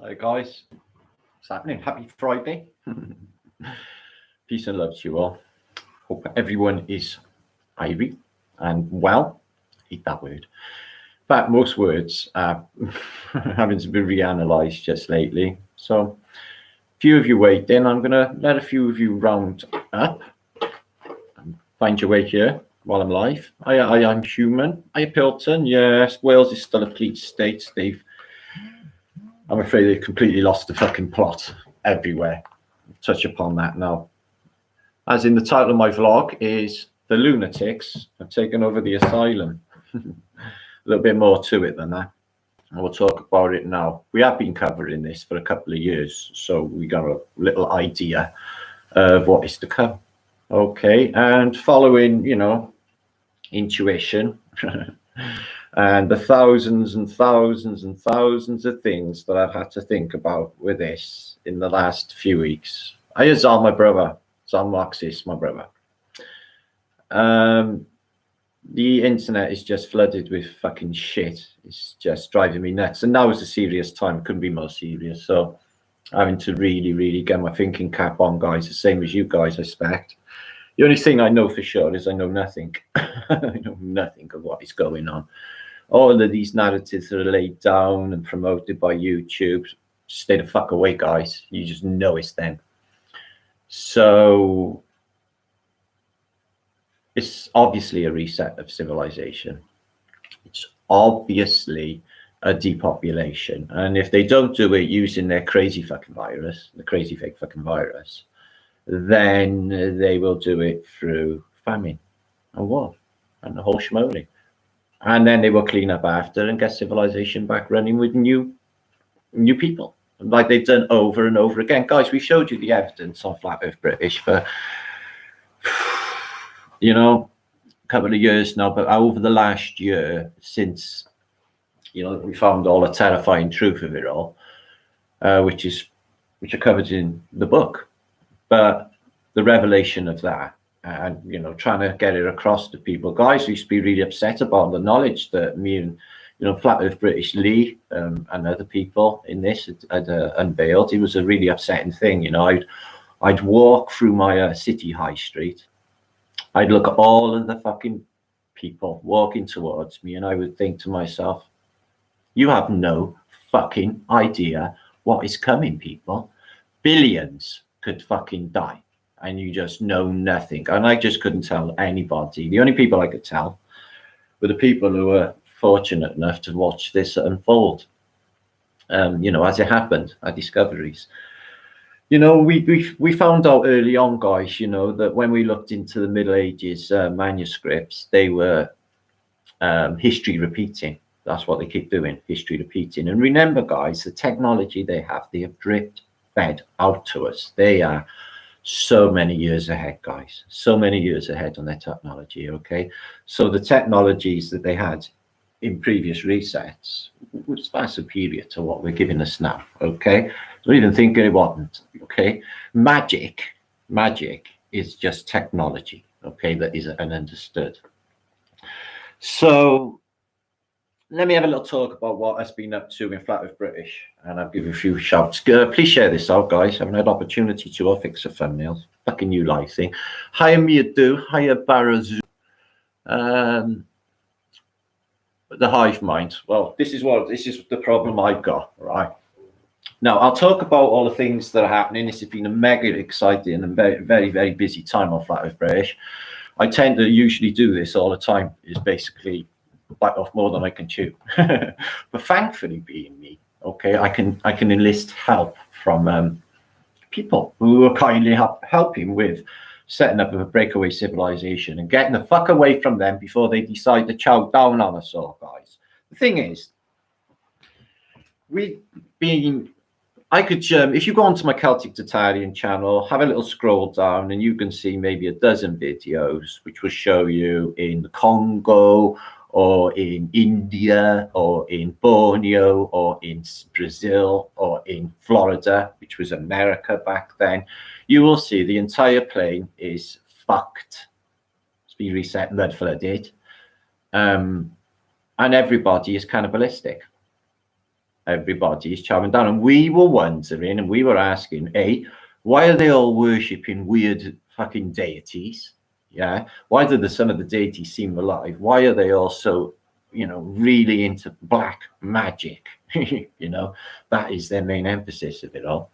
Hi guys, what's happening? Happy Friday. Peace and love to you all. Hope everyone is irie and well. Eat that word. But most words are having to be reanalyzed just lately. So a few of you waiting. I'm gonna let a few of you round up and find your way here while I'm live. I'm human. Hi Pilton. Yes, Wales is still a police state. I'm afraid they've completely lost the fucking plot everywhere. Touch upon that now. As in the title of my vlog is The Lunatics have taken over the Asylum. A little bit more to it than that. And we'll talk about it now. We have been covering this for a couple of years, so we got a little idea of what is to come. Okay, and following, intuition and the thousands and thousands and thousands of things that I've had to think about with this in the last few weeks. I is all my brother. Zal Marxist, my brother. The internet is just flooded with fucking shit. It's just driving me nuts. And now is a serious time. Couldn't be more serious. So having to really get my thinking cap on, guys. The same as you guys, I expect. The only thing I know for sure is I know nothing. I know nothing of what is going on. All of these narratives that are laid down and promoted by YouTube. Stay the fuck away, guys. You just know it's them. So it's obviously a reset of civilization. It's obviously a depopulation. And if they don't do it using their crazy fucking virus, the crazy fake fucking virus, then they will do it through famine and war and the whole schmoly. And then they will clean up after and get civilization back running with new people, like they've done over and over again. Guys, we showed you the evidence on Flat Earth British for a couple of years now, but over the last year, since we found all the terrifying truth of it all, which are covered in the book. But the revelation of that, and trying to get it across to people, guys used to be really upset about the knowledge that me and Flat Earth British Lee and other people in this had unveiled. It was a really upsetting thing. I'd walk through my city high street. I'd look at all of the fucking people walking towards me, and I would think to myself, you have no fucking idea what is coming, people. Billions could fucking die, and you just know nothing. And I just couldn't tell anybody. The only people I could tell were the people who were fortunate enough to watch this unfold, as it happened, our discoveries. We found out early on, guys, that when we looked into the Middle Ages manuscripts, they were history repeating. That's what they keep doing, history repeating. And remember, guys, the technology they have drip fed out to us. They are so many years ahead, guys, so many years ahead on their technology. Okay, so the technologies that they had in previous resets was far superior to what we're giving us now. Okay, don't even think it wasn't. Okay, magic is just technology. Okay, that is understood. So let me have a little talk about what I've been up to in Flat Earth British, and I'll give you a few shouts. Please share this out, guys. I haven't had opportunity to. I'll fix the thumbnails. Fucking new live thing. Hiya Miadu, hiya Barazu. The hive mind. Well, this is the problem I've got, right? Now, I'll talk about all the things that are happening. This has been a mega exciting and very, very, very busy time on Flat Earth British. I tend to usually do this all the time, is basically bite off more than I can chew. But thankfully, being me, okay, I can enlist help from people who are kindly helping with setting up a breakaway civilization and getting the fuck away from them before they decide to chow down on us all, guys. The thing is, I could, if you go onto my Celtic Tartarian channel, have a little scroll down, and you can see maybe a dozen videos which will show you in the Congo, or in India, or in Borneo, or in Brazil, or in Florida, which was America back then. You will see the entire plane is fucked. It's been reset, mud flooded, and everybody is cannibalistic. everybody is chowing down. And we were wondering, and we were asking, A, why are they all worshipping weird fucking deities? Yeah. Why do some of the deities seem alive? Why are they all so, you know, really into black magic? You know, that is their main emphasis of it all.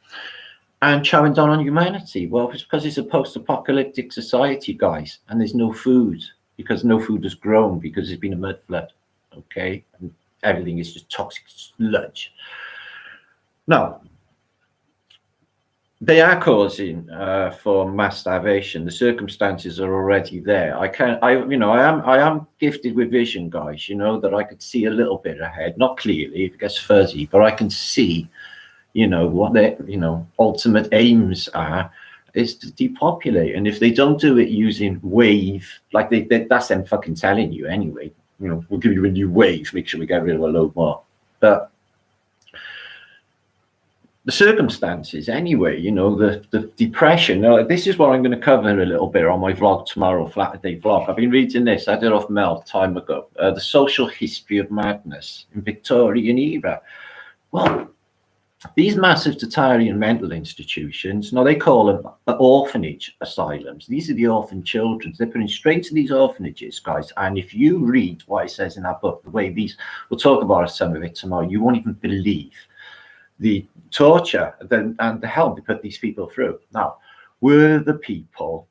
And chowing down on humanity. Well, it's because it's a post-apocalyptic society, guys, and there's no food because no food has grown because there's been a mud flood. Okay, and everything is just toxic sludge. Now, they are causing for mass starvation. The circumstances are already there. I am gifted with vision, guys. You know that I could see a little bit ahead, not clearly, it gets fuzzy, but I can see. You know what their ultimate aims are is to depopulate, and if they don't do it using wave, like that's them fucking telling you anyway. You know, we'll give you a new wave, make sure we get rid of a load more. But the circumstances anyway, you know, the depression. Now, this is what I'm going to cover a little bit on my vlog tomorrow, Flat Day vlog. I've been reading this. I did off Mel time ago. The social history of madness in Victorian era. Well, these massive Tartarian mental institutions, now they call them orphanage asylums. These are the orphan children. They're putting straight to these orphanages, guys. And if you read what it says in that book, the way these, we'll talk about some of it tomorrow, you won't even believe the torture and the hell they put these people through. Now, were the people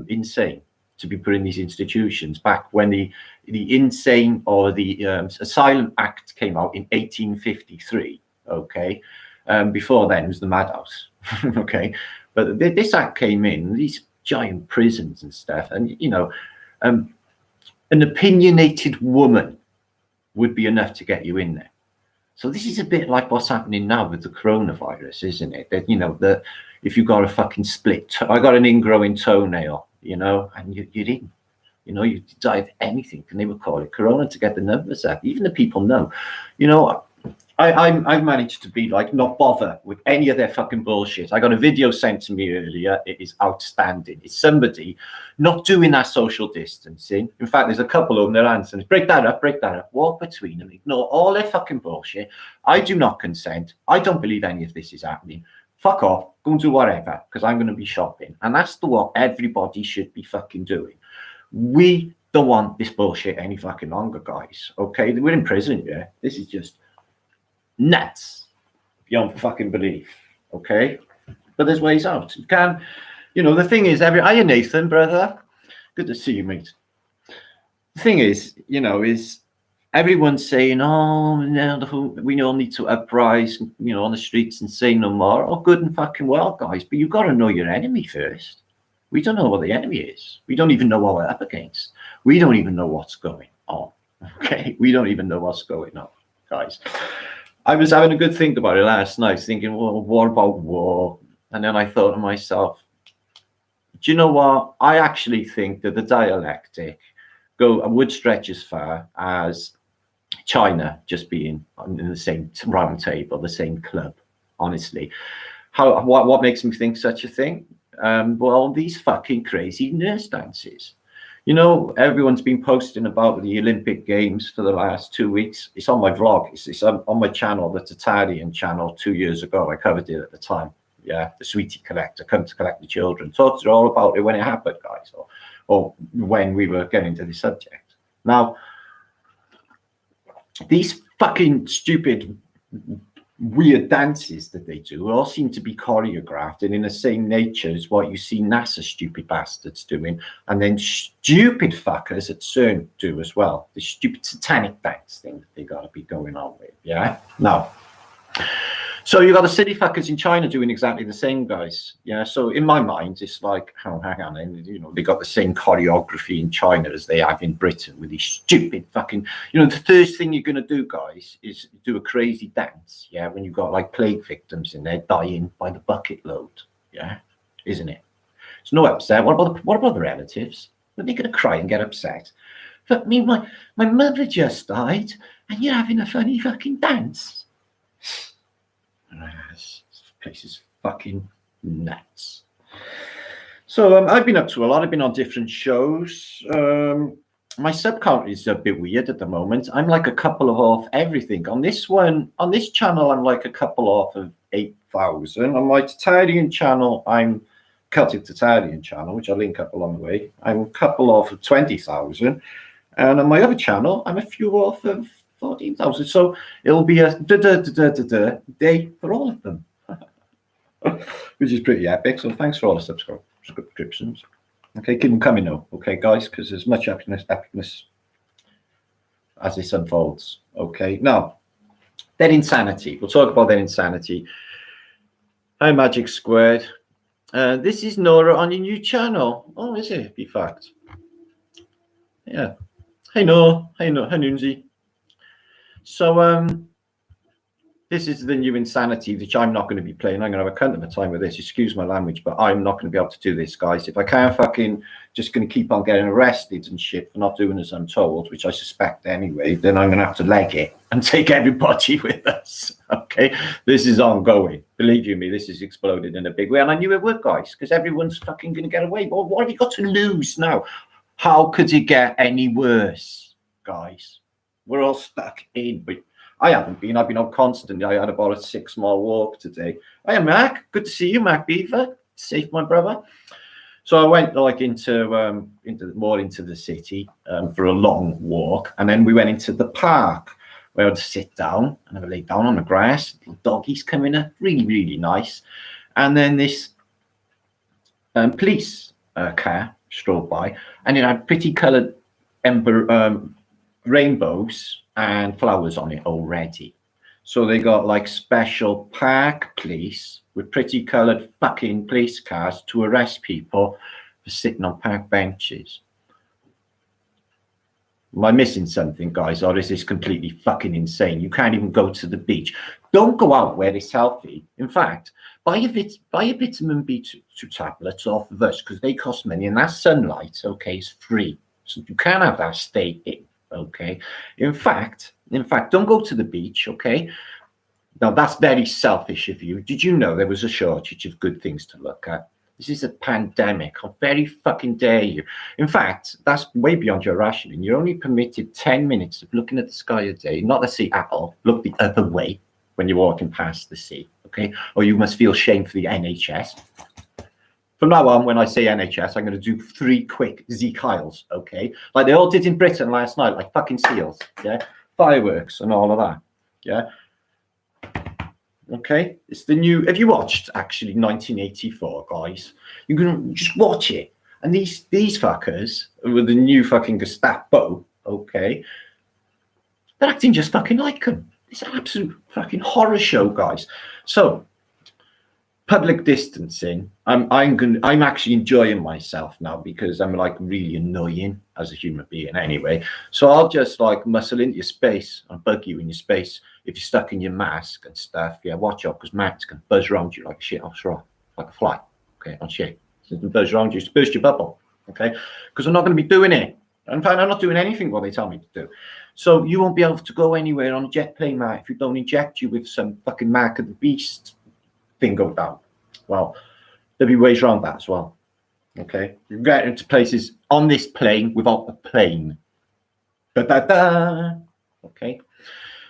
insane to be put in these institutions back when the Insane or the Asylum Act came out in 1853? Okay, before then it was the madhouse. Okay, but this act came in, these giant prisons and stuff, and you know, an opinionated woman would be enough to get you in there. So this is a bit like what's happening now with the coronavirus, isn't it? That, you know, that if you got a fucking split, I got an ingrowing toenail, you know, and you're in. You know, you die of anything, and they would call it corona to get the numbers up. Even the people know, you know. I've managed to be like not bother with any of their fucking bullshit. I got a video sent to me earlier. It is outstanding. It's somebody not doing that social distancing. In fact, there's a couple of them, their answers. Break that up, walk between them, ignore all their fucking bullshit. I do not consent. I don't believe any of this is happening. Fuck off, go and do whatever, because I'm going to be shopping. And that's what everybody should be fucking doing. We don't want this bullshit any fucking longer, guys. Okay, we're in prison, yeah. This is just nuts beyond fucking belief. Okay, but there's ways out. You can, you know, the thing is, hiya Nathan, brother, good to see you, mate. The thing is, you know, is everyone's saying, oh no, we all need to uprise, you know, on the streets and say no more. Oh, good and fucking well, guys, but you've got to know your enemy first. We don't know what the enemy is. We don't even know what we're up against. We don't even know what's going on. Okay, we don't even know what's going on, guys. I was having a good think about it last night, thinking, well, what about war? And then I thought to myself, do you know what? I actually think that the dialectic would stretch as far as China just being in the same round table, the same club, honestly. What makes me think such a thing? Well, these fucking crazy nurse dances. You know, everyone's been posting about the Olympic Games for the last 2 weeks. It's on my vlog. It's on my channel, the Tartarian channel, 2 years ago. I covered it at the time. Yeah, the Sweetie Collector, come to collect the children. Talked all about it when it happened, guys, or when we were getting to the subject. Now, these fucking stupid, weird dances that they do all seem to be choreographed and in the same nature as what you see NASA stupid bastards doing, and then stupid fuckers at CERN do as well. The stupid satanic dance thing that they got to be going on with. Yeah, now, so you got the city fuckers in China doing exactly the same, guys. Yeah, so in my mind, it's like, oh, hang on, and you know, they got the same choreography in China as they have in Britain with these stupid fucking, you know, the first thing you're going to do, guys, is do a crazy dance. Yeah, when you've got like plague victims in there dying by the bucket load. Yeah, isn't it? It's no upset. What about the relatives? Are they going to cry and get upset? But me, my mother just died, and you're having a funny fucking dance. This place is fucking nuts. So I've been up to a lot. I've been on different shows. my sub count is a bit weird at the moment. I'm like a couple of off everything. On this one, on this channel, I'm like a couple off of 8,000. On my Tartarian channel, I'm Celtic Tartarian channel, which I'll link up along the way. I'm a couple off of 20,000. And on my other channel, I'm a few off of 14,000. So it'll be a day for all of them, which is pretty epic. So thanks for all the subscriptions. Okay, keep them coming though. Okay, guys, because there's much epicness as this unfolds. Okay, now, then insanity. We'll talk about then insanity. Hi, Magic Squared. This is Nora on your new channel. Oh, is it? Be fact. Yeah. Hey, Nora. Hey, Nora. Hey, Noonzy. So, this is the new insanity, which I'm not going to be playing. I'm going to have a cunt of a time with this. Excuse my language, but I'm not going to be able to do this, guys. If I can't fucking just going to keep on getting arrested and shit for not doing as I'm told, which I suspect anyway, then I'm going to have to leg it and take everybody with us. Okay? This is ongoing. Believe you me, this is exploded in a big way. And I knew it would, guys, because everyone's fucking going to get away. Well, what have you got to lose now? How could it get any worse, guys? We're all stuck in, but I haven't been. I've been on constantly. I had about a 6-mile walk today. Hi, Mac. Good to see you, Mac Beaver. Safe, my brother. So I went like into the city for a long walk, and then we went into the park where I'd sit down and I would lay down on the grass. Little doggies coming up, really, really nice. And then this police car strolled by, and it had pretty coloured rainbows and flowers on it already. So they got like special park police with pretty coloured fucking police cars to arrest people for sitting on park benches. Am I missing something, guys, or is this completely fucking insane? You can't even go to the beach. Don't go out where it's healthy. In fact, buy a vitamin B2 tablets off of us, because they cost money, and that sunlight, okay, is free. So you can't have that stay in. Okay, in fact, don't go to the beach. Okay, now that's very selfish of you. Did you know there was a shortage of good things to look at? This is a pandemic. How very fucking dare you? In fact, that's way beyond your rationing. You're only permitted 10 minutes of looking at the sky a day, not the sea at all. Look the other way when you're walking past the sea. Okay, or you must feel shame for the NHS. From now on, when I say NHS, I'm going to do 3 quick Z Kyles, okay? Like they all did in Britain last night, like fucking seals, yeah? Fireworks and all of that, yeah? Okay? It's the new... Have you watched, actually, 1984, guys? You can just watch it. And these fuckers with the new fucking Gestapo, okay? They're acting just fucking like them. It's an absolute fucking horror show, guys. So... public distancing. I'm actually enjoying myself now because I'm like really annoying as a human being anyway. So I'll just like muscle into your space and bug you in your space if you're stuck in your mask and stuff. Yeah, watch out, because Matt's can buzz around you like a shit house rock, like a fly. Okay, on shit. So buzz around you, burst your bubble. Okay, because I'm not going to be doing it. In fact, I'm not doing anything what they tell me to do. So you won't be able to go anywhere on a jet plane, Matt, if you don't inject you with some fucking Mark of the Beast thing go down. Well, there'll be ways around that as well. Okay, you get into places on this plane without a plane. Okay,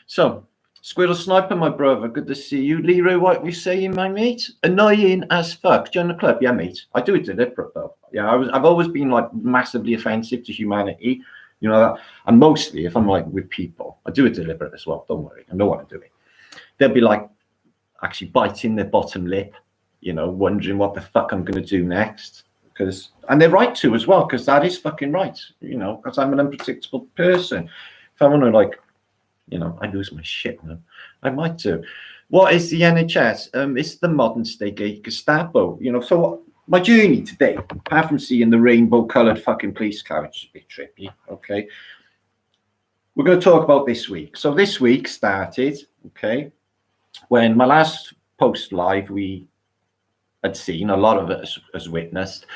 so Squirrel Sniper, my brother, good to see you. Leroy, what we saying, my mate? Annoying as fuck. Join the club, yeah, mate. I do it deliberate though. Yeah, I've always been like massively offensive to humanity. You know that, and mostly if I'm like with people, I do it deliberate as well. Don't worry, I know what I'm doing. They'll be like actually biting their bottom lip, you know, wondering what the fuck I'm going to do next. And they're right to as well, because that is fucking right, you know, because I'm an unpredictable person. If I want to, like, you know, I lose my shit, man. I might do. What is the NHS? It's the modern state Gestapo, you know. So my journey today, apart from seeing the rainbow-coloured fucking police car, which is a bit trippy, okay, we're going to talk about this week. So this week started, okay, when my last post live, we had seen, a lot of us has witnessed,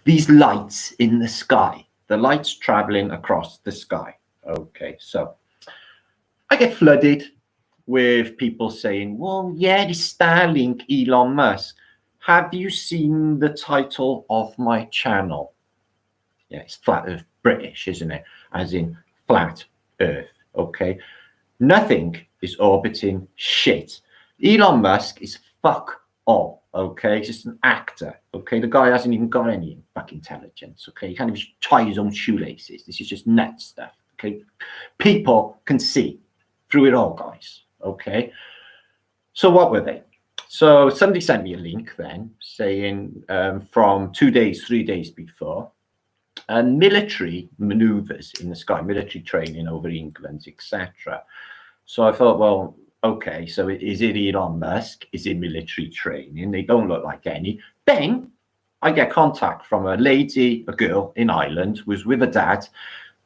these lights in the sky, the lights traveling across the sky. Okay, so I get flooded with people saying, well, yeah, this Starlink, Elon Musk. Have you seen the title of my channel? Yeah, it's Flat Earth British, isn't it? As in flat Earth, okay? Nothing is orbiting shit. Elon Musk is fuck all, okay? He's just an actor, okay? The guy hasn't even got any fucking intelligence, okay? He can't even tie his own shoelaces. This is just nut stuff, okay? People can see through it all, guys, okay? So what were they? So somebody sent me a link then saying from 2 days, 3 days before, military maneuvers in the sky, military training over England, etc. So I thought, well, okay, so is it Elon Musk? Is it military training? They don't look like any. Then I get contact from a lady, a girl in Ireland, who was with her dad.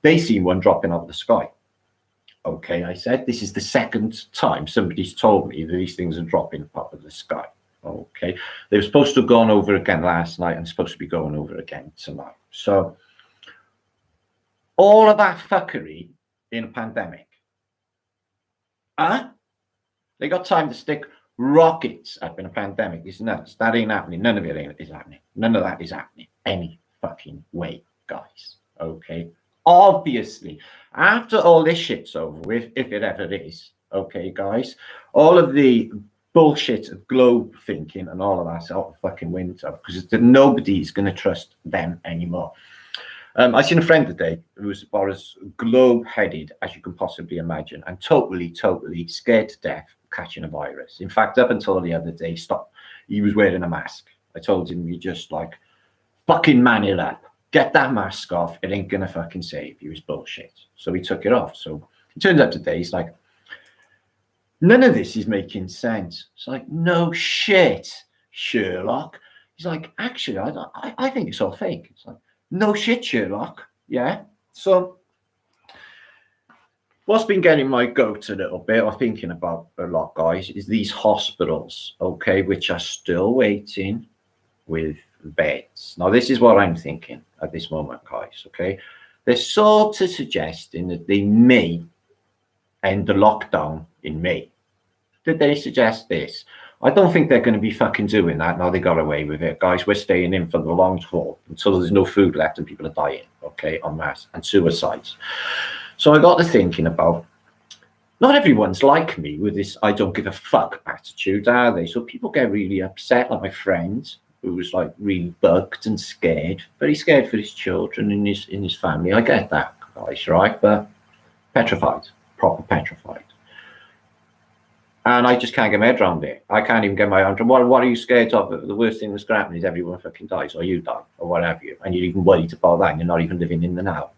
They seen one dropping out of the sky. Okay, I said, this is the second time somebody's told me that these things are dropping out of the sky. Okay, they were supposed to have gone over again last night and supposed to be going over again tonight. So all of that fuckery in a pandemic. They got time to stick rockets up in a pandemic. It's nuts. That ain't happening. None of it is happening. None of that is happening any fucking way, guys. Okay. Obviously, after all this shit's over with, if it ever is, okay, guys, all of the bullshit of globe thinking and all of that's out the fucking window because nobody's going to trust them anymore. I seen a friend today who was about as globe-headed as you can possibly imagine and totally scared to death of catching a virus. In fact, up until the other day, he was wearing a mask. I told him, you just like fucking man it up. Get that mask off. It ain't gonna fucking save you. It's bullshit. So he took it off. So it turns out today, he's like, none of this is making sense. It's like, no shit, Sherlock. He's like, actually, I think it's all fake. It's like, no shit, Sherlock. Yeah. So what's been getting my goat a little bit, or thinking about a lot, guys, is these hospitals, okay, which are still waiting with beds. Now, this is what I'm thinking at this moment, guys, okay? They're sort of suggesting that they may end the lockdown in May. Did they suggest this? I don't think they're going to be fucking doing that. No, they got away with it. Guys, we're staying in for the long haul until there's no food left and people are dying, okay, en masse, and suicides. So I got to thinking about, not everyone's like me with this I don't give a fuck attitude, are they? So people get really upset, like my friend, who was like really bugged and scared, very scared for his children and in his family. I get that, guys, right? But petrified, proper petrified. And I just can't get my head around it. I can't even get my head around what are you scared of? The worst thing that's going to happen is everyone fucking dies, or you die, or what have you. And you're even worried about that, and you're not even living in the now.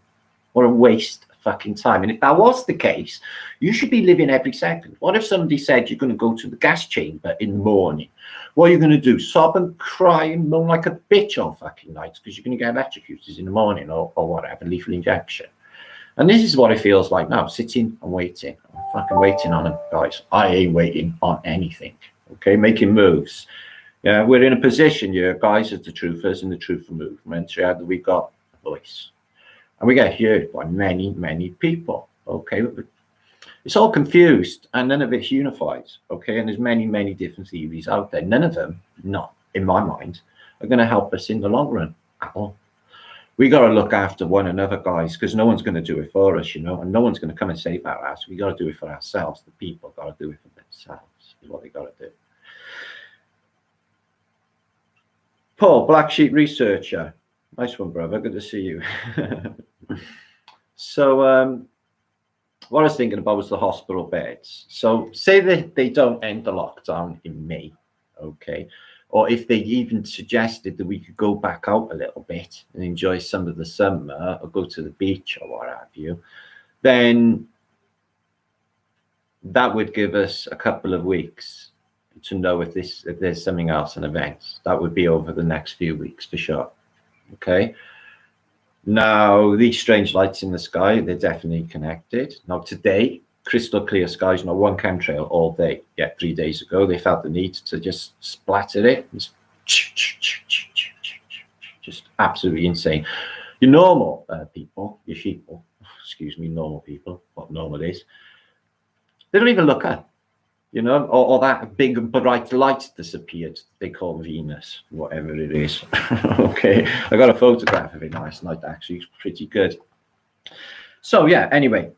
What a waste of fucking time. And if that was the case, you should be living every second. What if somebody said you're going to go to the gas chamber in the morning? What are you going to do? Sob and cry and moan like a bitch all fucking nights because you're going to get electrocuted in the morning or whatever, lethal injection. And this is what it feels like now, sitting and waiting. I'm fucking waiting on them, guys. I ain't waiting on anything, okay? Making moves. Yeah, we're in a position here, guys, as the truthers and the truther movement, yeah, that we got a voice. And we get heard by many people, okay? It's all confused and none of it's unified, okay? And there's many different theories out there. None of them, not in my mind, are going to help us in the long run at all. We got to look after one another, guys, because no one's going to do it for us, you know, and no one's going to come and save our ass. We got to do it for ourselves. The people got to do it for themselves, is what they got to do. Paul, Black Sheep Researcher. Nice one, brother. Good to see you. So what I was thinking about was the hospital beds. So say that they don't end the lockdown in May, okay? Or if they even suggested that we could go back out a little bit and enjoy some of the summer or go to the beach or what have you, then that would give us a couple of weeks to know if there's something else, an event. That would be over the next few weeks for sure. Okay. Now, these strange lights in the sky, they're definitely connected. Now, today, crystal clear skies, not one chemtrail all day. Yeah, 3 days ago, they felt the need to just splatter it. Just absolutely insane. Your normal people, your sheeple, excuse me, normal people, what normal is, they don't even look up. you know, or that big and bright light disappeared. They call Venus, whatever it is. Okay, I got a photograph of it last night. Actually, it's pretty good. So yeah. Anyway,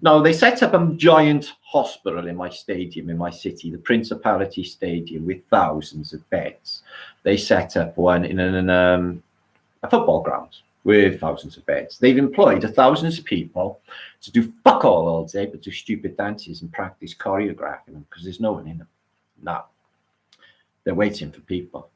no, they set up a giant hospital in my stadium in my city, the Principality Stadium, with thousands of beds. They set up one in a football ground with thousands of beds. They've employed thousands of people to do fuck all day, but do stupid dances and practice choreographing them because there's no one in them. No, they're waiting for people.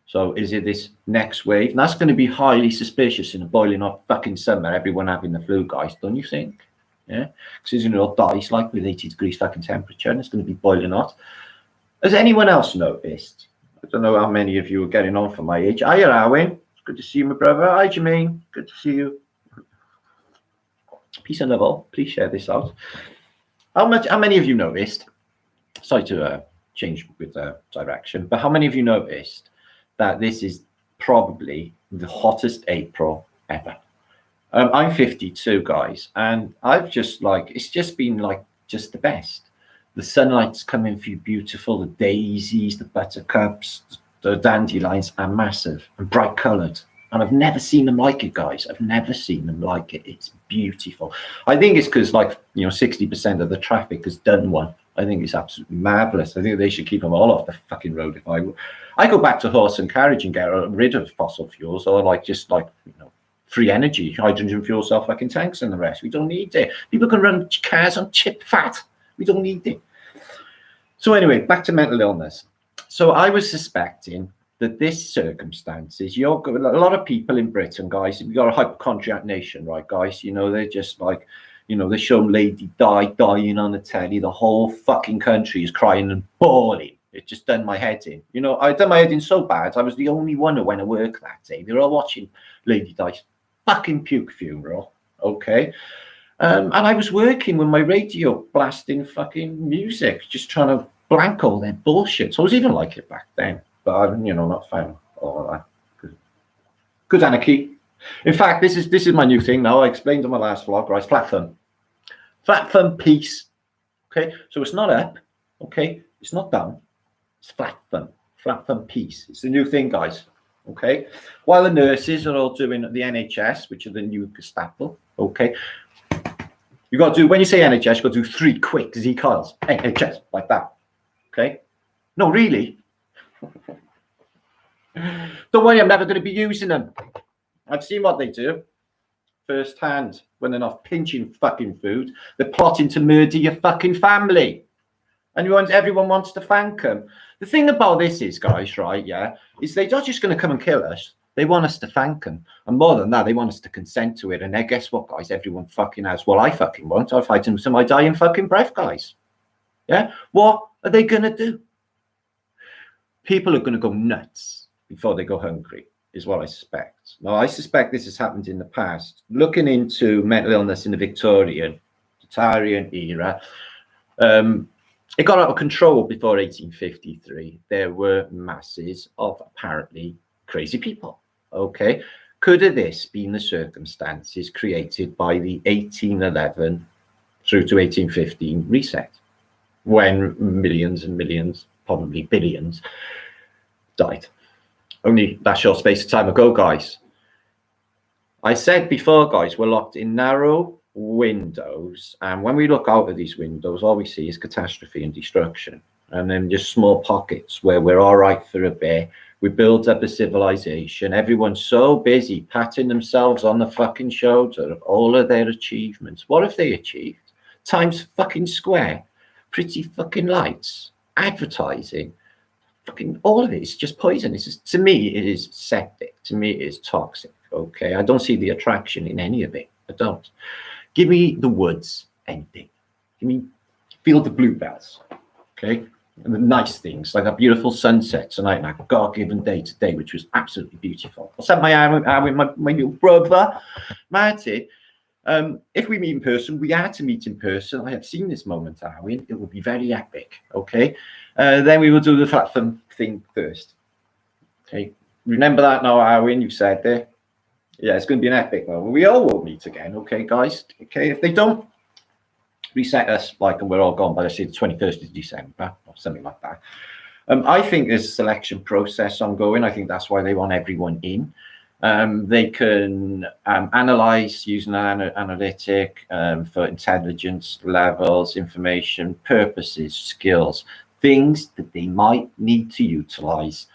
So is it this next wave? And that's going to be highly suspicious in a boiling hot fucking summer, everyone having the flu, guys, don't you think? Yeah, because it's going to die like with 80 degrees fucking temperature, and it's going to be boiling hot. Has anyone else noticed? I don't know how many of you are getting on for my age. Hiya, Arwin. Good to see you, my brother. Hi, Jermaine. Good to see you. Peace and love all. Please share this out. How many of you noticed? Sorry to change with direction, but how many of you noticed that this is probably the hottest April ever? I'm 52, guys, and I've just it's just been just the best. The sunlight's coming through beautiful. The daisies, the buttercups, the dandelions are massive and bright coloured. And I've never seen them like it, guys. I've never seen them like it. It's beautiful. I think it's because 60% of the traffic has done one. I think it's absolutely marvellous. I think they should keep them all off the fucking road. If I go back to horse and carriage and get rid of fossil fuels, or free energy, hydrogen fuel cell fucking tanks and the rest. We don't need it. People can run cars on chip fat. We don't need it. So anyway, back to mental illness. So I was suspecting that this circumstances, a lot of people in Britain, guys, we've got a hypochondriac nation, right, guys? They're just they show Lady Di dying on the telly. The whole fucking country is crying and bawling. It just done my head in. I done my head in so bad. I was the only one who went to work that day. They were all watching Lady Di's fucking puke funeral, okay? And I was working with my radio blasting fucking music, just trying to blank all their bullshit. So I was even like it back then, but I'm, not fan all of that. Good anarchy. In fact, this is my new thing now. I explained on my last vlog, right? Flat thumb peace. Okay, so it's not up. Okay, it's not down. It's flat thumb peace. It's the new thing, guys. Okay, while the nurses are all doing the NHS, which are the new Gestapo. Okay, you got to do, when you say NHS, you got to do 3 quick Z coils. NHS, like that. Okay, no, really. Don't worry, I'm never going to be using them. I've seen what they do firsthand when they're not pinching fucking food. They're plotting to murder your fucking family. And everyone wants to thank them. The thing about this is, guys, right, yeah, is they're not just going to come and kill us. They want us to thank them. And more than that, they want us to consent to it. And then guess what, guys? Everyone fucking has. Well, I fucking won't. I'll fight them to my dying fucking breath, guys. Yeah? What are they going to do? People are going to go nuts before they go hungry, is what I suspect. Now, I suspect this has happened in the past. Looking into mental illness in the Victorian, Tartarian era, it got out of control before 1853. There were masses of apparently crazy people. Okay, could have this been the circumstances created by the 1811 through to 1815 reset, when millions and millions, probably billions, died? Only that short space of time ago, guys. I said before, guys, we're locked in narrow windows, and when we look out of these windows, all we see is catastrophe and destruction, and then just small pockets where we're all right for a bit. We build up a civilization. Everyone's so busy patting themselves on the fucking shoulder of all of their achievements. What have they achieved? Times fucking Square, pretty fucking lights, advertising, fucking all of it is just poison. It's just, to me, it is septic. To me, it is toxic. Okay, I don't see the attraction in any of it. I don't. Give me the woods, anything. Give me, feel the bluebells. Okay, and the nice things like that beautiful sunset tonight and that God-given day today, which was absolutely beautiful. I sent my little brother Martin. If we meet in person, we are to meet in person. I have seen this moment, Arwin. It will be very epic. Okay, then we will do the flat thing first. Okay, remember that now, Arwin. You said there. Yeah, it's going to be an epic moment. We all will meet again. Okay, guys. Okay, if they don't, reset us, like, and we're all gone by, let's say, the 21st of December or something like that. I think there's a selection process ongoing. I think that's why they want everyone in. They can analyze using an analytic for intelligence levels, information, purposes, skills, things that they might need to utilize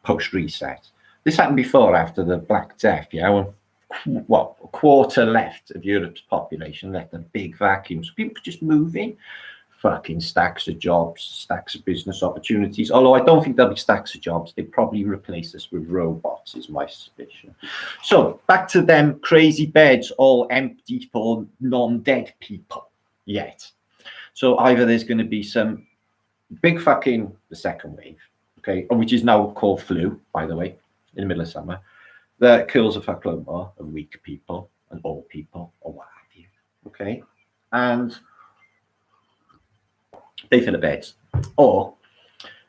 post-reset. This happened before, after the Black Death, yeah, when, what, a quarter left of Europe's population left a big vacuum, so people could just move in. Fucking stacks of jobs, stacks of business opportunities. Although I don't think there'll be stacks of jobs. They probably replace us with robots, is my suspicion. So back to them crazy beds, all empty for non-dead people yet. So either there's going to be some big fucking, the second wave, okay, which is now called flu, by the way, in the middle of summer, that kills a fuckload more of weak people and old people or what have you, okay, and they fill the beds, or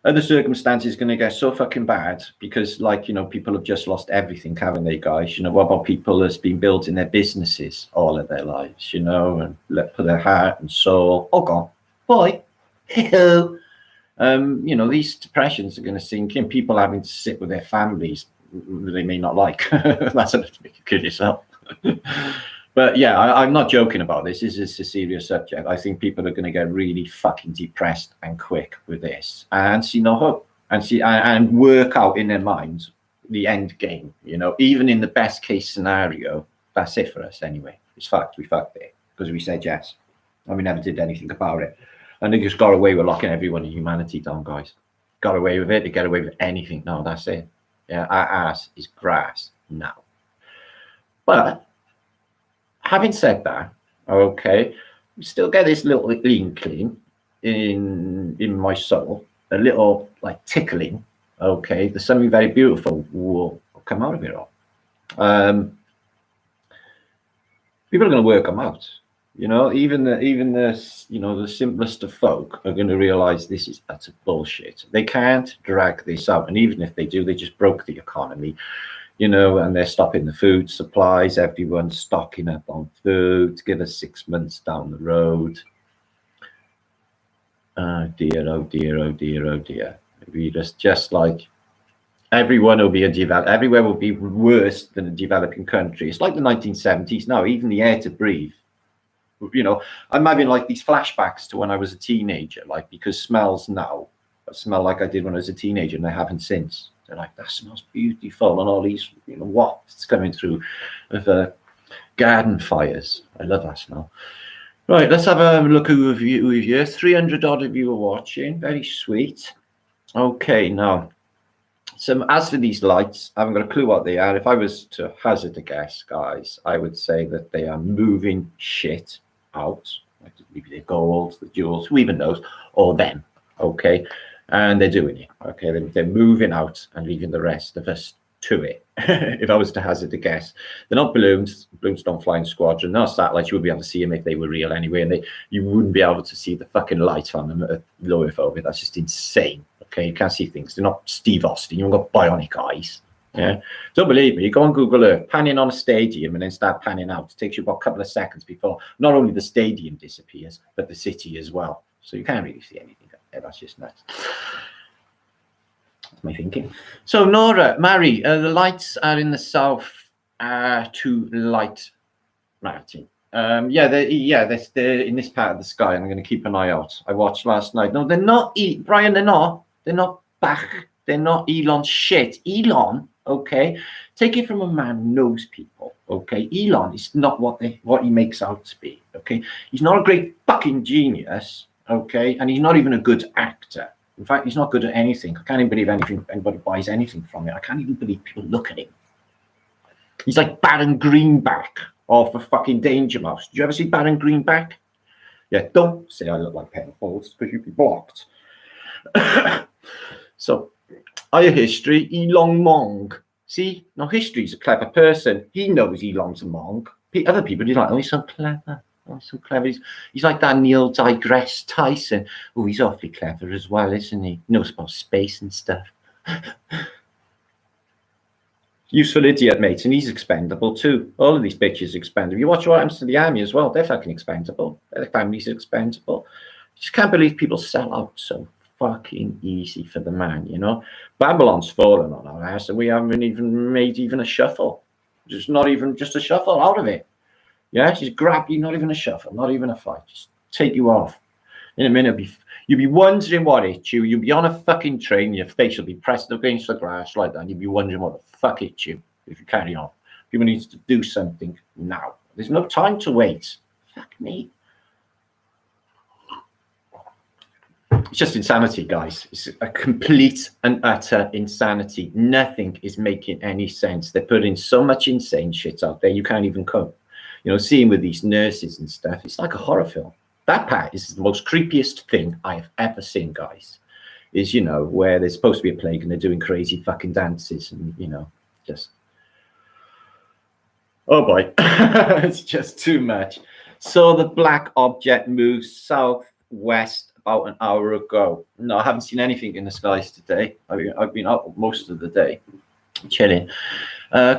other circumstances going to get so fucking bad because, like, you know, people have just lost everything, haven't they, guys? You know, what about people that's been building their businesses all of their lives, you know, and put their heart and soul, oh god, boy, you know, these depressions are going to sink in. People having to sit with their families they may not like. That's enough to make you kill yourself. But yeah, I'm not joking about this. This is a serious subject. I think people are going to get really fucking depressed and quick with this, and see no hope, and see and work out in their minds the end game. You know, even in the best case scenario, that's it for us anyway. It's fucked. We fucked it because we said yes, and we never did anything about it. And they just got away with locking everyone in humanity down, guys. Got away with it. They get away with anything. No, that's it. Yeah, our ass is grass now. But having said that, okay, we still get this little inkling in my soul, a little like tickling. Okay, there's something very beautiful will come out of it all. People are going to work them out. You know, even the you know, the simplest of folk are going to realize this is utter bullshit. They can't drag this out, and even if they do, they just broke the economy. You know, and they're stopping the food supplies. Everyone's stocking up on food to give us 6 months down the road. Oh dear, oh dear, oh dear, oh dear. We just like everyone will be everywhere will be worse than a developing country. It's like the 1970s now. Even the air to breathe. You know, I'm having like these flashbacks to when I was a teenager, like, because smells now smell like I did when I was a teenager, and I haven't since. They're like, that smells beautiful, and all these, you know, wafts coming through of garden fires. I love that smell. Right, let's have a look who of you. 300 odd of you are watching. Very sweet. Okay, now, so as for these lights, I haven't got a clue what they are. If I was to hazard a guess, guys, I would say that they are moving shit out. Like maybe the gold, the jewels, who even knows, or them. Okay. And they're doing it. Okay, they're moving out and leaving the rest of us to it. If I was to hazard a guess, they're not balloons. Balloons don't fly in squadron. They're not satellites. You would be able to see them if they were real anyway, and you wouldn't be able to see the fucking light on them at low Earth orbit. That's just insane. Okay, you can't see things. They're not Steve Austin. You've got bionic eyes. Yeah, don't believe me. You go on Google Earth, pan in on a stadium, and then start panning out. It takes you about a couple of seconds before not only the stadium disappears, but the city as well. So you can't really see anything. Yeah, that's just nuts. That's my thinking. So Nora, Mary, the lights are in the south to light, Martin. Yeah, they're in this part of the sky. I'm going to keep an eye out. I watched last night. No, they're not. Brian, they're not. They're not back. They're not Elon shit. Elon, okay. Take it from a man who knows people. Okay, Elon is not what he makes out to be. Okay, he's not a great fucking genius. Okay, and he's not even a good actor. In fact, he's not good at anything. I can't even believe anybody buys anything from it. I can't even believe people look at him. He's like Baron Greenback off of fucking Danger Mouse. Did you ever see Baron Greenback? Yeah, don't say I look like Penfolds because you'd be blocked. So, our history, Elon Mong. See, now history's a clever person. He knows Elon's a Mong. Other people do like, oh, he's so clever. Oh, so clever. He's like that Neil deGrasse Tyson. Oh, he's awfully clever as well, isn't he? He knows about space and stuff. Useful idiot, mate, and he's expendable too. All of these bitches are expendable. You watch what happens to the army as well. They're fucking expendable. Their families are expendable. Just can't believe people sell out so fucking easy for the man, you know. Babylon's fallen on our ass, and we haven't even made even a shuffle. Just not even just a shuffle out of it. Yeah, just grab you, not even a shuffle, not even a fight. Just take you off. In a minute, you'll be wondering what hit you. You'll be on a fucking train, your face will be pressed against the grass like that, and you'll be wondering what the fuck hit you if you carry on. People need to do something now. There's no time to wait. Fuck me. It's just insanity, guys. It's a complete and utter insanity. Nothing is making any sense. They're putting so much insane shit out there, you can't even cope. You know, seeing with these nurses and stuff, it's like a horror film. That part is the most creepiest thing I have ever seen, guys. Is, you know, where there's supposed to be a plague and they're doing crazy fucking dances and, you know, just... Oh boy, it's just too much. So the black object moves southwest about an hour ago. No, I haven't seen anything in the skies today. I've been out most of the day, chilling.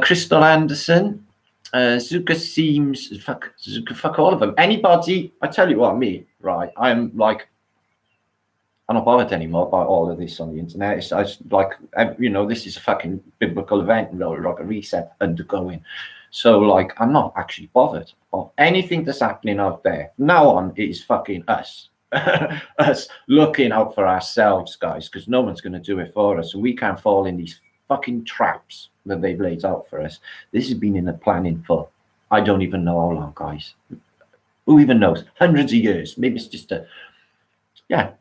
Crystal Anderson, Zuka seems fuck all of them. Anybody, I tell you what, me, right? I'm like, I'm not bothered anymore about all of this on the internet. It's like, you know, this is a fucking biblical event, like a reset undergoing. So like, I'm not actually bothered of anything that's happening out there. From now on, it is fucking us. Us looking out for ourselves, guys, because no one's going to do it for us, and we can't fall in these fucking traps that they've laid out for us. This has been in the planning for, I don't even know how long, guys. Who even knows? Hundreds of years. Maybe it's just a, yeah,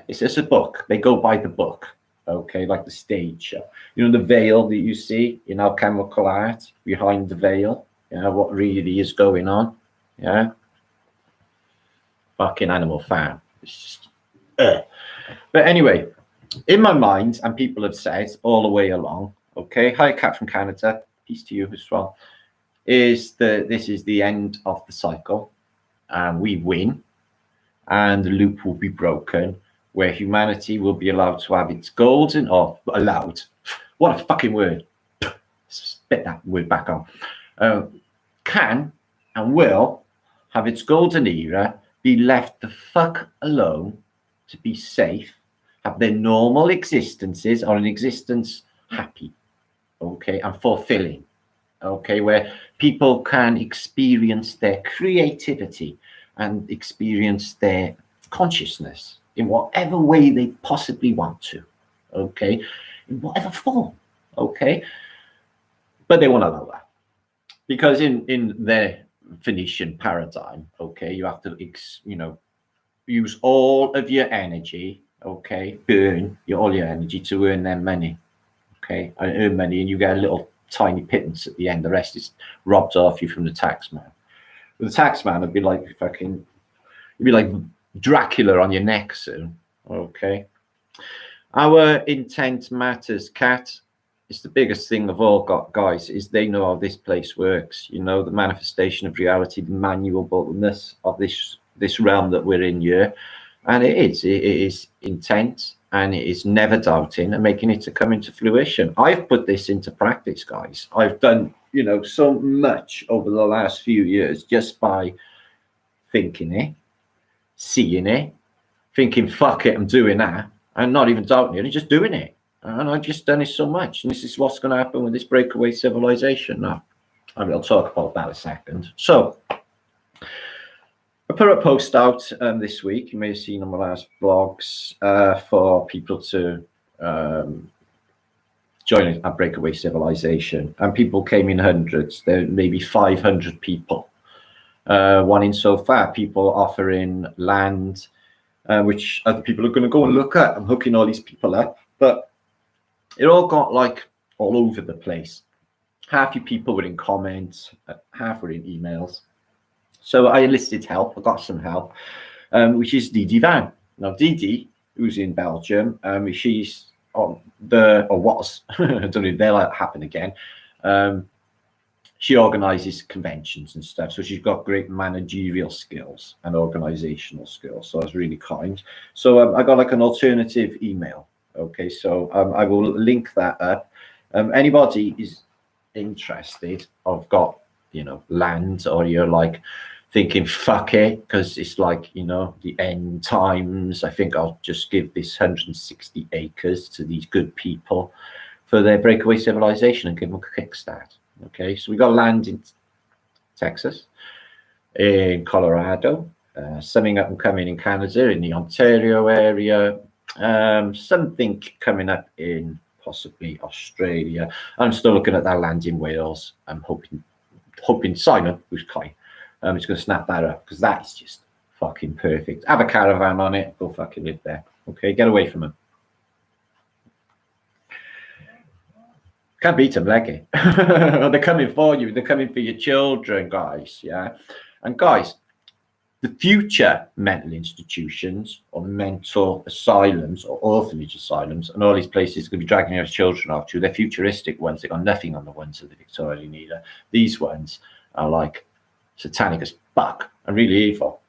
it's just a book. They go by the book, okay, like the stage show. You know, the veil that you see in alchemical art, behind the veil, you know, what really is going on, yeah? Fucking Animal Farm. It's just, But anyway, in my mind, and people have said all the way along, okay, hi Cat from Canada, peace to you as well, is that this is the end of the cycle, and we win, and the loop will be broken, where humanity will be allowed to have its golden, or allowed, what a fucking word, spit that word back on, can and will have its golden era, be left the fuck alone to be safe, have their normal existences, or an existence happy, okay, and fulfilling, okay, where people can experience their creativity and experience their consciousness in whatever way they possibly want to, okay, in whatever form, okay, but they won't allow that, because in their Phoenician paradigm, okay, you have to, you know, use all of your energy, okay, burn all your energy to earn their money, okay, and earn money, and you get a little tiny pittance at the end. The rest is robbed off you from the tax man. The tax man would be like fucking, you'd be like Dracula on your neck soon, okay. Our intent matters, Cat. It's the biggest thing of all, guys, is they know how this place works, you know, the manifestation of reality, the manualness of this realm that we're in here. And it is intent, and it is never doubting and making it to come into fruition. I've put this into practice, guys. I've done, you know, so much over the last few years just by thinking it, seeing it, thinking, fuck it, I'm doing that, and not even doubting it, and just doing it. And I've just done it so much. And this is what's going to happen with this breakaway civilization now. I mean, I'll talk about that a second. So I put a post out this week. You may have seen on my last vlogs for people to join a breakaway civilization. And people came in hundreds. There may be 500 people. One in so far, people offering land, which other people are going to go and look at. I'm hooking all these people up. But it all got like all over the place. Half you people were in comments, half were in emails. So I enlisted help. I got some help, which is Didi Van. Now Didi, who's in Belgium, she's on the, or was, I don't know if that'll happen again. She organizes conventions and stuff. So she's got great managerial skills and organizational skills. So I was really kind. So I got like an alternative email. Okay, so I will link that up. Anybody is interested, I've got, land, or you're like thinking, fuck it, because it's like, the end times, I think I'll just give this 160 acres to these good people for their breakaway civilization and give them a kickstart. Okay, so we got land in Texas, in Colorado, something up and coming in Canada, in the Ontario area, something coming up in possibly Australia. I'm still looking at that land in Wales. I'm hoping Simon, who's Kai, is going to snap that up, because that is just fucking perfect. Have a caravan on it, go fucking live there. Okay, get away from them. Can't beat them, leggy. They're coming for you. They're coming for your children, guys. Yeah, and guys, the future mental institutions or mental asylums or orphanage asylums and all these places going to be dragging your children off to, they're futuristic ones. They got nothing on the ones of the Victorian era. These ones are like satanic as fuck and really evil.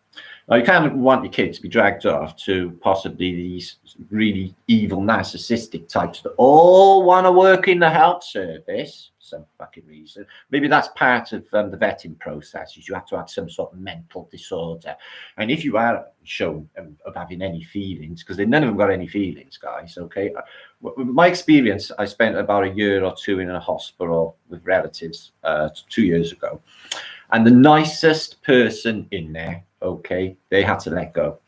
Now, you can't want your kids to be dragged off to possibly these really evil, narcissistic types that all want to work in the health service for some fucking reason. Maybe that's part of the vetting process, is you have to have some sort of mental disorder. And if you are shown of having any feelings, because none of them got any feelings, guys, okay? My experience, I spent about a year or two in a hospital with relatives 2 years ago. And the nicest person in there, okay, they had to let go.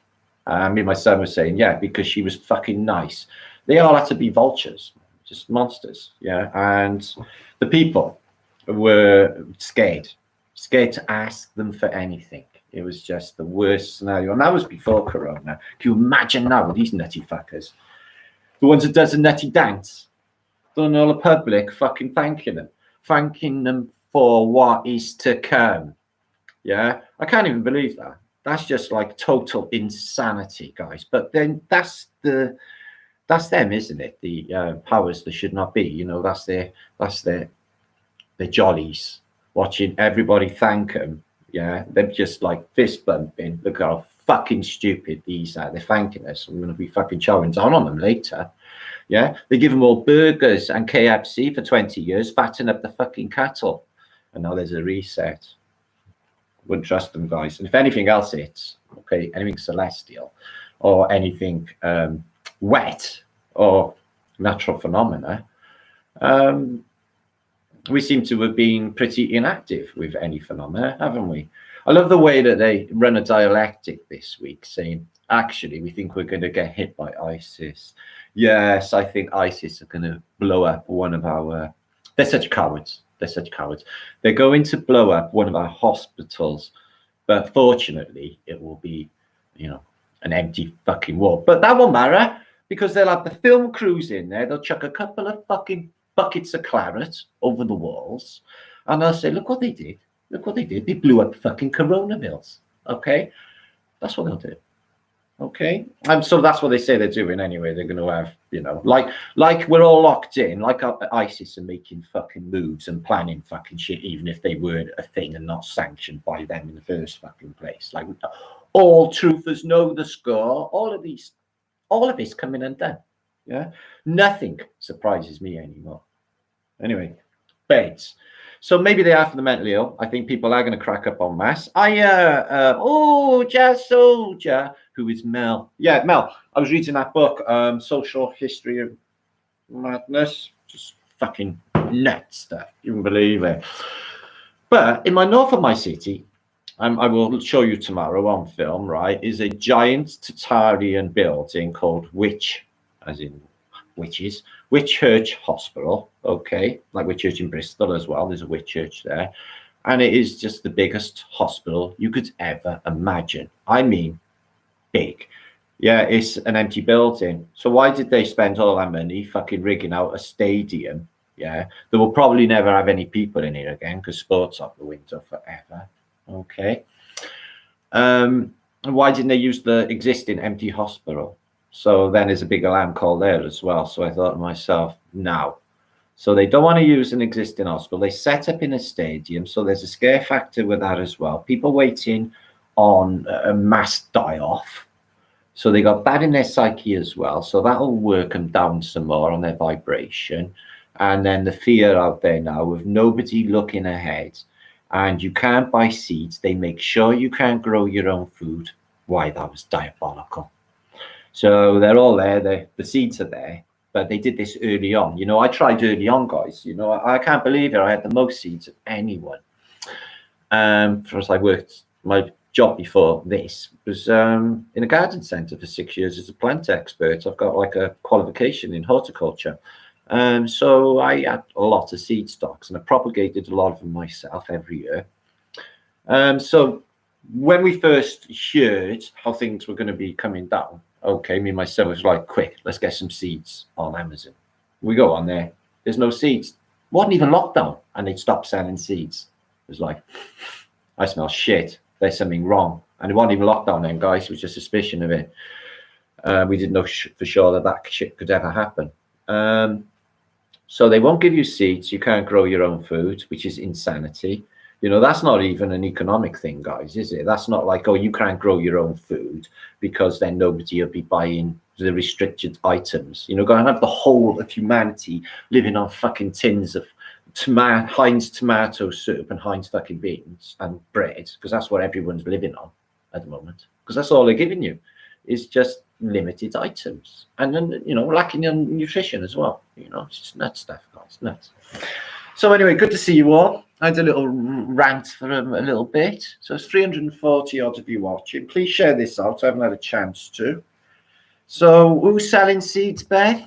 Me and my son was saying, yeah, because she was fucking nice. They all had to be vultures, just monsters, yeah. And the people were scared to ask them for anything. It was just the worst scenario. And that was before Corona. Can you imagine now with these nutty fuckers? The ones that does a nutty dance, done all the public fucking thanking them for what is to come. Yeah, I can't even believe that. That's just like total insanity, guys. But then that's them, isn't it? The powers that should not be. That's their jollies, watching everybody thank them. Yeah, they're just like fist bumping. Look how fucking stupid these are. They're thanking us. I'm going to be fucking chowing down on them later. Yeah, they give them all burgers and KFC for 20 years, fatten up the fucking cattle. And now there's a reset. Wouldn't trust them, guys. And if anything else hits, okay, anything celestial or anything wet or natural phenomena, we seem to have been pretty inactive with any phenomena, haven't we? I love the way that they run a dialectic this week, saying, actually, we think we're going to get hit by ISIS. Yes, I think ISIS are going to blow up one of our... They're such cowards. They're going to blow up one of our hospitals, but fortunately it will be, an empty fucking wall. But that won't matter, because they'll have the film crews in there. They'll chuck a couple of fucking buckets of claret over the walls, and they'll say, look what they did. They blew up fucking Corona mills. Okay, that's what they'll do. Okay, and so that's what they say they're doing anyway. They're going to have, like we're all locked in, like ISIS are making fucking moves and planning fucking shit, even if they weren't a thing and not sanctioned by them in the first fucking place. Like, all truthers know the score. All of this coming undone. Yeah, nothing surprises me anymore. Anyway, beds. So maybe they are for the mentally ill. I think people are going to crack up en masse. Jazz Soldier, who is Mel. Yeah, Mel. I was reading that book, Social History of Madness. Just fucking nuts stuff. You wouldn't believe it. But in my north of my city, I will show you tomorrow on film, right, is a giant Tartarian building called Witch, as in witches, Whitchurch Hospital, okay, like Whitchurch in Bristol as well. There's a Whitchurch there, and it is just the biggest hospital you could ever imagine. I mean, big. Yeah, it's an empty building. So why did they spend all that money fucking rigging out a stadium? Yeah, they will probably never have any people in here again because sports out the window forever. Okay. Why didn't they use the existing empty hospital? So then there's a big alarm call there as well. So I thought to myself, no. So they don't want to use an existing hospital. They set up in a stadium. So there's a scare factor with that as well. People waiting on a mass die-off. So they got that in their psyche as well. So that'll work them down some more on their vibration. And then the fear out there now of nobody looking ahead, and you can't buy seeds. They make sure you can't grow your own food. Why, that was diabolical. So they're all there. The seeds are there, but they did this early on. You know, I tried early on, guys. You know, I can't believe it. I had the most seeds of anyone. First, I worked, my job before this was in a garden centre for 6 years as a plant expert. I've got like a qualification in horticulture. So I had a lot of seed stocks, and I propagated a lot of them myself every year. So when we first heard how things were going to be coming down, okay, me and my son was like, quick, let's get some seeds on Amazon. We go on there, there's no seeds. Wasn't even lockdown, and they'd stopped selling seeds. It was like, I smell shit. There's something wrong. And it wasn't even lockdown then, guys. It was just suspicion of it. We didn't know for sure that that shit could ever happen. So they won't give you seeds. You can't grow your own food, which is insanity. You know, that's not even an economic thing, guys, is it? That's not like, oh, you can't grow your own food because then nobody will be buying the restricted items. You know, go and have the whole of humanity living on fucking tins of Heinz tomato soup and Heinz fucking beans and bread, because that's what everyone's living on at the moment, because that's all they're giving you is just limited items, and then, you know, lacking in nutrition as well. You know, it's just nuts stuff, guys, nuts. So anyway, good to see you all. I had a little rant for a little bit. So it's 340 odd of you watching. Please share this out. I haven't had a chance to. So who's selling seeds, Beth?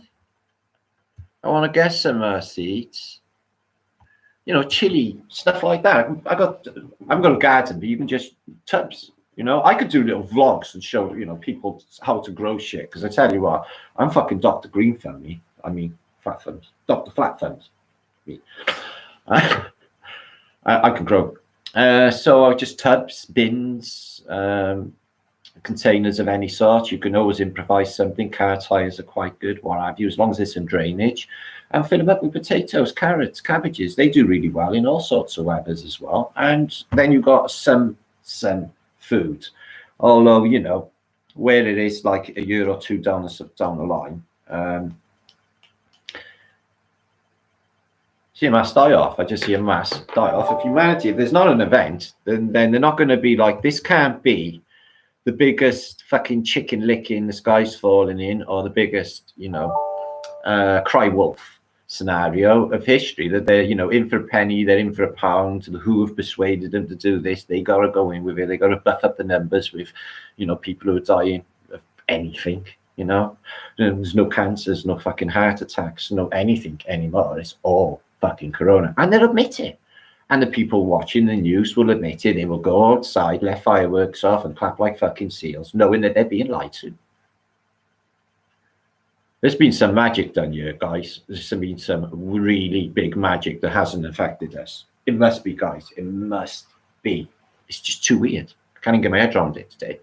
I want to get some seeds. You know, chili, stuff like that. I've got a garden, but you can just tubs. You know, I could do little vlogs and show, you know, people how to grow shit. Because I tell you what, I'm fucking Dr. Green Thumb. I mean, Fat Thumbs, Dr. Flat Thumbs. I can grow. So I just tubs, bins, containers of any sort. You can always improvise something. Car tires are quite good, what have you, as long as it's in drainage. And fill them up with potatoes, carrots, cabbages. They do really well in all sorts of weathers as well. And then you've got some food. Although, you know, where it is like a year or two down the line, see a mass die off. I just see a mass die off of humanity. If there's not an event, then they're not going to be like, this can't be the biggest fucking chicken licking, the sky's falling in, or the biggest, you know, cry wolf scenario of history, that they're, you know, in for a penny, they're in for a pound. Who have persuaded them to do this? They got to go in with it. They got to buff up the numbers with, you know, people who are dying of anything. You know, there's no cancers, no fucking heart attacks, no anything anymore. It's all fucking corona, and they'll admit it. And the people watching the news will admit it. They will go outside, let fireworks off, and clap like fucking seals, knowing that they're being lied to. There's been some magic done here, guys. There's been some really big magic that hasn't affected us. It must be, guys. It must be. It's just too weird. I can't even get my head around it today.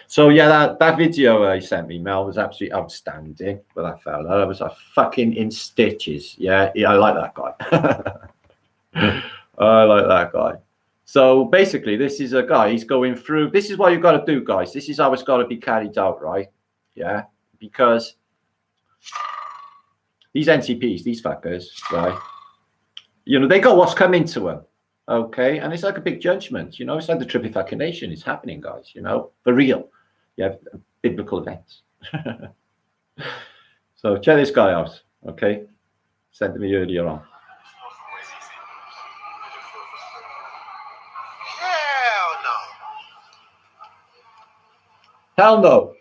So yeah, that video you sent me, Mel, was absolutely outstanding with that fella. I was like fucking in stitches. Yeah, I like that guy. I like that guy. So basically, this is a guy, he's going through, this is what you've got to do, guys. This is how it's got to be carried out, right? Yeah, because these NCPs, these fuckers, right, you know, they got what's coming to them, okay? And it's like a big judgment, you know? It's like the triplification is happening, guys, you know, for real. Yeah, biblical events. So check this guy out, okay? Sent to me earlier on. Hell no.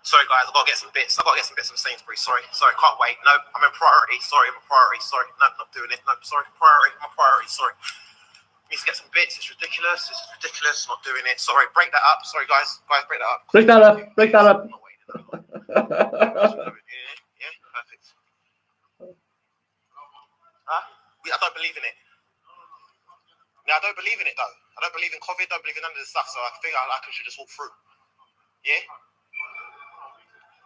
Sorry, guys, I've got to get some bits. I've got to get some bits from Sainsbury's. Sorry, can't wait. No, I'm in priority. Sorry, I'm a priority. Sorry, no, not doing it. No, sorry, priority. I'm a priority. Sorry. Need to get some bits. It's ridiculous. It's ridiculous. Not doing it. Sorry, break that up. Sorry, guys. Break that up. Break that up. Break that up. I'm not waiting anymore. Yeah, perfect. Huh? I don't believe in it. No, I don't believe in it, though. I don't believe in COVID. Don't believe in none of this stuff. So I think I should just walk through. Yeah.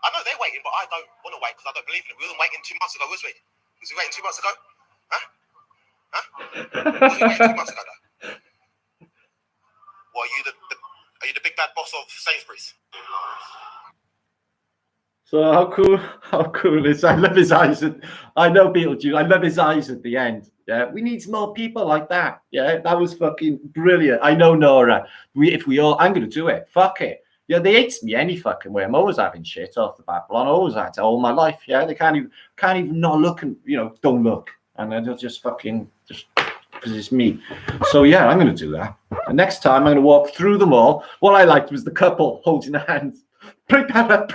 I know they're waiting, but I don't want to wait because I don't believe in it. We weren't waiting 2 months ago, was we? Was we waiting 2 months ago? Huh? Was we waiting 2 months ago, though? Well, are you the big bad boss of Sainsbury's? So how cool is, I love his eyes. I know Beetlejuice. I love his eyes at the end. Yeah, we need more people like that. Yeah, that was fucking brilliant. I know, Nora. I'm gonna do it. Fuck it. Yeah, they hate me any fucking way. I'm always having shit off the Babylon. I always had to all my life. Yeah, they can't even not look and don't look, and they'll just fucking just because it's me. So yeah, I'm gonna do that. And next time I'm gonna walk through them all. What I liked was the couple holding hands. Break that up.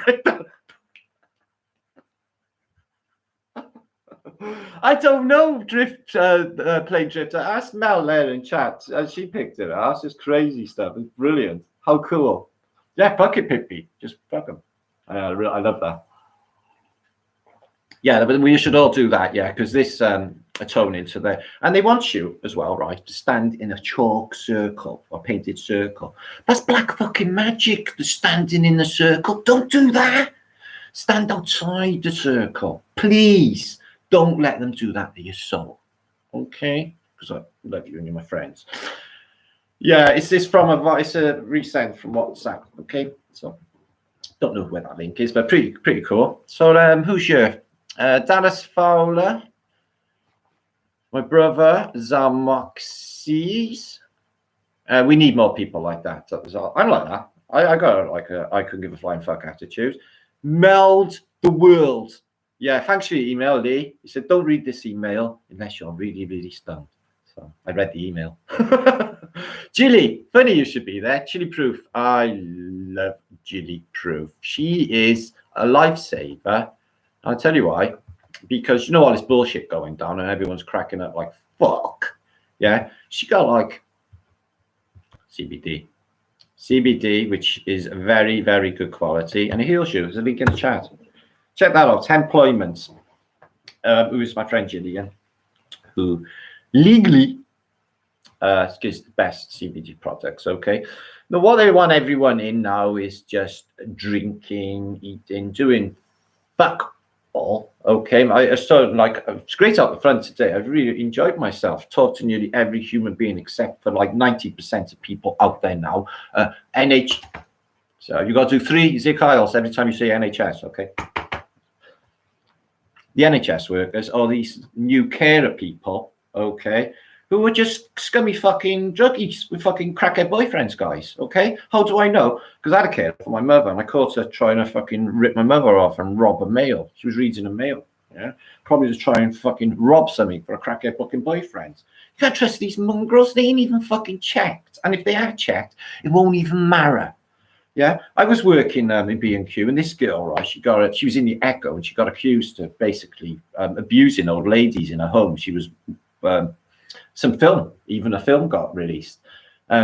I don't know, plane drifter. Ask Mel there in chat. She picked it up. It's just crazy stuff. It's brilliant. How cool. Yeah, fuck it, Pippi. Just fuck them. I love that. Yeah, but we should all do that, yeah, because this atoning to there. And they want you as well, right, to stand in a chalk circle or painted circle. That's black fucking magic, the standing in the circle. Don't do that. Stand outside the circle. Please. Don't let them do that to your soul, okay? Because I love you and you're my friends. Yeah, it's this from it's a resend from WhatsApp, okay? So don't know where that link is, but pretty cool. So who's here? Dallas Fowler, my brother Zamoxes. We need more people like that. I'm like that. I got I couldn't give a flying fuck attitude. Meld the world. Yeah, thanks for your email, Lee. He said, don't read this email unless you're really, really stoned. So I read the email. Jilly, funny you should be there. Chili Proof. I love Jilly Proof. She is a lifesaver. I'll tell you why. Because you know all this bullshit going down and everyone's cracking up like, fuck. Yeah, she got like CBD, which is very, very good quality. And it heals you. There's a link in the chat. Check that out. Employment. Who is my friend Gillian, who legally gives the best CBD products. Okay. Now, what they want everyone in now is just drinking, eating, doing fuck all. Okay. I started it's great out the front today. I've really enjoyed myself. Talked to nearly every human being except for like 90% of people out there now. So you got to do 3 Zig Heils every time you say NHS. Okay. The NHS workers are these new carer people, okay, who are just scummy fucking druggies with fucking crackhead boyfriends, guys, okay? How do I know? Because I had a carer for my mother, and I caught her trying to fucking rip my mother off and rob a mail. She was reading a mail, yeah? Probably to try and fucking rob something for a crackhead fucking boyfriend. You can't trust these mongrels. They ain't even fucking checked. And if they are checked, it won't even matter. Yeah, I was working in B&Q, and this girl, right, she was in the Echo, and she got accused of basically abusing old ladies in her home. She was even a film got released.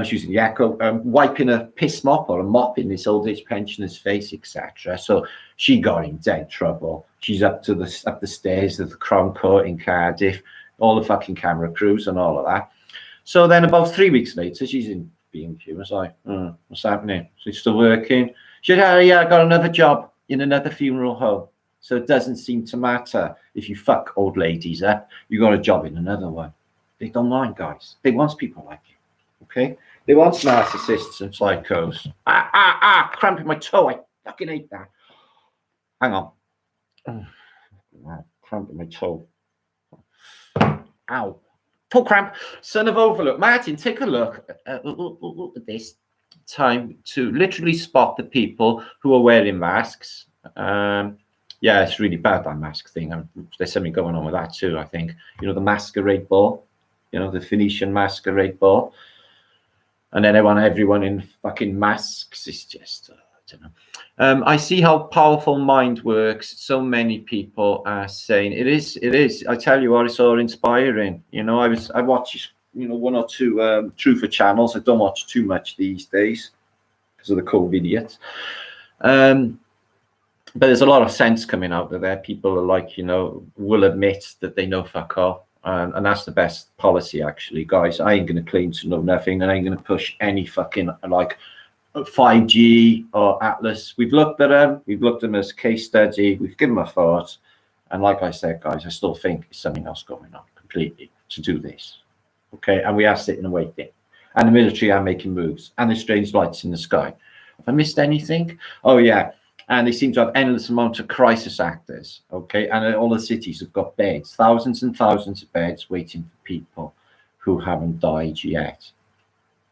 She was in the Echo, wiping a piss mop or a mop in this old age pensioner's face, etc. So she got in dead trouble. She's up the stairs of the Crown Court in Cardiff, all the fucking camera crews and all of that. So then about 3 weeks later, she's in B&Q. I was like, what's happening? She's still working. She said, I got another job in another funeral home. So it doesn't seem to matter if you fuck old ladies up. You got a job in another one. They don't mind, guys. They want people like you. Okay? They want narcissists and psychos. Cramping my toe. I fucking hate that. Hang on. Cramping my toe. Ow. Toe cramp. Son of Overlook. Martin, take a look at this. Time to literally spot the people who are wearing masks. Yeah, it's really bad, that mask thing. There's something going on with that too, I think. You know, the masquerade ball. You know, the Phoenician masquerade ball. And then everyone in fucking masks. It's just, I don't know. I see how powerful mind works. So many people are saying it is. I tell you what, it's all inspiring. You know, I watch, 1 or 2 truther channels. I don't watch too much these days because of the COVID idiots. But there's a lot of sense coming out of there. People are like, will admit that they know fuck all. And that's the best policy, actually, guys. I ain't going to claim to know nothing, and I ain't going to push any fucking 5G or Atlas. We've looked at them. We've looked at them as case study. We've given them a thought. And like I said, guys, I still think there's something else going on completely to do this. Okay, and we are sitting and waiting. And the military are making moves. And there's strange lights in the sky. Have I missed anything? Oh, yeah. And they seem to have endless amounts of crisis actors, okay? And all the cities have got beds, thousands and thousands of beds waiting for people who haven't died yet.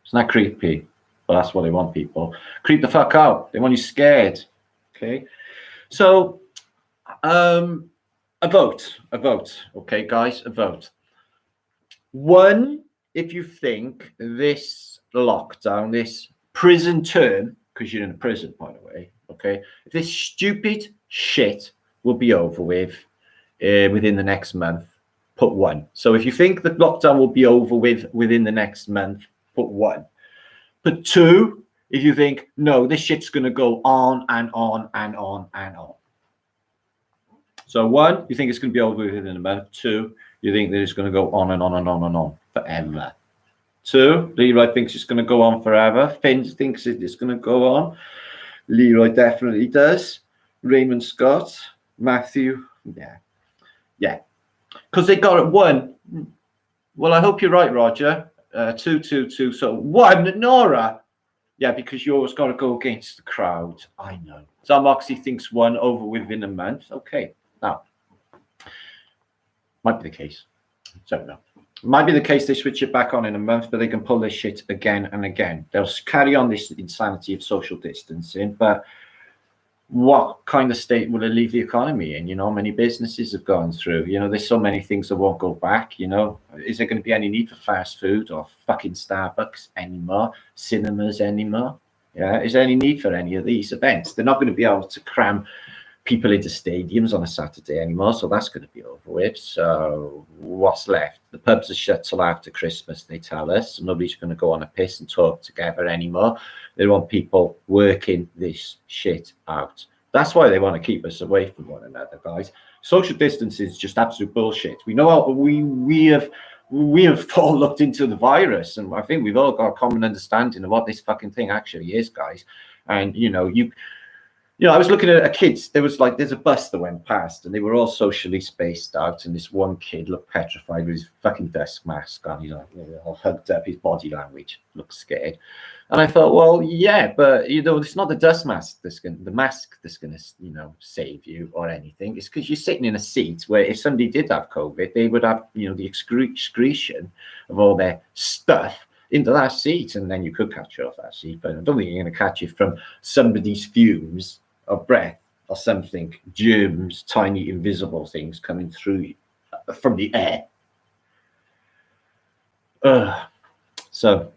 Isn't that creepy? Well, that's what they want people. Creep the fuck out. They want you scared, okay? So, a vote, okay, guys, a vote. 1, if you think this lockdown, this prison term, because you're in a prison, by the way, okay, if this stupid shit will be over with within the next month, put 1. So if you think the lockdown will be over with within the next month, put 1. Put 2, if you think, no, this shit's going to go on and on and on and on. So 1, you think it's going to be over within a month. 2, you think that it's going to go on and on and on and on forever. 2, Leroy thinks it's going to go on forever. Finn thinks it's going to go on. Leroy definitely does. Raymond Scott, Matthew, yeah. Because they got it 1. Well, I hope you're right, Roger. 2, 2, 2. So 1, Nora. Yeah, because you always got to go against the crowd. I know. So Moxie thinks 1 over within a month. Okay, now might be the case. Don't know. Might be the case they switch it back on in a month, but they can pull this shit again and again. They'll carry on this insanity of social distancing, but what kind of state will it leave the economy in? You know, many businesses have gone through. You know, there's so many things that won't go back. You know, is there going to be any need for fast food or fucking Starbucks anymore? Cinemas anymore? Yeah, is there any need for any of these events? They're not going to be able to cram people into stadiums on a Saturday anymore, so that's going to be over with. So what's left? The pubs are shut till after Christmas, they tell us. So nobody's going to go on a piss and talk together anymore. They want people working this shit out. That's why they want to keep us away from one another, guys. Social distance is just absolute bullshit. We know how we have all looked into the virus, and I think we've all got a common understanding of what this fucking thing actually is, guys. And I was looking at a kids. There's a bus that went past, and they were all socially spaced out. And this one kid looked petrified with his fucking desk mask on. All hugged up. His body language looked scared. And I thought, well, yeah, but it's not the dust mask that's going, the mask that's going to, save you or anything. It's because you're sitting in a seat where if somebody did have COVID, they would have, the excretion of all their stuff into that seat, and then you could catch it off that seat. But I don't think you're going to catch it from somebody's fumes or breath or something, germs, tiny invisible things coming through from the air. So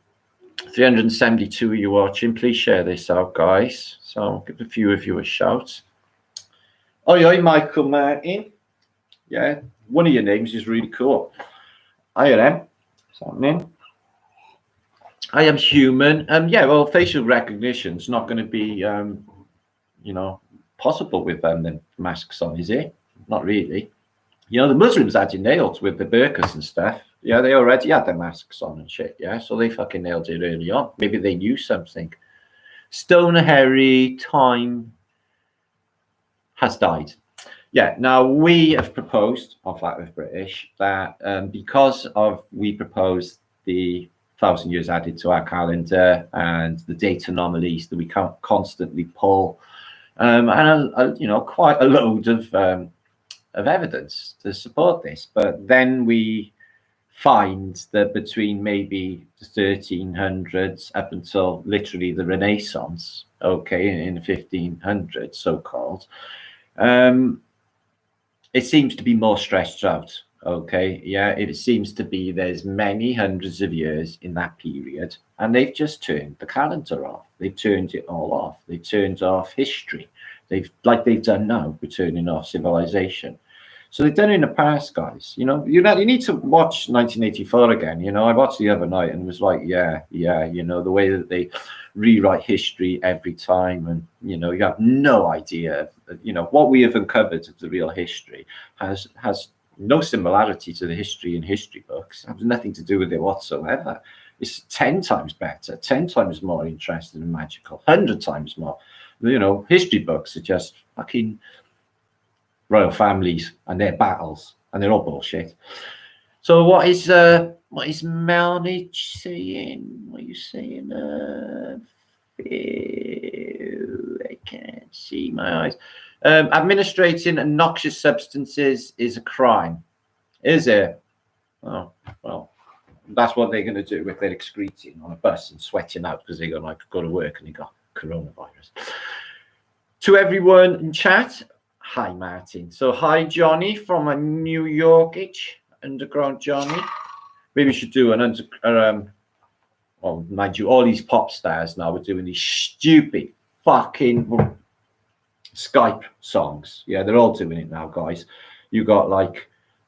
372 of you watching, please share this out, guys. So give a few of you a shout. Oi, Michael Martin. Yeah, one of your names is really cool. I am. What's happening? I am human. Yeah, well, facial recognition is not going to be possible with the masks on, is it? Not really. The Muslims had it nailed with the burqas and stuff. Yeah, they already had their masks on and shit. Yeah, so they fucking nailed it early on. Maybe they knew something. Stoner Harry, time has died. Yeah, now we have proposed on Flat Earth British that because we proposed the 1,000 years added to our calendar and the date anomalies that we can't constantly pull, and quite a load of evidence to support this. But then we find that between maybe the 1300s up until literally the Renaissance, in the 1500s, so-called, it seems to be more stretched out. It seems to be there's many hundreds of years in that period, and they've just turned the calendar off. They've turned it all off. They turned off history. They've done now. We're turning off civilization. So they've done it in the past, guys. You need to watch 1984 again. I watched the other night and was like, yeah. The way that they rewrite history every time, and you have no idea. What we have uncovered of the real history has no similarity to the history in history books. It has nothing to do with it whatsoever. It's 10 times better, 10 times more interesting and magical, 100 times more. History books are just fucking royal families and their battles, and they're all bullshit. So what is Melanie saying? What are you saying? can't see my eyes. Administrating noxious substances is a crime. Is it? Oh, well, that's what they're going to do if they're excreting on a bus and sweating out because they're going to like go to work and they got coronavirus. To everyone in chat, hi Martin. So hi Johnny from a New Yorkich underground Johnny. Maybe we should do an well, mind you, all these pop stars now are doing these stupid fucking Skype songs. Yeah, they're all doing it now, guys. You got like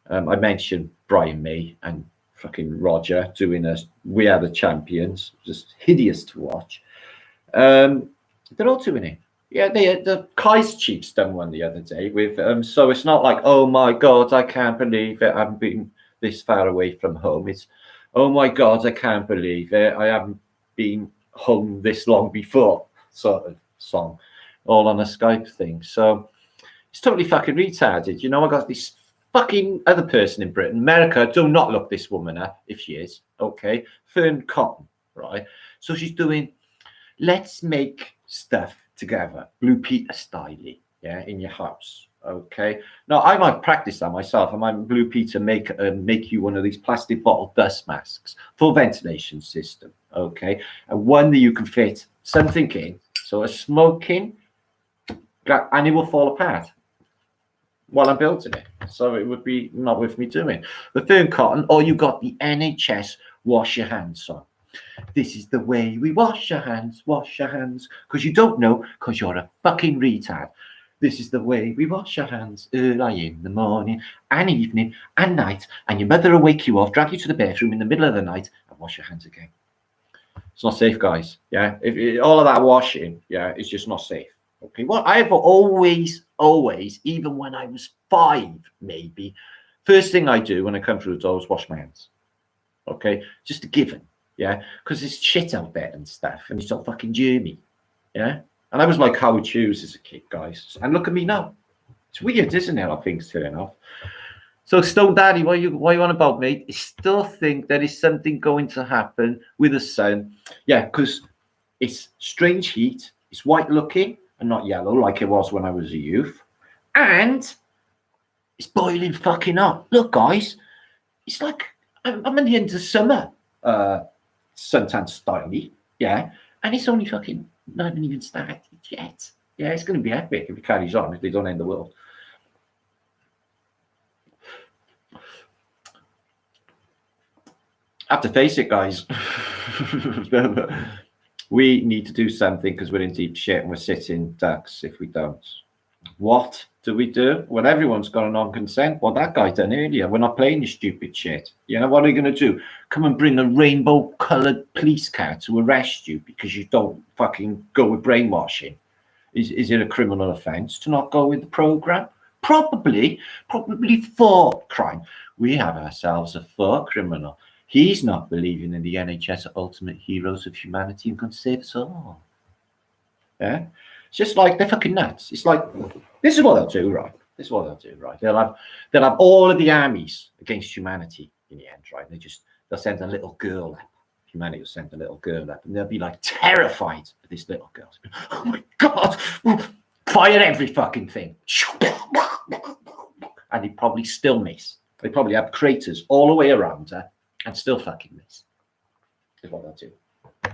I mentioned Brian May and fucking Roger doing a We Are the Champions, just hideous to watch. They're all doing it. Yeah, the Kai's Chiefs done one the other day with so it's not like, oh my god, I can't believe it, I've been this far away from home. It's, oh my god, I can't believe it, I haven't been home this long before, sort of song, all on a Skype thing. So it's totally fucking retarded. You know, I got this fucking other person in Britain, America, do not look this woman up if she is, okay? Fern Cotton, right? So she's doing, let's make stuff together, Blue Peter style, yeah, in your house, okay? Now, I might practice that myself. I might, Blue Peter, make you one of these plastic bottle dust masks, full ventilation system, okay? And one that you can fit something in, so a smoking, and it will fall apart while I'm building it. So it would be not with me doing the Fern Cotton, or you got the NHS wash your hands song. This is the way we wash your hands, because you don't know, because you're a fucking retard. This is the way we wash your hands early in the morning and evening and night, and your mother will wake you up, drag you to the bathroom in the middle of the night and wash your hands again. It's not safe, guys. Yeah, all of that washing, yeah, it's just not safe. Okay, well, I've always, even when I was 5, maybe, first thing I do when I come through the door is wash my hands. Okay, just a given. Yeah, because there's shit out there and stuff, and it's all fucking germy. Yeah, and I was like Howard Hughes as a kid, guys, and look at me now. It's weird, isn't it? How things turn off. So Stone Daddy, what you on about, mate? I still think there is something going to happen with the sun. Yeah, because it's strange heat. It's white looking and not yellow like it was when I was a youth, and it's boiling fucking hot. Look, guys, it's like I'm in the end of summer. Suntan style, yeah, and it's only fucking not even started yet. Yeah, it's going to be epic if it carries on, if they don't end the world. I have to face it, guys. We need to do something because we're in deep shit and we're sitting ducks if we don't. What do we do when everyone's got a non-consent? Well, that guy done earlier. We're not playing this stupid shit. You know, what are you going to do? Come and bring a rainbow-coloured police car to arrest you because you don't fucking go with brainwashing? Is it a criminal offence to not go with the programme? Probably thought crime. We have ourselves a thought criminal. He's not believing in the NHS are ultimate heroes of humanity and can save us all. Yeah? It's just like they're fucking nuts. It's like, this is what they'll do, right? This is what they'll do, right? They'll have all of the armies against humanity in the end, right? They'll send a little girl up. Humanity will send a little girl up, and they'll be like terrified of this little girl. Oh my God! Fire every fucking thing. And they probably still miss. They probably have craters all the way around her and still fucking miss. Is what they'll do.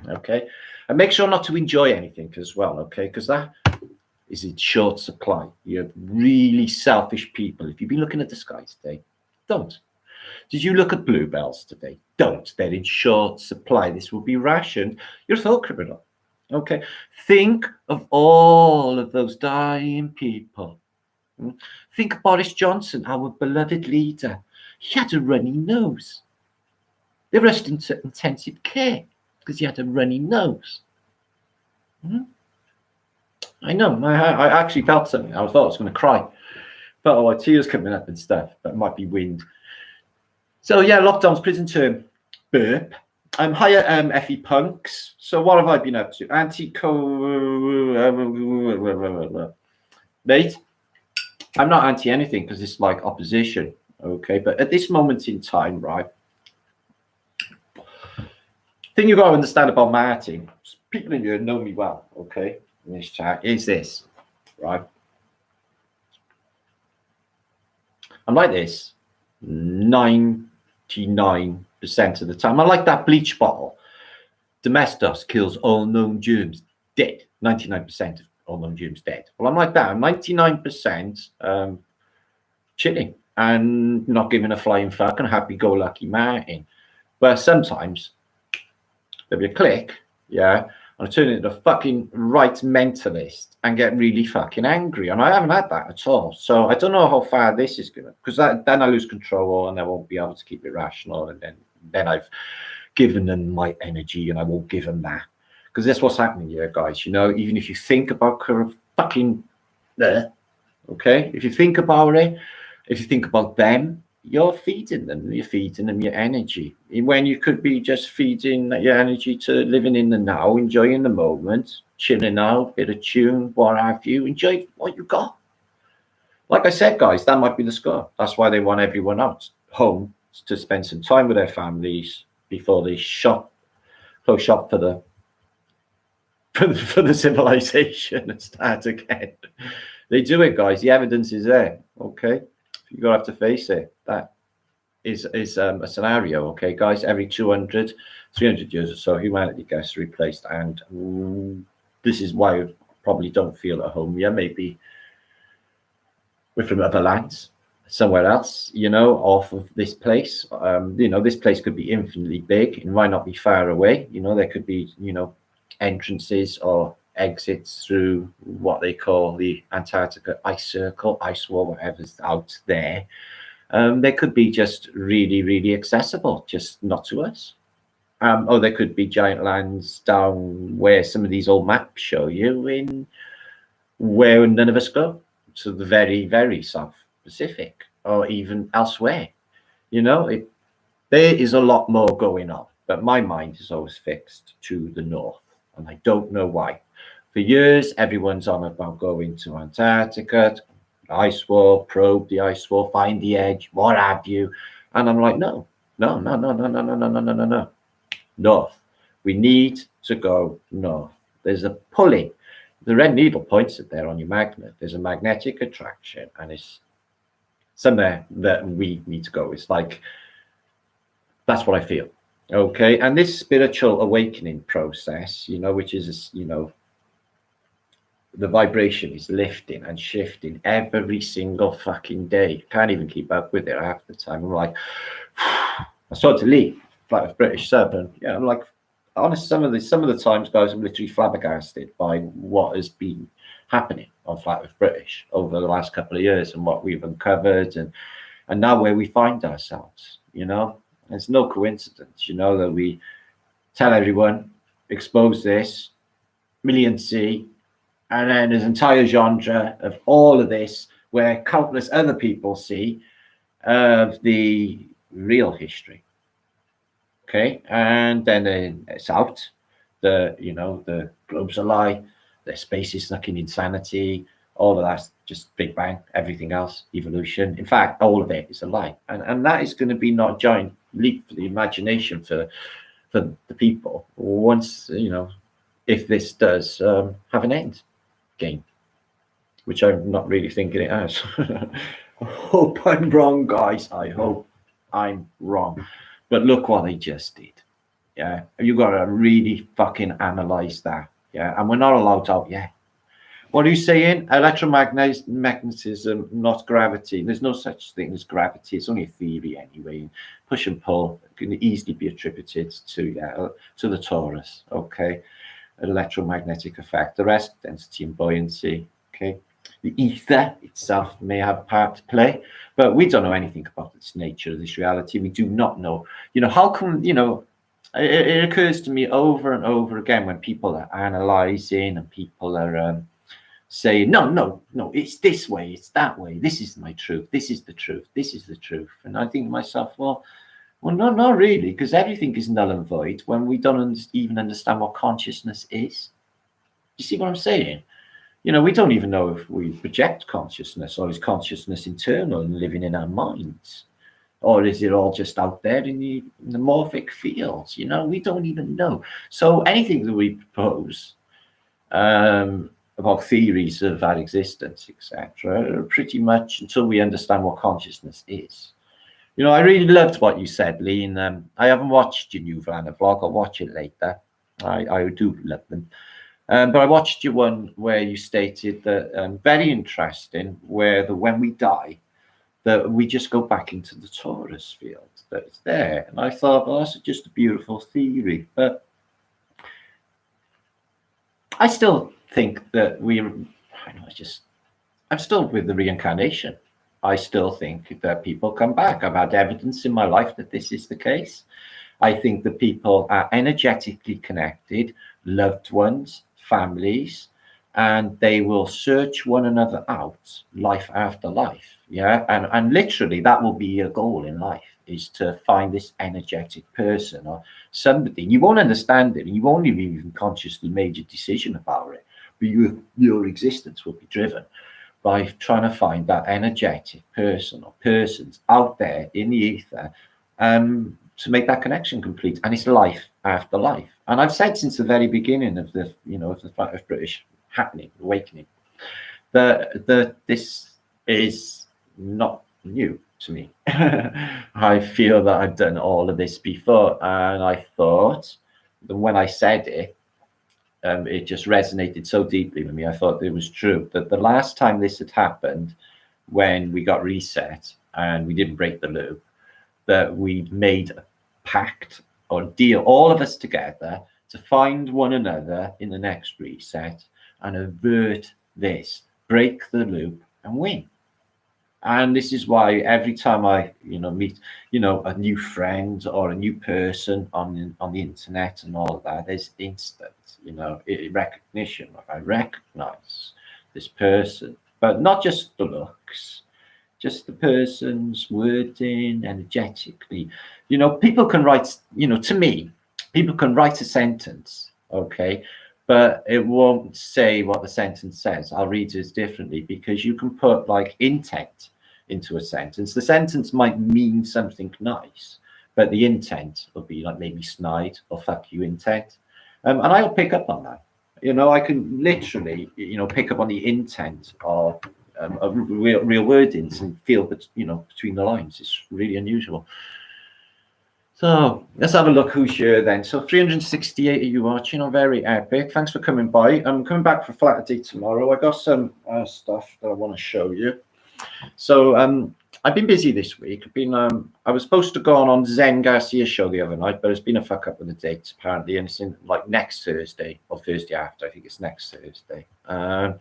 Okay, and make sure not to enjoy anything as well, okay, because that is in short supply. You have really selfish people. If you've been looking at the sky today, don't. Did you look at bluebells today? Don't. They're in short supply. This will be rationed. You're a thought criminal. Okay, think of all of those dying people. Think of Boris Johnson, our beloved leader. He had a runny nose. They rushed into intensive care because he had a runny nose. I know. I actually felt something. I thought I was going to cry. Felt all like tears coming up and stuff. But it might be wind. So yeah, lockdowns, prison term, burp. Higher FE punks. So what have I been up to? Mate, I'm not anti anything because it's like opposition. Okay, but at this moment in time, right? Thing you got to understand about Martin, people in here know me well, okay? in this chat is this, right? I'm like this 99% of the time. I like that bleach bottle. Domestos kills all known germs, dead. 99% of all known germs dead. Well, I'm like that. I'm 99% chilling and not giving a flying fuck and happy-go-lucky Martin. But sometimes there'll be a click, yeah, and I turn into a fucking right mentalist and get really fucking angry. And I haven't had that at all. So I don't know how far this is going to, because then I lose control and I won't be able to keep it rational. And then I've given them my energy and I won't give them that. Because that's what's happening here, guys. You know, even if you think about fucking there, okay, if you think about it, if you think about them, you're feeding them your energy. When you could be just feeding your energy to living in the now, enjoying the moment, chilling out, bit of tune, what have you, enjoy what you got. Like I said, guys, that might be the score. That's why they want everyone out home to spend some time with their families before they close shop for the civilization and start again. They do it, guys. The evidence is there. Okay, you're gonna have to face it. That is a scenario. Okay, guys. Every 200, 300 years or so, humanity gets replaced, and this is why I probably don't feel at home. Yeah, maybe we're from other lands, somewhere else, you know, off of this place. You know, this place could be infinitely big. It might not be far away. You know, there could be, you know, entrances or exits through what they call the Antarctica ice circle, ice wall, whatever's out there. They could be just really, really accessible, just not to us. Or there could be giant lands down where some of these old maps show you in where none of us go. So the very, very South Pacific or even elsewhere. You know, there is a lot more going on, but my mind is always fixed to the north, and I don't know why. For years, everyone's on about going to Antarctica, ice wall, probe the ice wall, find the edge, what have you. And I'm like, no. North. We need to go north. There's a pulling. The red needle points it there on your magnet. There's a magnetic attraction, and it's somewhere that we need to go. It's like, that's what I feel. Okay. And this spiritual awakening process, you know, which is, you know, the vibration is lifting and shifting every single fucking day. Can't even keep up with it half the time. I'm like, I started to leave Flight of British Sub, and yeah, I'm like, honest, some of the times, guys, I'm literally flabbergasted by what has been happening on Flight of British over the last couple of years and what we've uncovered, and now where we find ourselves. You know, it's no coincidence, you know, that we tell everyone, expose this, million C. And then there's an entire genre of all of this where countless other people see the real history. Okay, and then it's out. The globe's a lie. The space is fucking insanity. All of that's just Big Bang. Everything else, evolution. In fact, all of it is a lie. And that is going to be not a giant leap for the imagination for the people. Once, you know, if this does have an end game, which I'm not really thinking it has. I hope I'm wrong, guys. I hope I'm wrong. But look what they just did. Yeah, you got to really fucking analyze that. Yeah, and we're not allowed out yet. What are you saying? Electromagnetism, not gravity. There's no such thing as gravity. It's only a theory anyway. Push and pull can easily be attributed to the torus. Okay. Electromagnetic effect, the rest, density and buoyancy. Okay, the ether itself may have a part to play, but we don't know anything about its nature, this reality. We do not know. You know, how come, you know, it occurs to me over and over again when people are analyzing and people are saying, no, it's this way, it's that way, this is my truth, this is the truth, this is the truth. And I think to myself, well, no, not really, because everything is null and void when we don't even understand what consciousness is. You see what I'm saying? You know, we don't even know if we project consciousness, or is consciousness internal and living in our minds, or is it all just out there in the morphic fields? You know, we don't even know. So anything that we propose about theories of our existence, etc., pretty much until we understand what consciousness is. You know, I really loved what you said, Lee, and I haven't watched your new Vlana vlog. I'll watch it later. I do love them. But I watched your one where you stated that, very interesting, where when we die, that we just go back into the torus field, that it's there. And I thought, well, that's just a beautiful theory. But I still think that I'm still with the reincarnation. I still think that people come back. I've had evidence in my life that this is the case. I think that people are energetically connected, loved ones, families, and they will search one another out life after life. Yeah. And literally that will be your goal in life, is to find this energetic person or somebody. You won't understand it, and you won't even consciously made a decision about it, but your existence will be driven by trying to find that energetic person or persons out there in the ether, to make that connection complete. And it's life after life. And I've said since the very beginning of the, of British happening, awakening, that this is not new to me. I feel that I've done all of this before, and I thought that when I said it, it just resonated so deeply with me. I thought it was true that the last time this had happened, when we got reset and we didn't break the loop, that we made a pact or deal, all of us together, to find one another in the next reset and avert this, break the loop and win. And this is why every time I, meet, a new friend or a new person on the internet and all of that, there's instant, recognition. Like, I recognize this person, but not just the looks, just the person's wording energetically. People can write, to me, people can write a sentence, okay, but it won't say what the sentence says. I'll read it differently, because you can put like intent into a sentence. The sentence might mean something nice, but the intent will be like maybe snide or fuck you intent. And I'll pick up on that. I can literally, pick up on the intent of real wordings and feel that, between the lines. It's really unusual. So let's have a look who's here then. So 368 of you watching, very epic. Thanks for coming by. I'm coming back for Saturday tomorrow. I got some stuff that I want to show you. So I've been busy this week. I was supposed to go on Zen Garcia's show the other night, but it's been a fuck up with the dates apparently, and it's in like next Thursday or Thursday after. I think it's next Thursday. I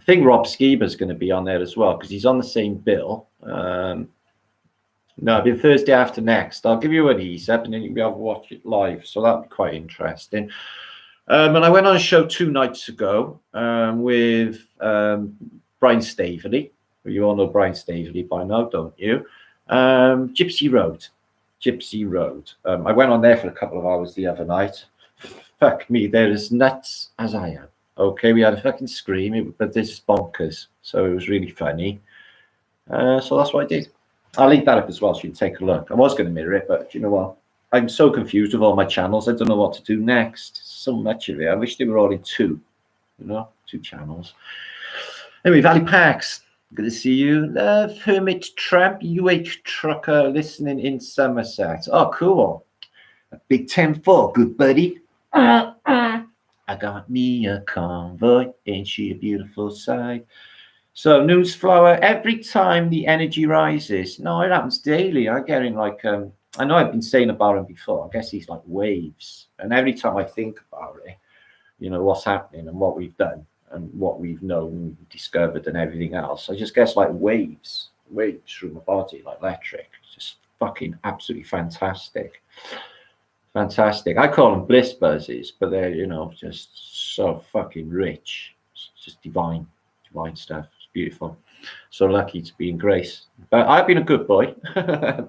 think Rob Skiba's going to be on there as well, because he's on the same bill. No, it'll be Thursday after next. I'll give you an heads up, and then you'll be able to watch it live. So that'll be quite interesting. And I went on a show 2 nights ago with Brian Staveley. You all know Brian Staveley by now, don't you? Gypsy Road. I went on there for a couple of hours the other night. Fuck me, they're as nuts as I am. Okay, we had a fucking scream, but this is bonkers. So it was really funny. So that's what I did. I'll link that up as well so you can take a look. I was going to mirror it, but you know what? I'm so confused with all my channels. I don't know what to do next. So much of it. I wish they were all in 2, 2 channels. Anyway, Valley Pax, good to see you. Love Hermit Tramp, UH Trucker, listening in Somerset. Oh, cool. A big 10-4, good buddy. I got me a convoy. Ain't she a beautiful sight? So Newsflower, every time the energy rises, no, it happens daily. I get in like, I know I've been saying about him before. I guess he's like waves. And every time I think about it, what's happening and what we've done and what we've known, discovered and everything else, I just guess like waves through my body, like electric. It's just fucking absolutely fantastic. Fantastic. I call them bliss buzzes, but they're, just so fucking rich. It's just divine stuff. Beautiful. So lucky to be in grace. But I've been a good boy. I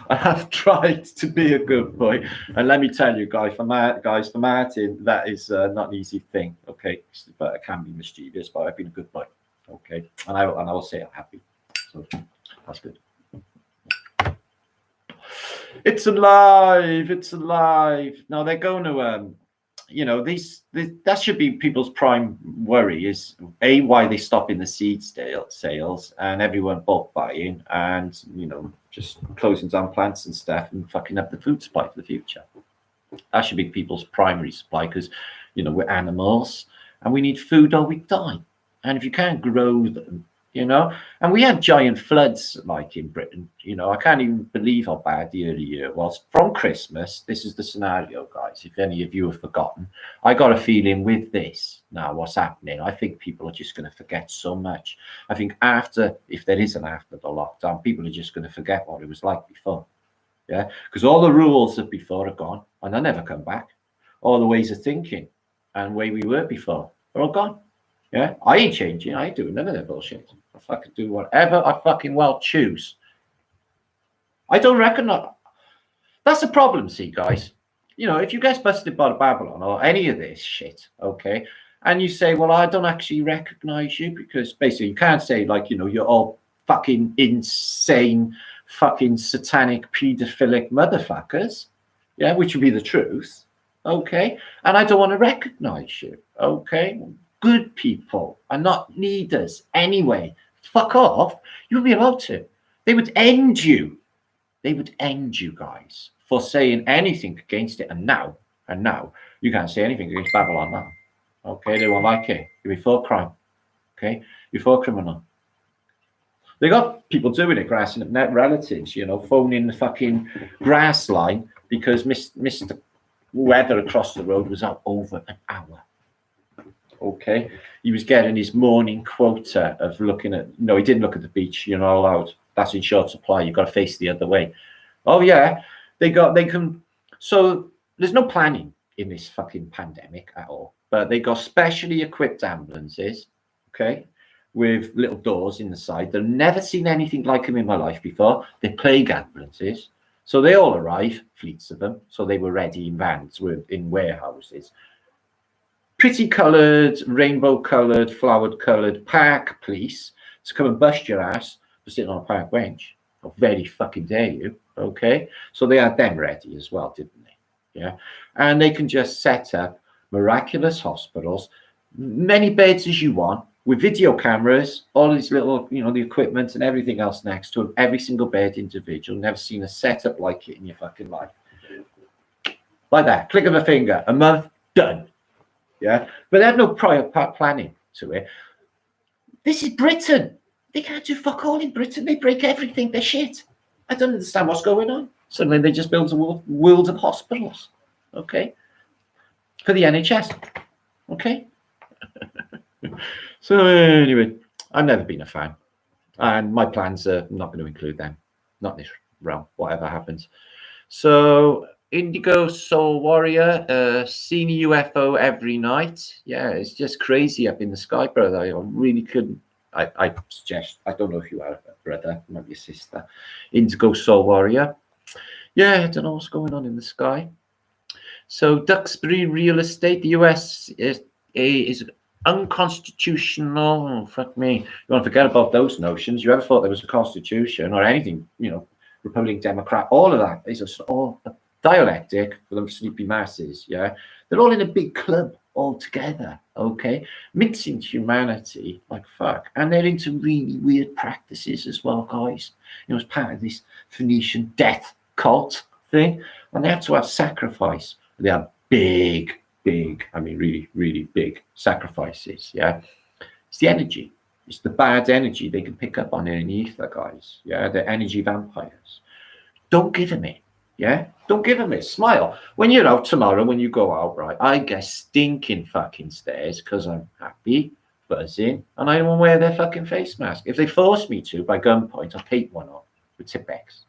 have tried to be a good boy. And let me tell you, for Martin, that is not an easy thing. Okay. But I can be mischievous, but I've been a good boy. Okay. And I will say I'm happy. So that's good. It's alive. Now they're going to that should be people's prime worry is why they stopping the seed sales and everyone bulk buying and just closing down plants and stuff and fucking up the food supply for the future. That should be people's primary supply because we're animals and we need food or we die. And if you can't grow them, and we had giant floods like in Britain, I can't even believe how bad the early year was. From Christmas, this is the scenario, guys, if any of you have forgotten. I got a feeling with this now, what's happening, I think people are just going to forget so much. I think if there is an after the lockdown, people are just going to forget what it was like before. Yeah, because all the rules of before are gone and they'll never come back. All the ways of thinking and the way we were before are all gone. Yeah, I ain't changing. I ain't doing none of that bullshit. I fucking do whatever I fucking well choose. I don't reckon that. That's the problem, see, guys. If you get busted by the Babylon or any of this shit, okay, and you say, well, I don't actually recognize you because basically you can't say like, you're all fucking insane, fucking satanic, pedophilic motherfuckers, yeah, which would be the truth, okay, and I don't want to recognize you, okay. Good people are not leaders anyway. Fuck off. You'll be allowed to. They would end you. They would end you guys for saying anything against it. And now you can't say anything against Babylon now. Okay, they won't like it. You'll be for crime. Okay, you're for criminal. They got people doing it, grassing up net relatives, phoning the fucking grass line because Mr. Weather across the road was out over an hour. Okay, he was getting his morning quota of looking at. No, he didn't look at the beach. You're not allowed. That's in short supply. You've got to face the other way. Oh yeah, they can. So there's no planning in this fucking pandemic at all. But they got specially equipped ambulances. Okay, with little doors in the side. They've never seen anything like them in my life before. They're plague ambulances. So they all arrive, fleets of them. So they were ready in vans, in warehouses. Pretty coloured, rainbow coloured, flowered coloured park police to come and bust your ass for sitting on a park bench. How very fucking dare you, okay? So they had them ready as well, didn't they? Yeah. And they can just set up miraculous hospitals, many beds as you want, with video cameras, all these little, the equipment and everything else next to them, every single bed individual. Never seen a setup like it in your fucking life. Like that, click of a finger, a month, done. Yeah, but they had no prior planning to it. This is Britain. They can't do fuck all in Britain. They break everything. They're shit. I don't understand what's going on. Suddenly they just build a world of hospitals, okay, for the NHS, okay. So anyway, I've never been a fan, and my plans are not going to include them. Not this realm, whatever happens. So Indigo Soul Warrior, seen a UFO every night. Yeah, it's just crazy up in the sky, brother. I really couldn't. I suggest, I don't know if you are a brother, maybe a sister. Indigo Soul Warrior. Yeah, I don't know what's going on in the sky. So Duxbury Real Estate, the US is unconstitutional. Oh, fuck me. You want to forget about those notions. You ever thought there was a constitution or anything, Republican, Democrat, all of that is just all dialectic for them sleepy masses, yeah? They're all in a big club all together, okay? Mixing humanity like fuck. And they're into really weird practices as well, guys. As part of this Phoenician death cult thing. And they have to have sacrifice. They are big, I mean, really, really big sacrifices, yeah? It's the energy. It's the bad energy they can pick up on in the ether, guys. Yeah, they're energy vampires. Don't give them it. Yeah, don't give them it. Smile. When you're out tomorrow, when you go out, right, I get stinking fucking stares because I'm happy, buzzing, and I don't wear their fucking face mask. If they force me to, by gunpoint, I'll paint one on with Tipex.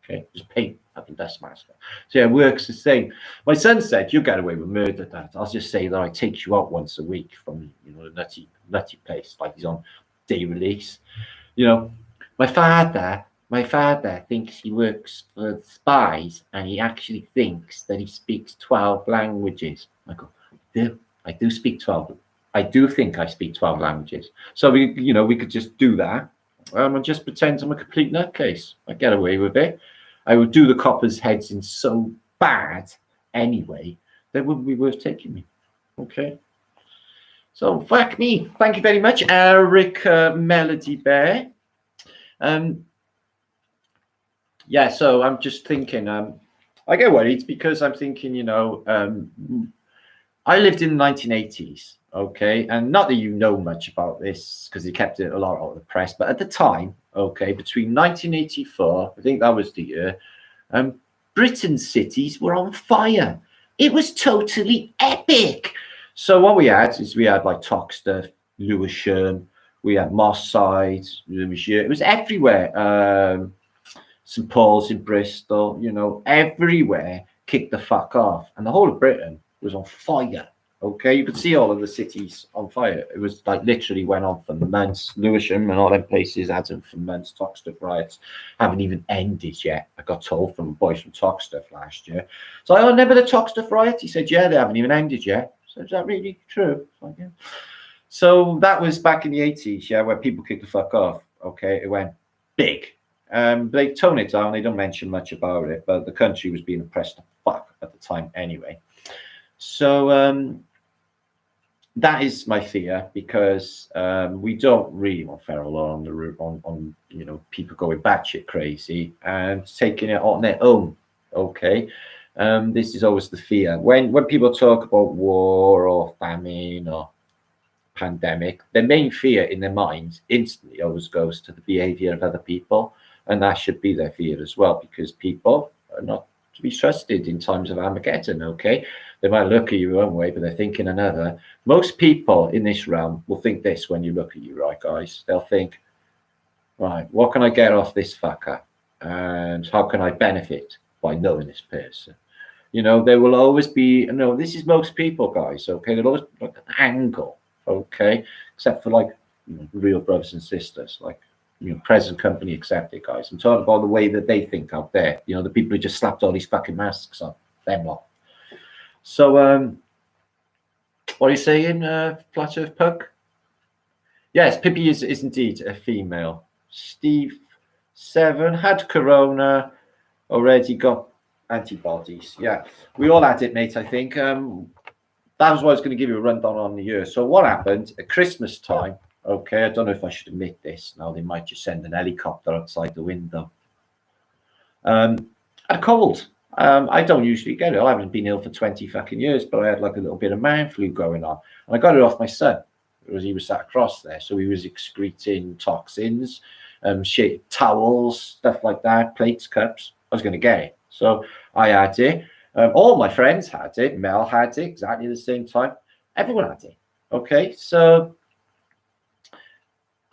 Okay, just paint fucking dust mask. So yeah, it works the same. My son said, you get away with murder, Dad. I'll just say that I take you out once a week from, the nutty place, like he's on day release. My father thinks he works for the spies, and he actually thinks that he speaks 12 languages. I go, I do speak 12. I do think I speak 12 languages. So we could just do that. And just pretend I'm a complete nutcase. I get away with it. I would do the coppers' heads in so bad anyway they wouldn't be worth taking me. Okay. So fuck me. Thank you very much, Eric Melody Bear. Yeah, so I'm just thinking, I get worried because I'm thinking, you know, I lived in the 1980s, okay, and not that you know much about this because he kept it a lot out of the press, but at the time, okay, between 1984, I think that was the year, Britain's cities were on fire. It was totally epic. So what we had is we had like Toxteth, Lewisham, we had Moss Side, it was everywhere. St Paul's in Bristol, you know, everywhere kicked the fuck off, and the whole of Britain was on fire. Okay, you could see all of the cities on fire. It was like literally went on for months. Lewisham and all them places had them for months. Toxteth riots haven't even ended yet. I got told from boys from Toxteth last year. So I remember the Toxteth riot. He said, yeah, they haven't even ended yet. So is that really true? Like, yeah. So that was back in the 80s, yeah, where people kicked the fuck off. Okay, it went big. They tone it down. They don't mention much about it, but the country was being oppressed to fuck at the time anyway. So that is my fear, because we don't really want feral law on the route on you know, people going batshit crazy and taking it on their own. Okay, this is always the fear when people talk about war or famine or pandemic. Their main fear in their minds instantly always goes to the behavior of other people, and that should be their fear as well, because people are not to be trusted in times of Armageddon. Okay, they might look at you one way, but they're thinking another. Most people in this realm will think this when you look at you, right, guys? They'll think, right, what can I get off this fucker, and how can I benefit by knowing this person? You know, there will always be, you know, this is most people, guys. Okay, there'll always be like an angle. Okay, except for like, you know, real brothers and sisters, like, you know, present company accepted, guys. I'm talking about the way that they think out there. You know, the people who just slapped all these fucking masks on, them lot. So, what are you saying, Flat Earth Pug? Yes, Pippi is indeed a female. Steve 7 had corona, already got antibodies. Yeah, we all had it, mate. I think. That was what I was going to give you a rundown on the year. So what happened at Christmas time? Okay, I don't know if I should admit this. Now they might just send an helicopter outside the window. I had a cold. I don't usually get it. I haven't been ill for 20 fucking years, but I had like a little bit of man flu going on. And I got it off my son, because he was sat across there. So he was excreting toxins, shit, towels, stuff like that, plates, cups. I was going to get it. So I had it. All my friends had it. Mel had it exactly the same time. Everyone had it. Okay, so,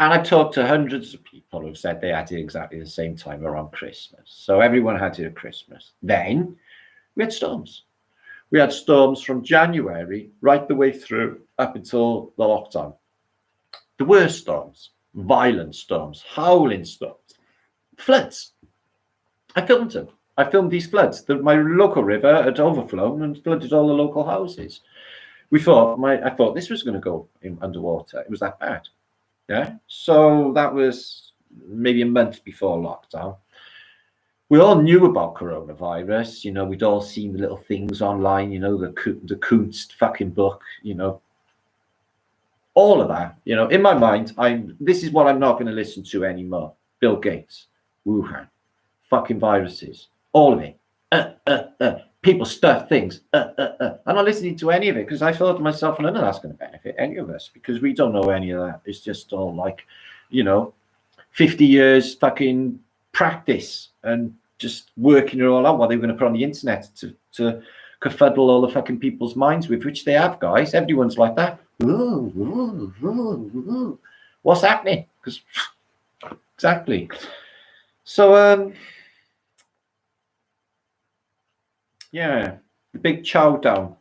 and I talked to hundreds of people who said they had it exactly the same time around Christmas. So everyone had it at Christmas. Then we had storms. We had storms from January right the way through up until the lockdown. The worst storms, violent storms, howling storms, floods. I filmed them. I filmed these floods. My local river had overflown and flooded all the local houses. I thought this was going to go underwater. It was that bad. Yeah. So that was maybe a month before lockdown. We all knew about coronavirus. You know, we'd all seen the little things online. You know, the Kunst fucking book. You know, all of that. You know, in my mind, this is what I'm not going to listen to anymore. Bill Gates, Wuhan, fucking viruses. All of it. People stuff things. I'm not listening to any of it, because I thought to myself, none of that's going to benefit any of us, because we don't know any of that. It's just all like, you know, 50 years fucking practice and just working it all out what they were going to put on the internet to kerfuddle all the fucking people's minds with, which they have, guys. Everyone's like that. What's happening? Because exactly. So yeah, the big chow down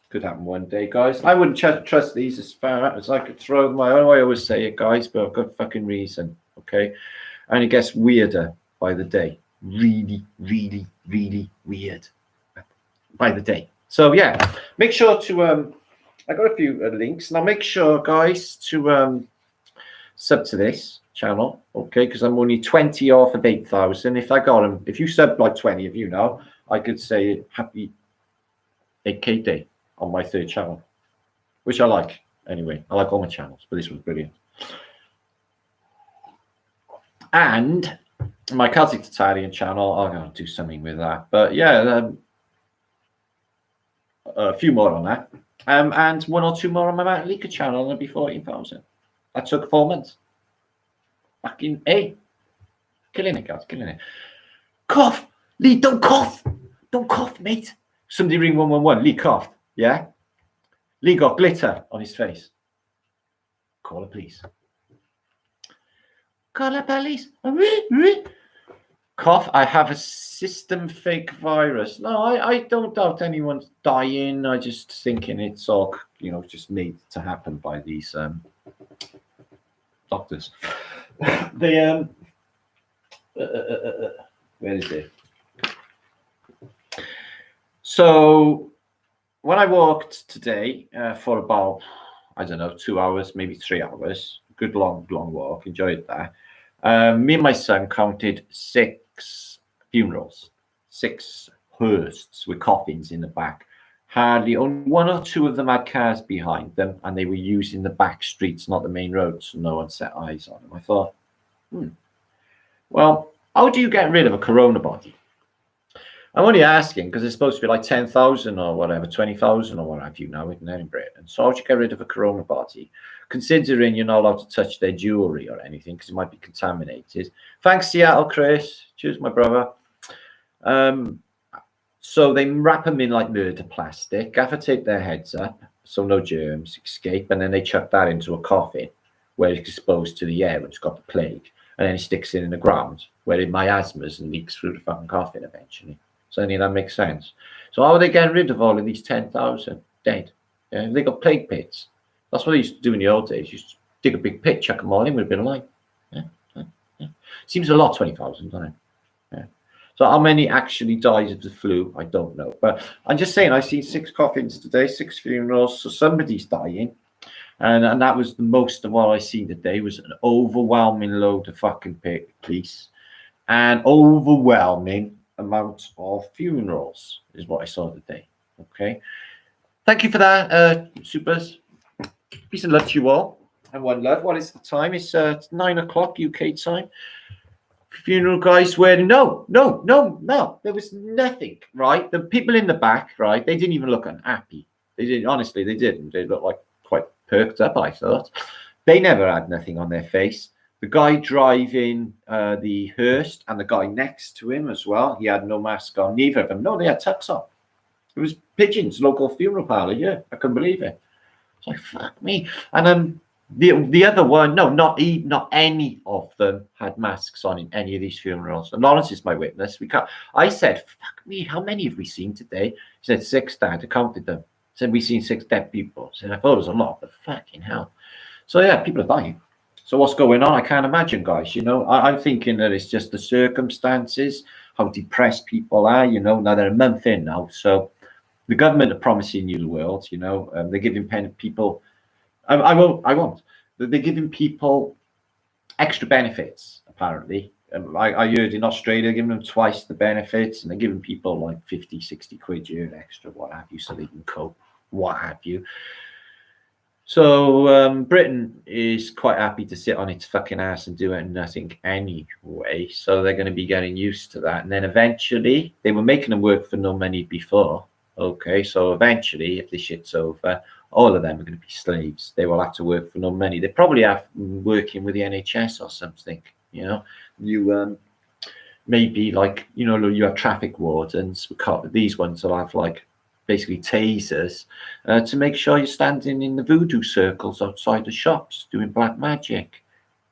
could happen one day, guys. I wouldn't trust these as far out as I could throw them. I always say it, guys, but I've got fucking reason, okay? And it gets weirder by the day. Really, really, really weird by the day. So yeah, make sure to I got a few links. Now make sure, guys, to sub to this channel, okay? Because I'm only 20 off of 8,000. If I got them, if you sub like 20 of you now, I could say happy 8K day on my third channel, which I like anyway. I like all my channels, but this was brilliant. And my Celtic Tartarian channel, I'm going to do something with that. But yeah, a few more on that. And 1 or 2 more on my liedtke channel, and it'll be 14,000. That took 4 months. Fucking A. Killing it, guys, killing it. Cough! Lee, don't cough! Don't cough, mate. Somebody ring 111. Lee coughed, yeah? Lee got glitter on his face. Call the police. Call the police. Cough, I have a system fake virus. No, I don't doubt anyone's dying. I just thinking it's all, you know, just made to happen by these doctors. They where is it? So when I walked today for about, I don't know, 2 hours, maybe 3 hours, good long walk, enjoyed that. Me and my son counted 6 funerals, 6 hearses with coffins in the back. Hardly, only 1 or 2 of them had cars behind them, and they were using the back streets, not the main roads, so no one set eyes on them. I thought, well, how do you get rid of a corona body? I'm only asking because it's supposed to be like 10,000 or whatever, 20,000 or what have you now in Britain. So how do you get rid of a corona body? Considering you're not allowed to touch their jewelry or anything because it might be contaminated. Thanks, Seattle, Chris. Cheers, my brother. So they wrap them in like murder plastic, gaffer tape their heads up so no germs escape, and then they chuck that into a coffin where it's exposed to the air when it's got the plague, and then it sticks it in the ground where it miasmas and leaks through the fucking coffin eventually. So any of that makes sense. So how are they getting rid of all of these 10,000 dead? Yeah, they got plague pits. That's what they used to do in the old days. You used to dig a big pit, chuck them all in with a bit of light. Yeah. Seems a lot, 20,000, doesn't it? Yeah. So how many actually died of the flu? I don't know. But I'm just saying, I've seen 6 coffins today, 6 funerals. So somebody's dying. And that was the most of what I seen today was an overwhelming load of fucking police. And overwhelming amount of funerals is what I saw today. Okay, thank you for that, supers. Peace and love to you all, and one love. What is the time? It's 9 o'clock UK time. Funeral guys were no, there was nothing, right? The people in the back, right, they didn't even look unhappy. They didn't, honestly, they didn't. They looked like quite perked up, I thought. They never had nothing on their face. The guy driving the hearse and the guy next to him as well, he had no mask on. Neither of them. No, they had tucks on. It was Pigeons, local funeral parlour. Yeah, I couldn't believe it. It's like, fuck me. And the other one, no, not any of them had masks on in any of these funerals. And Lawrence is my witness. We can't. I said, fuck me, how many have we seen today? He said 6, Dad. I counted them. I said, we've seen 6 dead people. I said, I thought it was a lot, but fucking hell. So yeah, people are dying. So what's going on? I can't imagine, guys. You know, I'm thinking that it's just the circumstances, how depressed people are. You know, now they're a month in now, so the government are promising you the world. You know, they're giving people. I won't. They're giving people extra benefits. Apparently, I heard in Australia giving them twice the benefits, and they're giving people like 50, 60 quid a year extra, what have you, so they can cope, what have you. So Britain is quite happy to sit on its fucking ass and do it nothing anyway. So they're going to be getting used to that. And then eventually, they were making them work for no money before. Okay, so eventually, if this shit's over, all of them are going to be slaves. They will have to work for no money. They probably have working with the NHS or something. You know, you maybe like, you know, you have traffic wardens. These ones will have like basically tasers to make sure you're standing in the voodoo circles outside the shops doing black magic,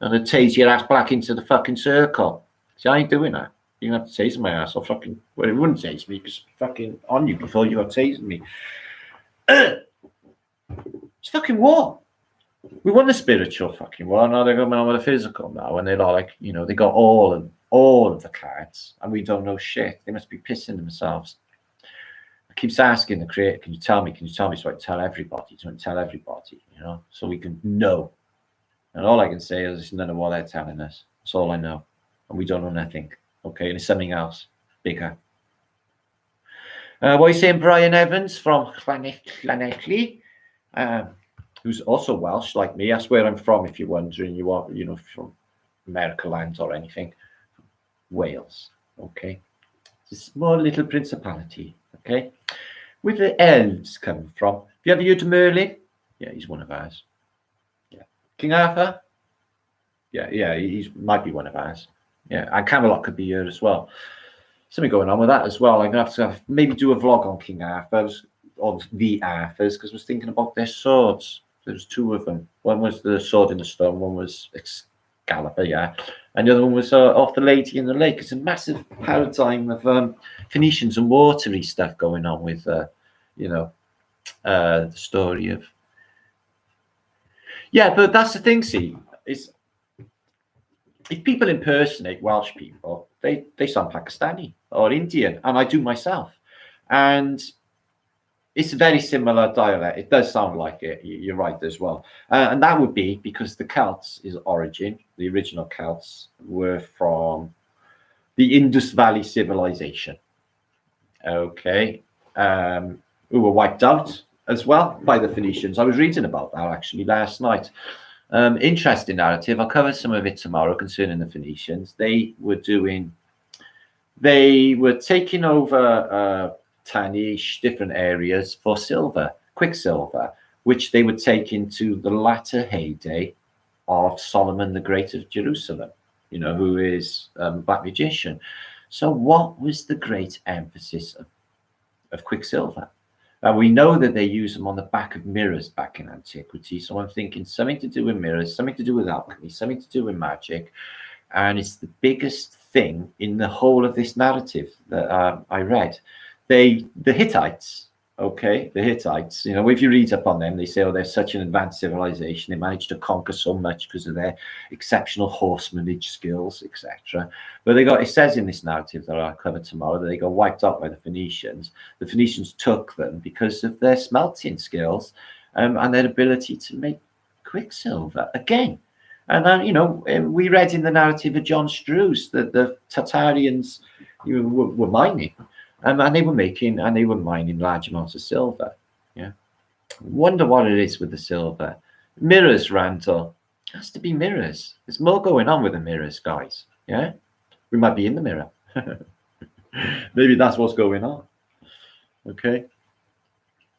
and they tase your ass back into the fucking circle. See, I ain't doing that. You have to tase my ass. Or fucking, well, it wouldn't tase me because fucking on you before you are tasing me. It's fucking war. We won the spiritual fucking war. Now they're going on with the physical now, and they're like, you know, they got all of the cards, and we don't know shit. They must be pissing themselves. Keeps asking the creator, can you tell me so I can tell everybody, you know, so we can know. And all I can say is none of what they're telling us. That's all I know. And we don't know nothing. Okay, and it's something else bigger. What are you saying, Brian Evans from Llanelli, who's also Welsh like me? That's where I'm from, if you're wondering. You are, from America land or anything. Wales, okay? It's a small little principality, okay? Where the elves come from. Have you ever heard of Merlin? Yeah, he's one of ours. Yeah. King Arthur? Yeah, he might be one of ours. Yeah, and Camelot could be here as well. Something going on with that as well. I'm gonna have to maybe do a vlog on King Arthur's, on the Arthurs, because I was thinking about their swords. There's two of them. One was the Sword in the Stone, one was Excalibur, yeah, and the other one was off the Lady in the Lake. It's a massive paradigm of Phoenicians and watery stuff going on with, the story of. Yeah, but that's the thing. See, is if people impersonate Welsh people, they sound Pakistani or Indian, and I do myself. And it's a very similar dialect. It does sound like it. You're right as well. And that would be because the Celts' origin, the original Celts, were from the Indus Valley civilization. Okay. Who were wiped out as well by the Phoenicians. I was reading about that actually last night. Interesting narrative. I'll cover some of it tomorrow concerning the Phoenicians. They were taking over Tanish, different areas for silver, quicksilver, which they would take into the latter heyday of Solomon the Great of Jerusalem, who is a black magician. So what was the great emphasis of quicksilver? We know that they use them on the back of mirrors back in antiquity. So I'm thinking something to do with mirrors, something to do with alchemy, something to do with magic. And it's the biggest thing in the whole of this narrative that I read. The Hittites, okay, the Hittites, if you read up on them, they say, oh, they're such an advanced civilization. They managed to conquer so much because of their exceptional horsemanage skills, etc. But it says in this narrative that I'll cover tomorrow that they got wiped out by the Phoenicians. The Phoenicians took them because of their smelting skills and their ability to make quicksilver again. And we read in the narrative of John Struce that the Tartarians were mining. And they were mining large amounts of silver. Yeah. Wonder what it is with the silver. Mirrors, Randall. It has to be mirrors. There's more going on with the mirrors, guys. Yeah. We might be in the mirror. Maybe that's what's going on. Okay.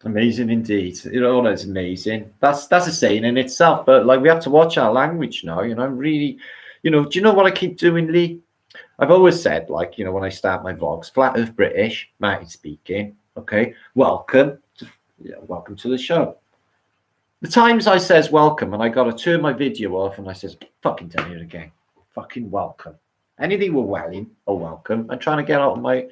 Amazing indeed. That's amazing. That's a saying in itself. But we have to watch our language now. I'm really, do you know what I keep doing, Lee? I've always said, when I start my vlogs, Flat Earth British, Martin speaking. Okay, welcome to the show. The times I says welcome, and I got to turn my video off, and I says, fucking tell you it again, fucking welcome. Anything with welling or welcome, I'm trying to get out of my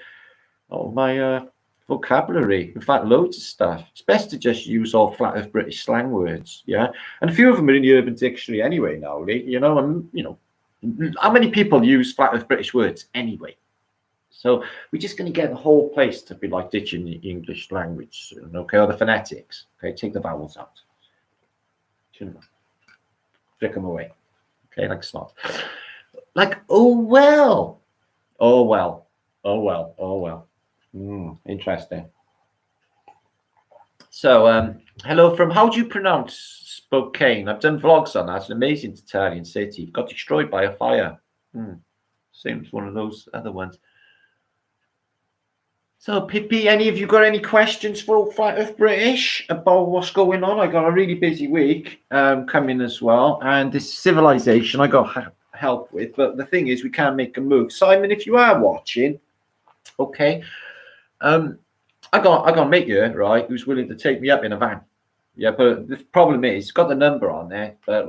vocabulary. In fact, loads of stuff. It's best to just use all Flat Earth British slang words, yeah. And a few of them are in the Urban Dictionary anyway now, Lee. How many people use Flat Earth British words anyway? So we're just going to get the whole place to be like ditching the English language soon, okay? Or the phonetics, okay? Take the vowels out. Flick them away, okay? Like snot. Oh well. Interesting. So, hello from, how do you pronounce Spokane? I've done vlogs on that. It's an amazing Tartarian city. Got destroyed by a fire. Same as one of those other ones. So, Pippi, any of you got any questions for Flat Earth British about what's going on? I got a really busy week coming as well. And this civilization I got help with. But the thing is, we can't make a move. Simon, if you are watching, okay. I got a mate here, right, who's willing to take me up in a van. Yeah, but the problem is, it's got the number on there, but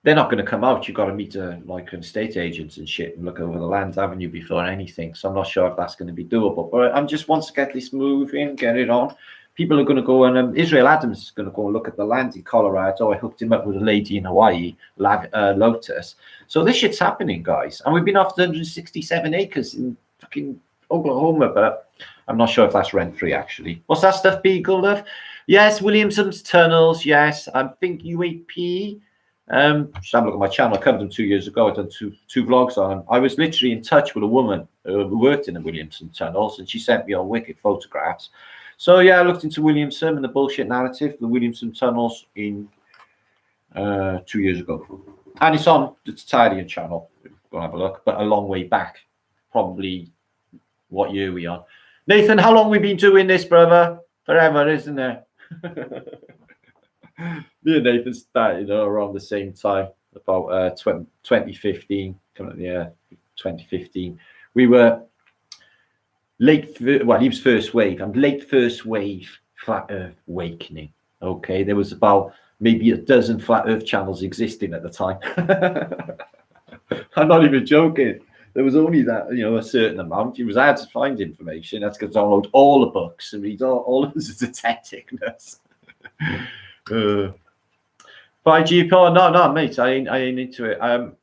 they're not going to come out. You've got to meet an estate agents and shit and look over the land, haven't you, before anything? So I'm not sure if that's going to be doable. But I'm just wants to get this moving, get it on. People are going to go and Israel Adams is going to go and look at the land in Colorado. I hooked him up with a lady in Hawaii, Lotus. So this shit's happening, guys. And we've been off 167 acres in fucking Oklahoma, but I'm not sure if that's rent-free, actually. What's that stuff, Beagle, love? Yes, Williamson's tunnels, yes. I think UAP Just have a look at my channel. I covered them 2 years ago. I've done two vlogs on them. I was literally in touch with a woman who worked in the Williamson tunnels, and she sent me all wicked photographs. So yeah, I looked into Williamson and the bullshit narrative, the Williamson tunnels in 2 years ago, and it's on the Tartarian channel. Go and have a look, but a long way back, probably what year we on. Nathan, how long we been doing this, brother? Forever, isn't it? Me and Nathan started around the same time, about 2015. Yeah, 2015. We were late. Well, he was first wave. I'm late first wave flat Earth awakening. Okay, there was about maybe a dozen flat Earth channels existing at the time. I'm not even joking. There was only that, a certain amount. It was hard to find information. That's going to download all the books and read all of the statisticness. 5G, no, mate. I ain't into it. I'm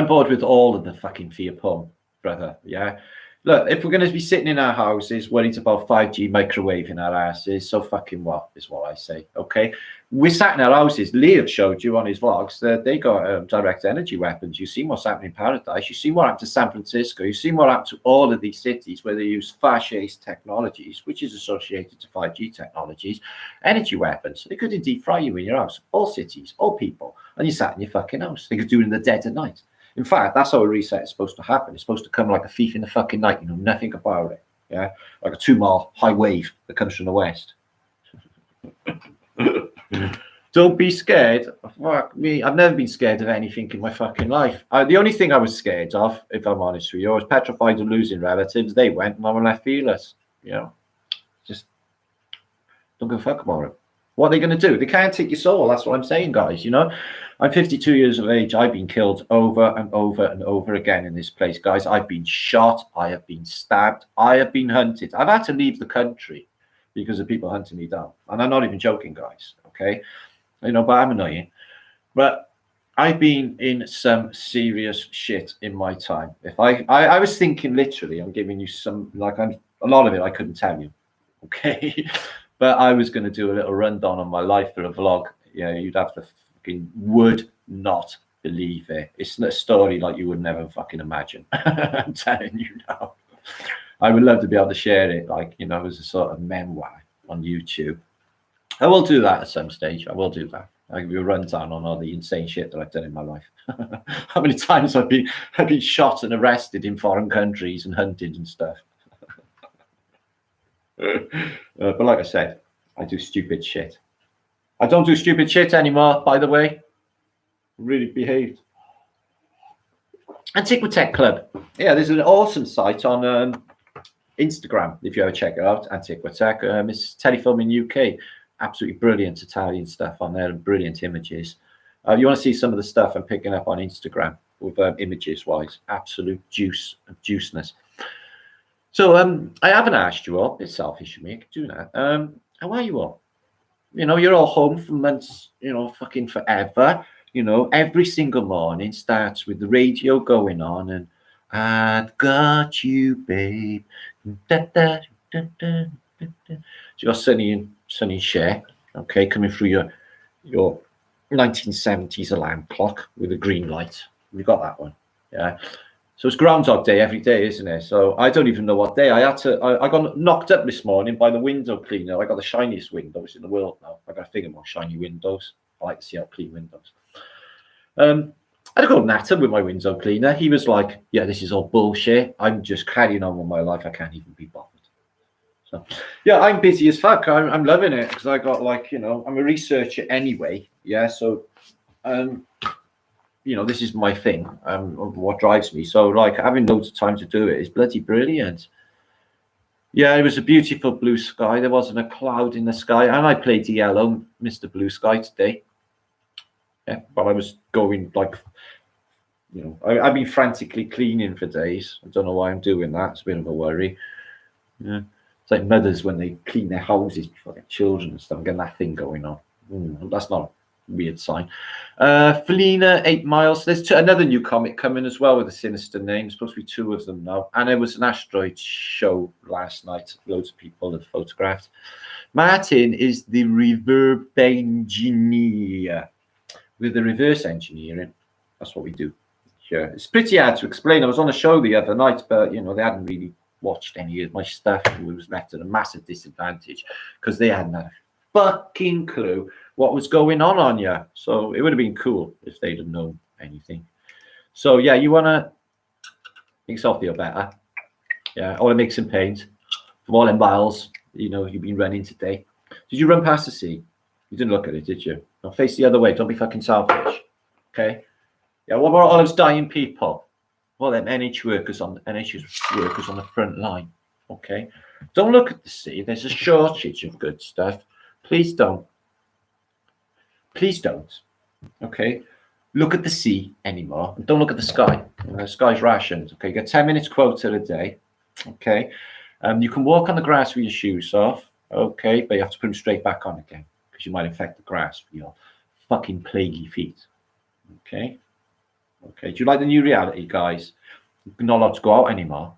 bored with all of the fucking FEB, brother. Yeah. Look, if we're going to be sitting in our houses worried about 5G microwave in our asses, so fucking what is what I say, okay? We're sat in our houses. Leo showed you on his vlogs that they got direct energy weapons. You've seen what's happening in Paradise. You've seen what happened to San Francisco. You've seen what happened to all of these cities where they use fascist technologies, which is associated to 5G technologies, energy weapons. They could indeed fry you in your house. All cities, all people. And you sat in your fucking house. They could do it in the dead of night. In fact, that's how a reset is supposed to happen. It's supposed to come like a thief in the fucking night. You know nothing about it. Yeah, like a 2-mile high wave that comes from the west. Don't be scared. Fuck me. I've never been scared of anything in my fucking life. The only thing I was scared of, if I'm honest with you, I was petrified of losing relatives. They went and I was left fearless. Just don't give a fuck about it. What are they going to do? They can't take your soul. That's what I'm saying, guys. I'm 52 years of age. I've been killed over and over and over again in this place, guys. I've been shot. I have been stabbed. I have been hunted. I've had to leave the country because of people hunting me down. And I'm not even joking, guys. Okay. But I'm annoying. But I've been in some serious shit in my time. If I was thinking literally, I'm giving you some, a lot of it I couldn't tell you. Okay. But I was going to do a little rundown on my life for a vlog. You'd have to would not believe it. It's a story like you would never fucking imagine. I'm telling you now. I would love to be able to share it, as a sort of memoir on YouTube. I will do that at some stage. I will do that. I'll give you a rundown on all the insane shit that I've done in my life. How many times I've been shot and arrested in foreign countries and hunted and stuff. But like I said, I do stupid shit. I don't do stupid shit anymore, by the way. Really behaved. Antiquitech Club. Yeah, there's an awesome site on Instagram, if you ever check it out. Antiquitech. It's Telefilming UK. Absolutely brilliant Italian stuff on there and brilliant images. You want to see some of the stuff I'm picking up on Instagram with images-wise. Absolute juiceness. So I haven't asked you all. It's selfish of me. I could do that. How are you all? You're all home for months, fucking forever. Every single morning starts with the radio going on and I've got you, babe. Da, da, da, da, da, da. So you're Sonny and Cher, okay, coming through your 1970s alarm clock with a green light. You got that one, yeah. So it's Groundhog Day every day, isn't it? So I don't even know what day. I got knocked up this morning by the window cleaner. I got the shiniest windows in the world now. I got to figure more shiny windows. I like to see how clean windows. I had a good natter with my window cleaner. He was like, yeah, this is all bullshit. I'm just carrying on with my life. I can't even be bothered. So yeah, I'm busy as fuck. I'm loving it because I got I'm a researcher anyway. Yeah, so this is my thing, what drives me. So having loads of time to do it is bloody brilliant. Yeah, it was a beautiful blue sky. There wasn't a cloud in the sky. And I played the yellow Mr. Blue Sky today. Yeah, but I was going I've been frantically cleaning for days. I don't know why I'm doing that. It's a bit of a worry. Yeah. It's like mothers when they clean their houses before their children and stuff, getting that thing going on. That's not weird sign. Felina, 8 Miles. There's another new comic coming as well with a sinister name. Supposed to be 2 of them now. And it was an asteroid show last night. Loads of people have photographed. Martin is the reverb engineer. With the reverse engineering, that's what we do here. It's pretty hard to explain. I was on a show the other night, but you know, they hadn't really watched any of my stuff. It was left at a massive disadvantage because they hadn't had a fucking clue what was going on you. So it would have been cool if they'd have known anything. So yeah, you want to make yourself feel better. Yeah, I want to make some pains from all them miles, you know, you've been running today. Did you run past the sea? You didn't look at it, did you? No, face the other way. Don't be fucking selfish. Okay? Yeah, what about all those dying people? All them NHS workers on the front line. Okay? Don't look at the sea. There's a shortage of good stuff. Please don't. Please don't. Okay? Look at the sea anymore. Don't look at the sky. The sky's rationed. Okay? You get 10 minutes quota a day. Okay? You can walk on the grass with your shoes off. Okay? But you have to put them straight back on again, because you might infect the grass with your fucking plaguey feet. Okay? Okay. Do you like the new reality, guys? You're not allowed to go out anymore.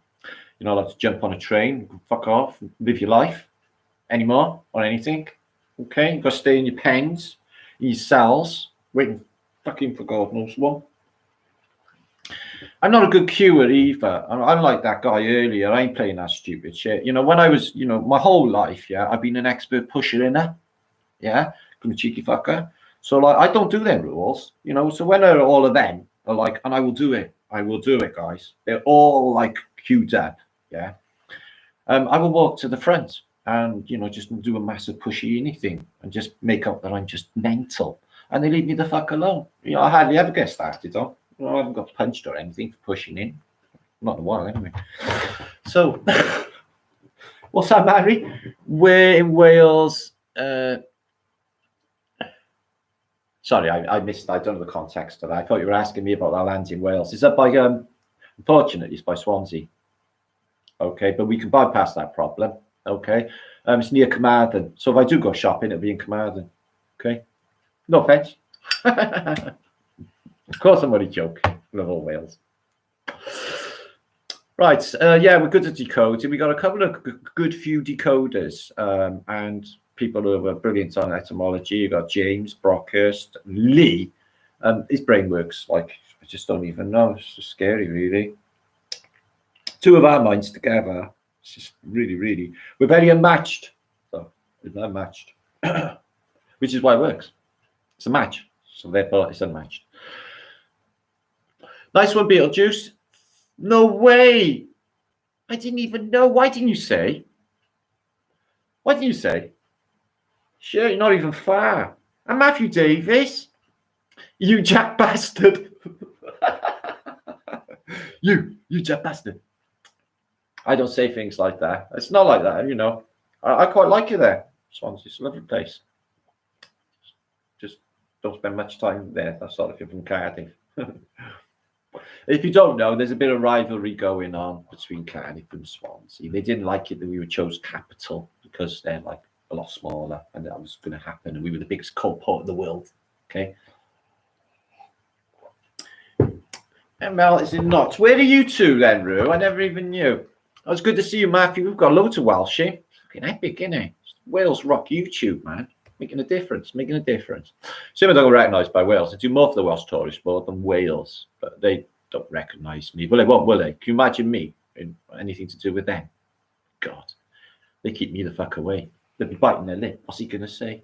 You're not allowed to jump on a train, fuck off, live your life anymore or anything. Okay? You've got to stay in your pens, in your cells, waiting fucking for God knows what. I'm not a good queuer either. I'm like that guy earlier. I ain't playing that stupid shit. You know, when I was, you know, my whole life, yeah, I've been an expert pusher inner. Yeah, I'm a cheeky fucker. So like, I don't do them rules, you know. So when all of them are like, and I will do it, guys. They're all like queued up. Yeah. I will walk to the front and, you know, just do a massive pushy anything and just make up that I'm just mental, and they leave me the fuck alone. You know, I hardly ever get started though. You know, I haven't got punched or anything for pushing in. Not in a while anyway. So what's that, Mary? We're in Wales. Sorry, I missed. I don't know the context of that. I thought you were asking me about our land in Wales. Is that by unfortunately, it's by Swansea. Okay, but we can bypass that problem. Okay, it's near Carmarthen. So if I do go shopping, it'll be in Carmarthen. Okay, no offense. Of course, I'm only joking. Love all Wales. Right, yeah, we're good at decoding. We got a couple of good few decoders, and people who are brilliant on etymology. You got James Brockhurst, Lee. His brain works like I just don't even know. It's just scary, really. 2 of our minds together. It's just really. We're very unmatched. So we're unmatched, which is why it works. It's a match, so therefore it's unmatched. Nice one, Beetlejuice. No way. I didn't even know. Why didn't you say? What did you say? Sure, you're not even far. I'm Matthew Davis. You Jack bastard. you Jack bastard. I don't say things like that. It's not like that, you know. I quite like you there. Swansea's a lovely place. Just don't spend much time there. That's all if you're from Cardiff. If you don't know, there's a bit of rivalry going on between Cardiff and Swansea. They didn't like it that we were chose capital because they're like a lot smaller, and that was going to happen. And we were the biggest coal port in the world. Okay. And well, is it not? Where are you two then, Roo? I never even knew. It was good to see you, Matthew. We've got loads of Welsh. Fucking epic, innit? Wales rock YouTube, man. Making a difference. Some of them are recognised by Wales. They do more for the Welsh tourist board than Wales, but they don't recognise me. Well, they won't, will they? Can you imagine me in anything to do with them? God, they keep me the fuck away. They'll be biting their lip. What's he going to say?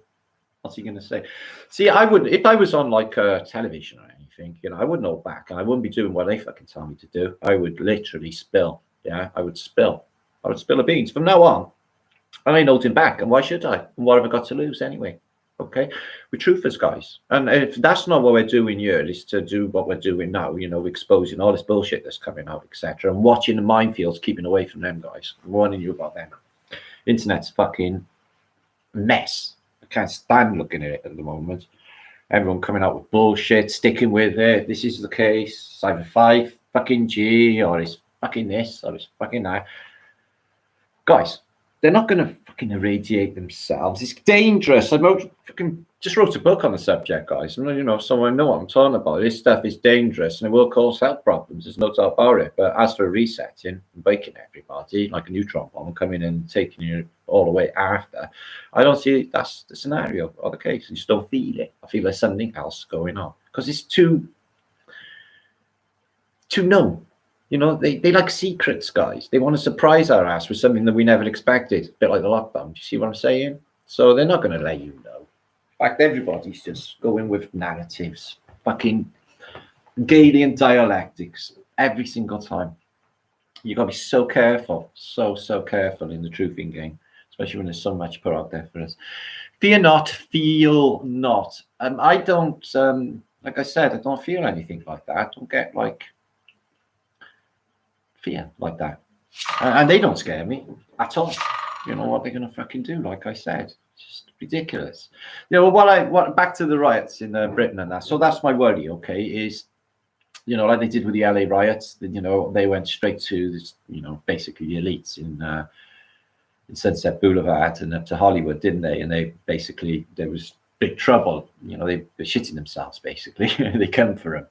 See, I wouldn't, if I was on like television or anything, you know, I wouldn't hold back, and I wouldn't be doing what they fucking tell me to do. I would literally spill. Yeah, I would spill the beans from now on. I ain't holding back, and why should I? And what have I got to lose anyway? Okay, we're truthers, guys, and if that's not what we're doing here, is to do what we're doing now. You know, exposing all this bullshit that's coming out, etc., and watching the minefields, keeping away from them, guys. I'm warning you about them. Internet's fucking mess. I can't stand looking at it at the moment. Everyone coming out with bullshit, sticking with it. This is the case. It's either 5 fucking G, or it's fucking this, or it's fucking that. Guys, they're not going to fucking irradiate themselves. It's dangerous. I'm fucking just wrote a book on the subject, guys. And, you know, so I know what I'm talking about. This stuff is dangerous and it will cause health problems. There's no doubt about it. But as for resetting and breaking everybody like a neutron bomb, coming in and taking you all the way after, I don't see that's the scenario or the case. You just don't feel it. I feel there's something else going on because it's too known. You know, they like secrets, guys. They want to surprise our ass with something that we never expected. A bit like the lockdown. Do you see what I'm saying? So they're not going to let you know. In fact, everybody's just going with narratives, fucking Galilean dialectics every single time. You got to be so careful, so careful in the truthing game, especially when there's so much put out there for us. Fear not, feel not. I don't, like I said, I don't feel anything like that. I don't get like fear like that. And they don't scare me at all. You know what they're going to fucking do, like I said. Just ridiculous. You know, what back to the riots in Britain and that. So that's my worry, okay, is, you know, like they did with the LA riots, you know, they went straight to this, you know, basically the elites in Sunset Boulevard and up to Hollywood, didn't they? And they basically, there was big trouble. You know, they're shitting themselves, basically. They come for them.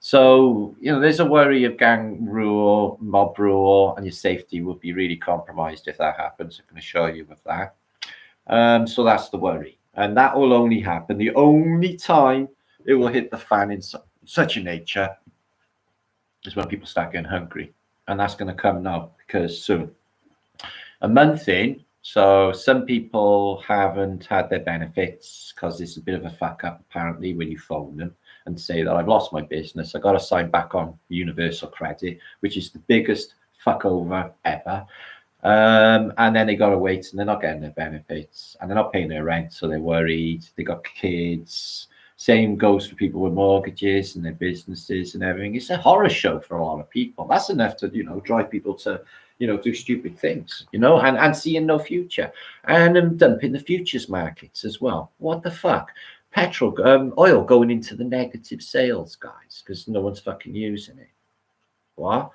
So, you know, there's a worry of gang rule, mob rule, and your safety would be really compromised if that happens. I can assure you of that. So that's the worry. And that will only happen. The only time it will hit the fan in such a nature is when people start getting hungry. And that's going to come now, because soon. A month in, so some people haven't had their benefits because it's a bit of a fuck up, apparently, when you phone them and say that I've lost my business. I got to sign back on universal credit, which is the biggest fuck over ever. And then they got to wait and they're not getting their benefits and they're not paying their rent. So they're worried. They got kids. Same goes for people with mortgages and their businesses and everything. It's a horror show for a lot of people. That's enough to, you know, drive people to, you know, do stupid things, you know, and seeing no future and dumping the futures markets as well. What the fuck? Oil going into the negative sales, guys, because no one's fucking using it. What?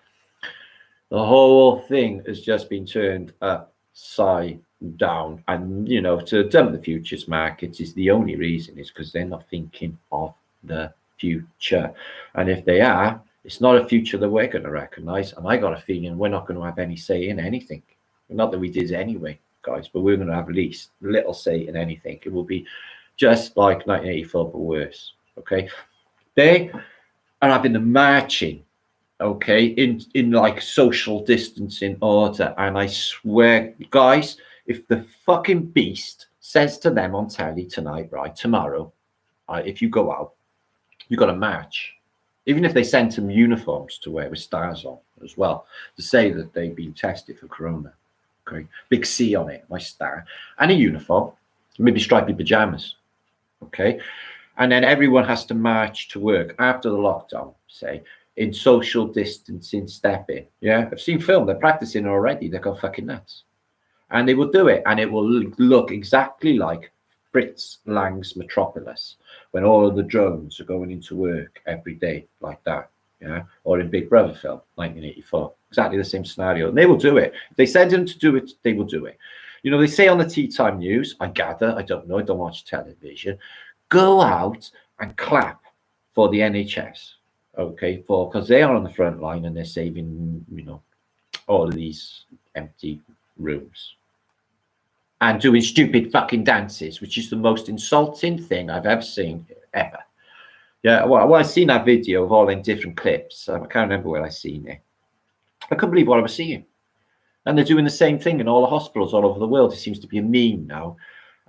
The whole thing has just been turned upside down. And, you know, to dump the futures markets is the only reason is because they're not thinking of the future. And if they are, it's not a future that we're going to recognize. And I got a feeling we're not going to have any say in anything. Not that we did anyway, guys, but we're going to have at least little say in anything. It will be just like 1984, but worse. Okay. They are having the marching, okay, in like social distancing order. And I swear, guys, if the fucking beast says to them on telly tonight, right, tomorrow, if you go out, you got to march. Even if they sent them uniforms to wear with stars on as well, to say that they've been tested for corona. Okay, big C on it, my star, and a uniform, maybe stripy pajamas. Okay, and then everyone has to march to work after the lockdown, say, in social distancing stepping. Yeah, I've seen film, they're practicing already, they're going fucking nuts. And they will do it, and it will look exactly like Fritz Lang's Metropolis, when all of the drones are going into work every day like that, yeah, or in Big Brother film, 1984, exactly the same scenario. And they will do it. If they send them to do it, they will do it. You know, they say on the tea time news, I gather, I don't know, I don't watch television, go out and clap for the NHS, okay, because they are on the front line and they're saving, you know, all of these empty rooms. And doing stupid fucking dances, which is the most insulting thing I've ever seen, ever. Yeah, well, I've seen that video of all in different clips. I can't remember where I seen it. I couldn't believe what I was seeing. And they're doing the same thing in all the hospitals all over the world. It seems to be a meme now.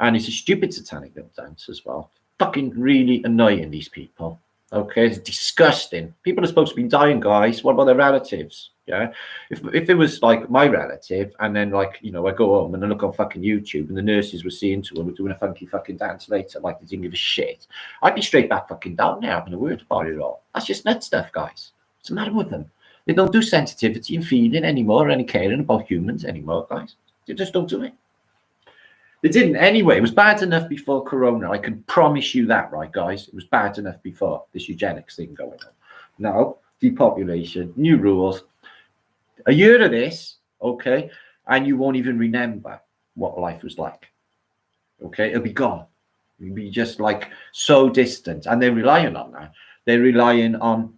And it's a stupid satanic little dance as well. Fucking really annoying, these people. Okay, it's disgusting. People are supposed to be dying, guys. What about their relatives? Yeah, if it was like my relative, and then like, you know, I go home and I look on fucking YouTube, and the nurses were seeing to her, we're doing a funky fucking dance later, like they didn't give a shit, I'd be straight back fucking down there having a word about it all. That's just nut stuff, guys. What's the matter with them? They don't do sensitivity and feeling anymore, or any caring about humans anymore, guys. They just don't do it. They didn't anyway. It was bad enough before Corona. I can promise you that, right, guys? It was bad enough before this eugenics thing going on. Now, depopulation, new rules. A year of this, okay, and you won't even remember what life was like. Okay, it'll be gone. We'd be just like so distant, and they're relying on that. They're relying on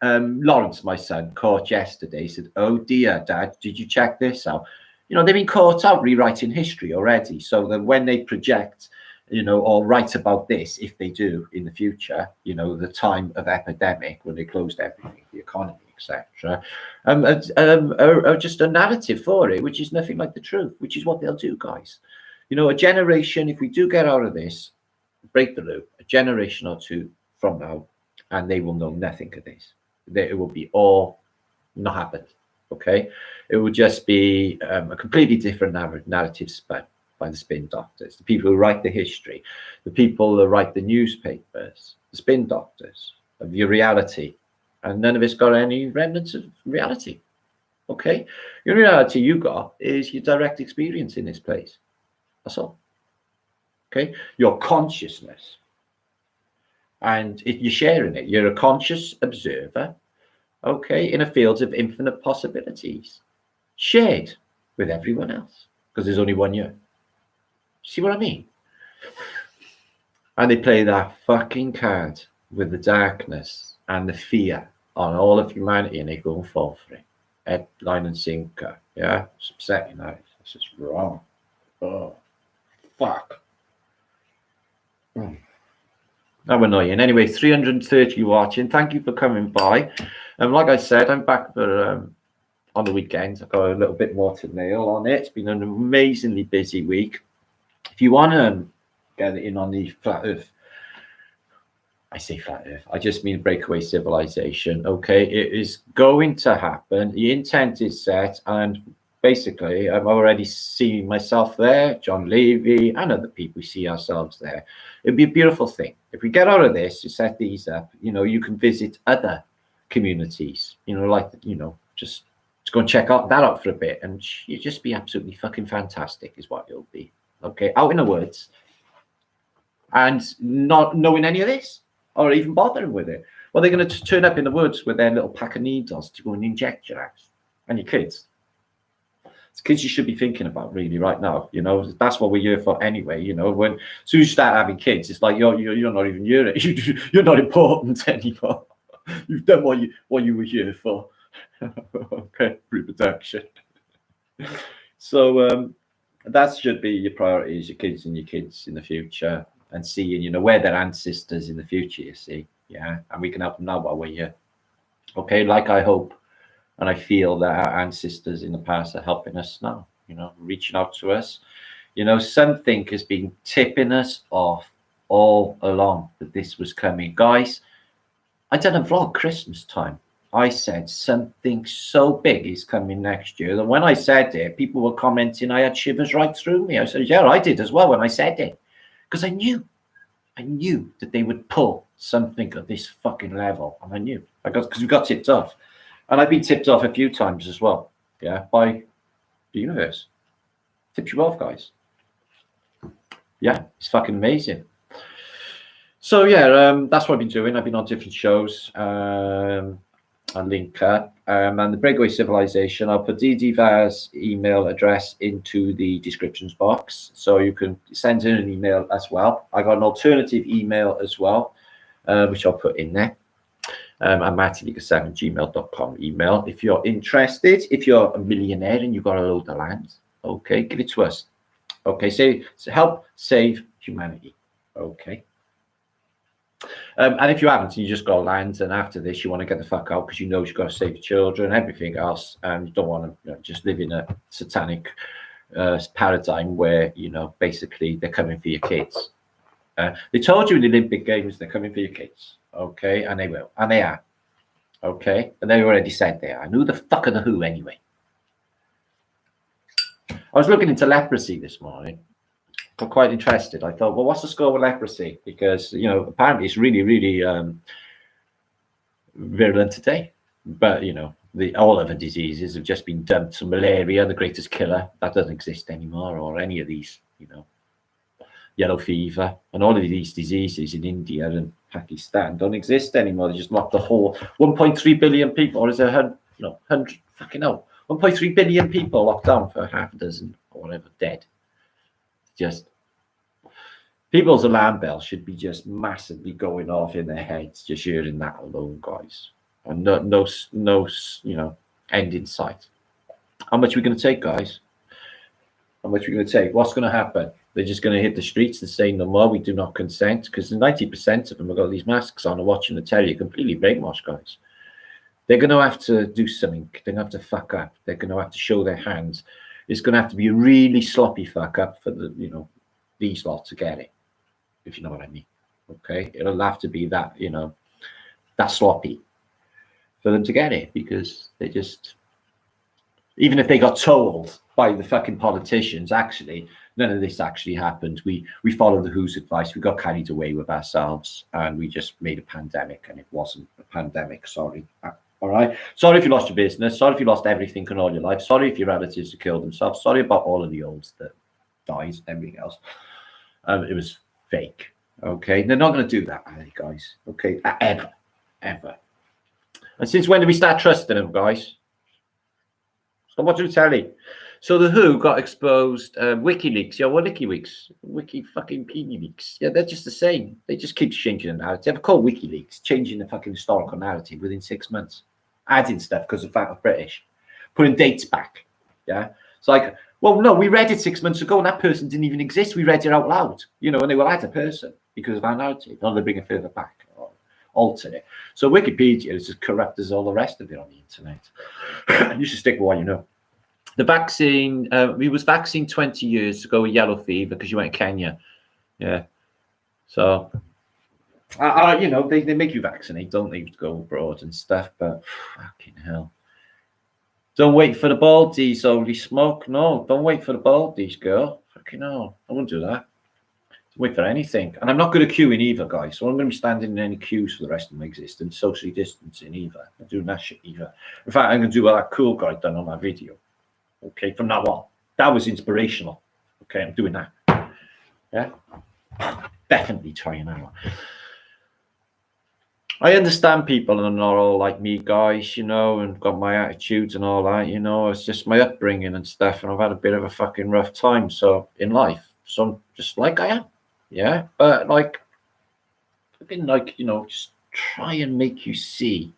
Lawrence, my son, caught yesterday. He said, "Oh dear, Dad, did you check this out?" You know, they've been caught out rewriting history already, so that when they project, you know, or write about this, if they do in the future, you know, the time of epidemic when they closed everything, the economy, etc., just a narrative for it, which is nothing like the truth, which is what they'll do, guys. You know, a generation, if we do get out of this, break the loop, a generation or two from now, and they will know nothing of this. It will be all not happened. Okay, it will just be a completely different narrative spun by the spin doctors, the people who write the history, the people that write the newspapers, the spin doctors of your reality, and none of it's got any remnants of reality. Okay, your reality you got is your direct experience in this place. That's all. Okay, your consciousness, and you're sharing it. You're a conscious observer, okay, in a field of infinite possibilities, shared with everyone else, because there's only one you. See what I mean? And they play that fucking card with the darkness and the fear on all of humanity, and they go and fall for it. Head, line, and sinker. Yeah, it's upsetting. That it's just wrong. Oh, fuck. How annoying. Anyway, 330 watching. Thank you for coming by. Like I said, I'm back for on the weekends. I've got a little bit more to nail on it. It's been an amazingly busy week. If you want to get in on the flat Earth, I say flat Earth, I just mean breakaway civilization. Okay, it is going to happen. The intent is set, and basically, I'm already seeing myself there, John Levy, and other people see ourselves there. It'd be a beautiful thing. If we get out of this, to set these up, you know, you can visit other communities, you know, like, you know, just go and check that out for a bit, and you just be absolutely fucking fantastic is what you'll be. Okay, out in the woods and not knowing any of this or even bothering with it. Well, they're going to turn up in the woods with their little pack of needles to go and inject your ass and your kids. It's kids you should be thinking about really right now. You know, that's what we're here for anyway. You know, when as soon as you start having kids, it's like you're not even here. You're not important anymore. You've done what you were here for. Okay, reproduction. So that should be your priorities, your kids and your kids in the future, and seeing, you know, where their ancestors in the future, you see. Yeah, and we can help them now while we're here. Okay, like I hope and I feel that our ancestors in the past are helping us now, you know, reaching out to us. You know, something has been tipping us off all along that this was coming. Guys, I did a vlog Christmas time. I said something so big is coming next year. And when I said it, people were commenting I had shivers right through me. I said, yeah, I did as well when I said it. Because I knew that they would pull something at this fucking level. And I knew, because we got tipped off. And I've been tipped off a few times as well, yeah, by the universe. Tips you off, guys. Yeah, it's fucking amazing. So yeah, that's what I've been doing. I've been on different shows. And link up, and the Breakaway Civilization. I'll put DDVA's email address into the descriptions box, so you can send in an email as well. I got an alternative email as well, which I'll put in there. I'm martinliga7@gmail.com email. If you're interested, if you're a millionaire and you've got a load of land, okay, give it to us. Okay, so help save humanity. Okay. And if you haven't, you just got land, and after this, you want to get the fuck out because you know you've got to save your children, everything else, and you don't want to, you know, just live in a satanic paradigm where, you know, basically they're coming for your kids. They told you in the Olympic Games they're coming for your kids, okay, and they will, and they are, okay, and they already said they are. And who the fuck are the who anyway? I was looking into leprosy this morning. I'm quite interested. I thought, well, what's the score with leprosy? Because, you know, apparently it's really, really virulent today. But, you know, all other diseases have just been dumped. So malaria, the greatest killer, that doesn't exist anymore, or any of these, you know, yellow fever, and all of these diseases in India and Pakistan don't exist anymore. They just locked the whole 1.3 billion people, or is there 100 fucking hell, 1.3 billion people locked down for half a dozen or whatever dead. Just People's alarm bells should be just massively going off in their heads, just hearing that alone, guys. And no, you know, end in sight. How much are we going to take, guys? How much are we going to take? What's going to happen? They're just going to hit the streets and say no more. We do not consent, because 90% of them have got these masks on and watching the telly, completely brainwashed, guys. They're going to have to do something. They're going to have to fuck up. They're going to have to show their hands. It's going to have to be a really sloppy fuck up for the, you know, these lot to get it, if you know what I mean. Okay, it'll have to be that, you know, that sloppy for them to get it, because they just, even if they got told by the fucking politicians, actually, none of this actually happened. We followed the WHO's advice. We got carried away with ourselves, and we just made a pandemic, and it wasn't a pandemic. Sorry. All right. Sorry if you lost your business. Sorry if you lost everything in all your life. Sorry if your relatives have killed themselves. Sorry about all of the olds that died and everything else. It was fake. Okay. They're not going to do that, are they, guys? Okay. Ever. And since when did we start trusting them, guys? Stop watching the telly. So the WHO got exposed. WikiLeaks, Wiki fucking PeeLeaks. Yeah, they're just the same. They just keep changing the narrative. They're called WikiLeaks, changing the fucking historical narrative within 6 months, adding stuff because of the fact of British, putting dates back. Yeah, it's like, well, no, we read it 6 months ago, and that person didn't even exist. We read it out loud, you know, and they will add a person because of our narrative. Now they bring it further back or alter it. So Wikipedia is as corrupt as all the rest of it on the internet. You should stick with what you know. The vaccine, we was vaccinated 20 years ago with yellow fever because you went to Kenya. Yeah. So, you know, they make you vaccinate, don't they, to go abroad and stuff, but fucking hell. Don't wait for the baldies, holy smoke. No, don't wait for the baldies, girl. Fucking hell. I wouldn't do that. Don't wait for anything. And I'm not good at queuing either, guys. So I'm going to be standing in any queues for the rest of my existence, socially distancing either. I'm doing that shit either. In fact, I'm going to do what that cool guy done on my video. Okay, from now on. That was inspirational. Okay, I'm doing that. Yeah, definitely trying out. I understand people are not all like me, guys, you know, and got my attitudes and all that, you know. It's just my upbringing and stuff, and I've had a bit of a fucking rough time, so in life. So I'm just like I am, yeah. But like, fucking like, you know, just try and make you see,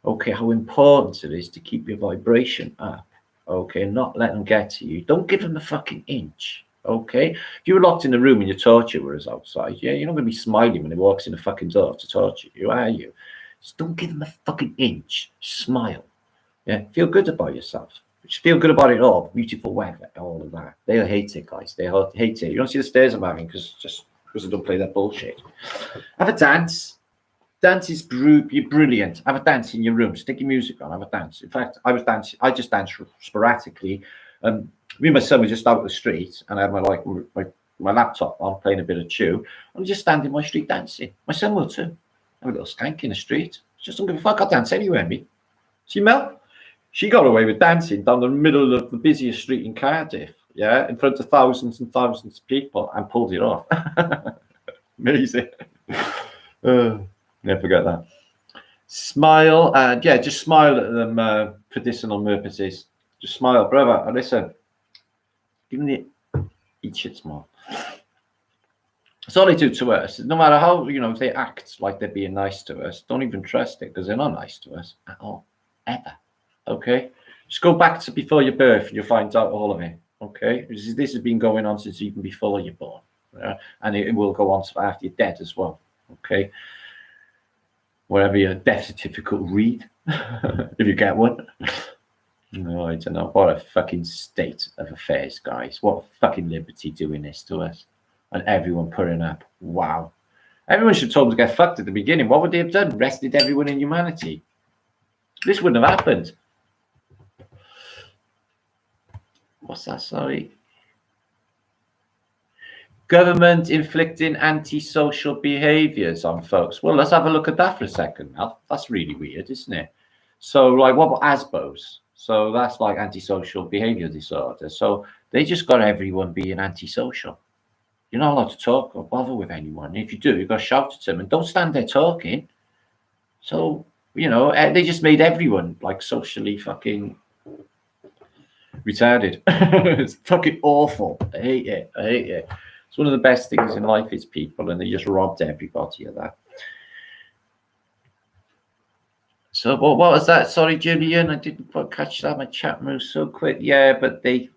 okay, how important it is to keep your vibration up. Okay, not let them get to you. Don't give them a fucking inch. Okay, if you were locked in the room and your torturer is outside, yeah, you're not going to be smiling when he walks in the fucking door to torture you, are you? Just don't give them a fucking inch. Smile. Yeah, feel good about yourself. Just feel good about it all. Beautiful weather, all of that. They'll hate it, guys. They hate it. You don't see the stares I'm having because I don't play that bullshit. Have a dance. Dance is brilliant. Have a dance in your room. Stick your music on. Have a dance. In fact, I just danced sporadically. Me and my son were just out the street, and I had my laptop on, playing a bit of Chew. I'm just standing in my street dancing. My son will too. I'm a little skank in the street. Just don't give a fuck. I'll dance anywhere, me. See Mel? She got away with dancing down the middle of the busiest street in Cardiff, yeah, in front of thousands and thousands of people, and pulled it off. Amazing. Never forget that. Smile, and yeah, just smile at them for medicinal purposes. Just smile, brother. And listen, give them the eat shit smile. That's all they do to us. No matter how, you know, they act like they're being nice to us, don't even trust it because they're not nice to us at all, ever. Okay, just go back to before your birth and you'll find out all of it. Okay, this has been going on since even before you're born, and it will go on after you're dead as well. Okay. Whatever your death certificate read, if you get one. No, I don't know. What a fucking state of affairs, guys. What fucking liberty doing this to us. And everyone putting up. Wow. Everyone should have told them to get fucked at the beginning. What would they have done? Rested everyone in humanity. This wouldn't have happened. What's that? Sorry. Government inflicting antisocial behaviours on folks. Well, let's have a look at that for a second. Now, that's really weird, isn't it? So, like, what about ASBOs? So that's like antisocial behaviour disorder. So they just got everyone being antisocial. You're not allowed to talk or bother with anyone. If you do, you've got to shout at them and don't stand there talking. So, you know, they just made everyone like socially fucking retarded. It's fucking awful. I hate it. It's one of the best things in life is people, and they just robbed everybody of that. So what was that? Sorry, Julian, I didn't quite catch that. My chat moves so quick. Yeah, but they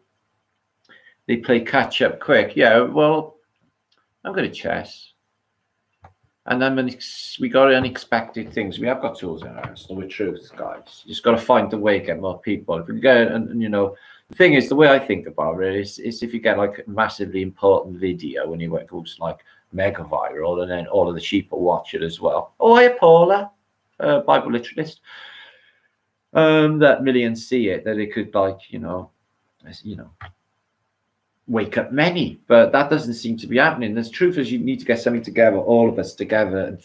play catch up quick. Yeah, well, I'm good at chess. And then we got unexpected things. We have got tools in our arsenal with truth, guys. You just got to find the way, get more people. If we get, and you know, the thing is, the way I think about it is if you get like a massively important video and it goes like mega viral, and then all of the sheep will watch it as well. Oh, hi, Paula, Bible literalist. That millions see it, that it could like, wake up many, but that doesn't seem to be happening. The truth is, you need to get something together, all of us together, and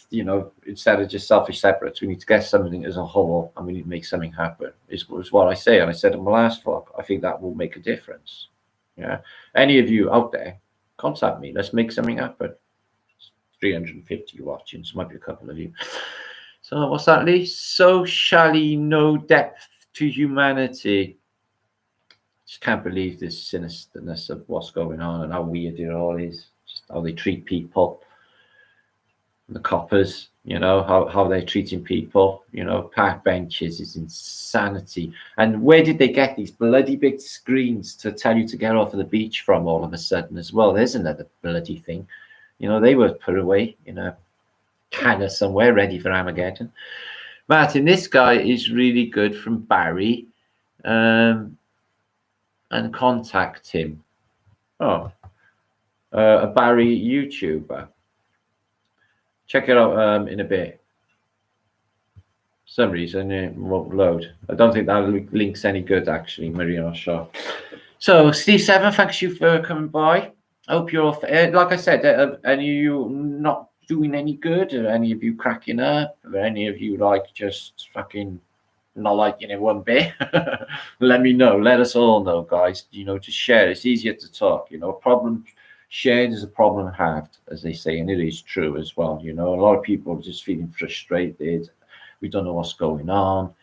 instead of just selfish separates, we need to get something as a whole, and we need to make something happen. Is what I say, and I said in my last vlog. I think that will make a difference. Yeah, any of you out there, contact me. Let's make something happen. 350 watching, so might be a couple of you. So what's that, Lee? Socially no depth to humanity. Just can't believe this sinisterness of what's going on and how weird it all is. Just how they treat people. The coppers, how they're treating people. Park benches is insanity. And where did they get these bloody big screens to tell you to get off of the beach from all of a sudden as well? There's another bloody thing. They were put away in a canner somewhere, ready for Armageddon. Martin, this guy is really good, from Barry. And contact him. A Barry YouTuber. Check it out in a bit. For some reason it won't load. I don't think that link's any good, actually, Maria Shaw. So Steve Seven, thanks you for coming by. I hope you're off. Like I said, any of you not doing any good, or any of you cracking up, or any of you like just fucking not liking it one bit, let me know. Let us all know, guys. Just share. It's easier to talk. A problem shared is a problem halved, as they say, and it is true as well. A lot of people are just feeling frustrated. We don't know what's going on.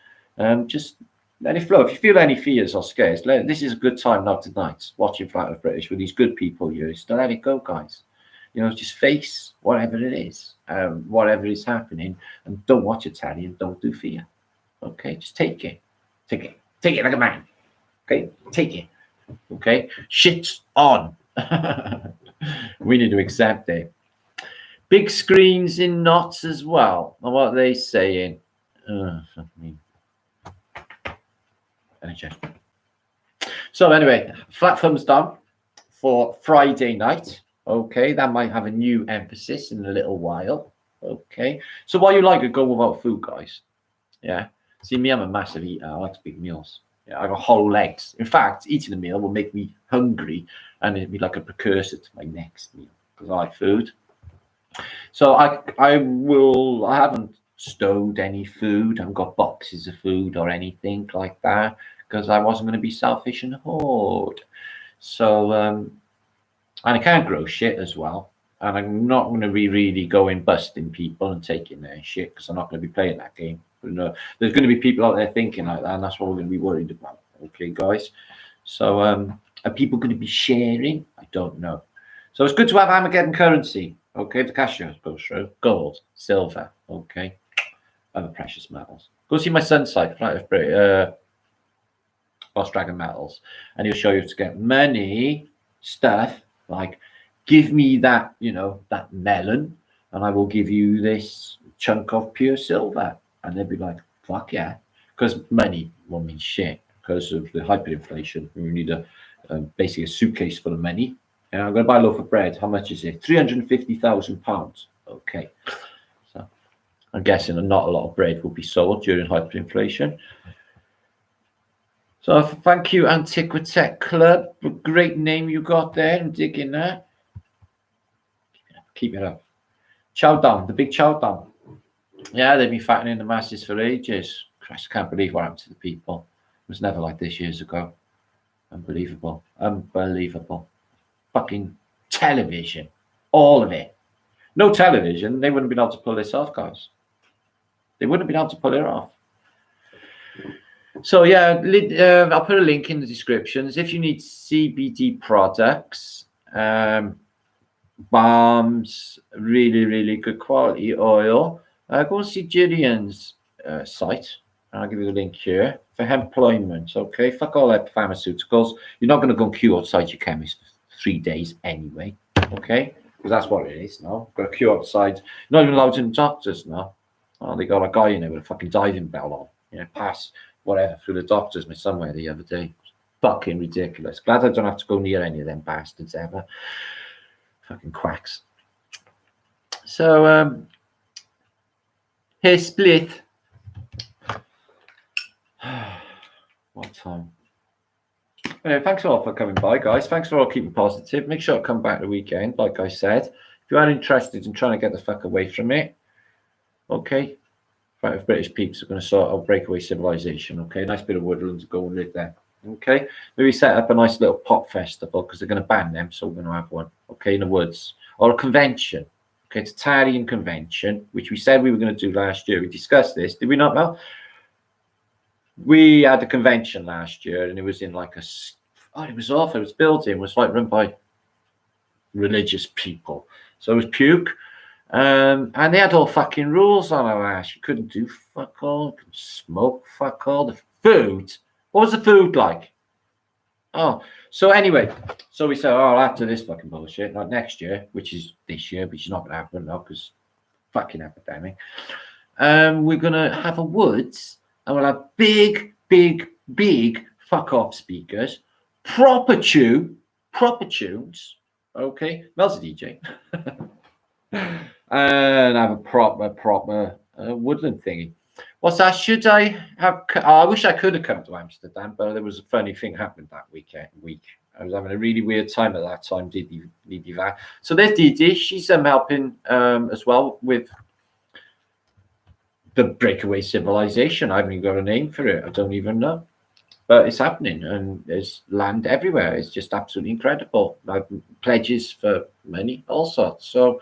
Just let it flow. If you feel any fears or scares, this is a good time now tonight, watching Flat Earth British with these good people here. Just let it go, guys. Just face whatever it is, whatever is happening, and don't watch Italian. Don't do fear. Okay, just take it like a man. Okay, take it. Okay, shit's on. We need to accept it. Big screens in knots as well. And what are they saying? So anyway, flat thumbs down for Friday night. Okay, that might have a new emphasis in a little while. Okay, so while you like it, go without food, guys. Yeah. See, me, I'm a massive eater. I like big meals. Yeah, I got whole legs. In fact, eating a meal will make me hungry, and it'd be like a precursor to my next meal, because I like food. So I haven't stowed any food. I haven't got boxes of food or anything like that, because I wasn't going to be selfish and hoard. So, and I can't grow shit as well. And I'm not going to be really going busting people and taking their shit, because I'm not going to be playing that game. But no, there's going to be people out there thinking like that, and that's what we're going to be worried about. Okay, guys. So are people going to be sharing? I don't know. So it's good to have Armageddon currency. Okay, the cash goes through. Gold, silver. Okay, other precious metals. Go see my son's site, Lost Dragon Metals, and he'll show you to get money stuff like, give me that, that melon, and I will give you this chunk of pure silver. And they'd be like, fuck yeah. Because money won't mean shit. Because of the hyperinflation, we need basically a suitcase full of money. And I'm going to buy a loaf of bread. How much is it? £350,000. Okay. So I'm guessing not a lot of bread will be sold during hyperinflation. So thank you, Antiquitech Club. Great name you got there. I'm digging that. Keep it up. Chow down, the big chow down. Yeah, they've been fattening the masses for ages. Christ, I can't believe what happened to the people. It was never like this years ago. Unbelievable. Unbelievable. Fucking television. All of it. No television, they wouldn't have been able to pull this off, guys. They wouldn't have been able to pull it off. So yeah, I'll put a link in the descriptions. If you need CBD products, balms, really, really good quality oil. Go and see Gillian's site. I'll give you the link here for employment. Okay, fuck all that pharmaceuticals. You're not going to go and queue outside your chemist for 3 days anyway. Okay, because that's what it is now. Got to queue outside. You're not even allowed in doctors now. Oh, they got a guy in there with a fucking diving bell on. You know, pass whatever through the doctors me somewhere the other day. Fucking ridiculous. Glad I don't have to go near any of them bastards ever. Fucking quacks. So, hair split. What time? Anyway, thanks all for coming by, guys. Thanks for all keeping positive. Make sure to come back the weekend, like I said. If you are interested in trying to get the fuck away from it, okay. If British peeps are going to sort out breakaway civilization, okay. Nice bit of woodland to go and live there, okay. Maybe set up a nice little pop festival because they're going to ban them, so we're going to have one, okay, in the woods, or a convention, okay, Tartarian convention, which we said we were going to do last year. We discussed this, did we not, Mel? We had a convention last year, and it was in like a, oh, it was awful. It was building, it was like run by religious people, so it was puke. And they had all fucking rules on our ass. You couldn't do fuck all, you couldn't smoke fuck all. The food, what was the food like? Oh, so anyway, so we said, oh, after this fucking bullshit, not next year, which is this year, which is not going to happen now because fucking epidemic. We're going to have a woods, and we'll have big fuck off speakers, proper tunes, okay? Mel's a DJ. And have a proper woodland thingy. What's that? Should I have? I wish I could have come to Amsterdam, but there was a funny thing happened that week. I was having a really weird time at that time. So there's Didi. She's helping as well with the breakaway civilization. I haven't even got a name for it. I don't even know. But it's happening, and there's land everywhere. It's just absolutely incredible. Like pledges for money, all sorts. So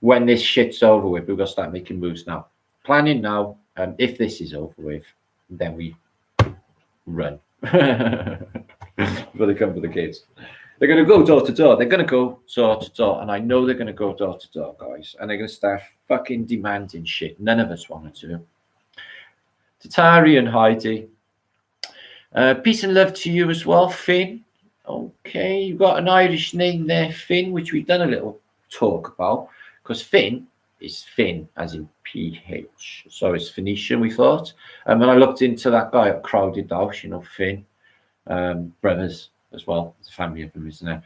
when this shit's over with, we've got to start making moves now. Planning now. If this is over with, then we run. Before they come for the kids. They're going to go door to door. They're going to go door to door. And I know they're going to go door to door, guys. And they're going to start fucking demanding shit none of us want to do. Tartarian Heidi. Peace and love to you as well, Finn. Okay, you've got an Irish name there, Finn, which we've done a little talk about. Because Finn is Finn, as in PH. So it's Phoenician, we thought. And when I looked into that guy at Crowded House, you know, Finn, brothers as well. It's a family of them, isn't there?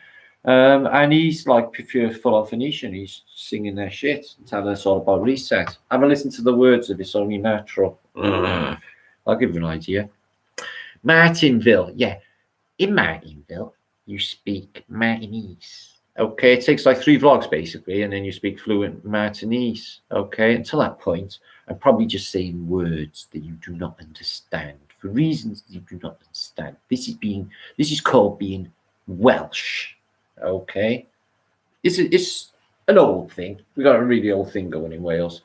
And he's like pure full-on Phoenician. He's singing their shit and telling us all about reset. Have a listen to the words of It's Only Natural. I'll give you an idea. Martinville, yeah. In Martinville, you speak Martinese. Okay, it takes like 3 vlogs basically, and then you speak fluent Martinese. Okay, until that point, I'm probably just saying words that you do not understand for reasons that you do not understand. This is called being Welsh. Okay, it's an old thing. We got a really old thing going in Wales.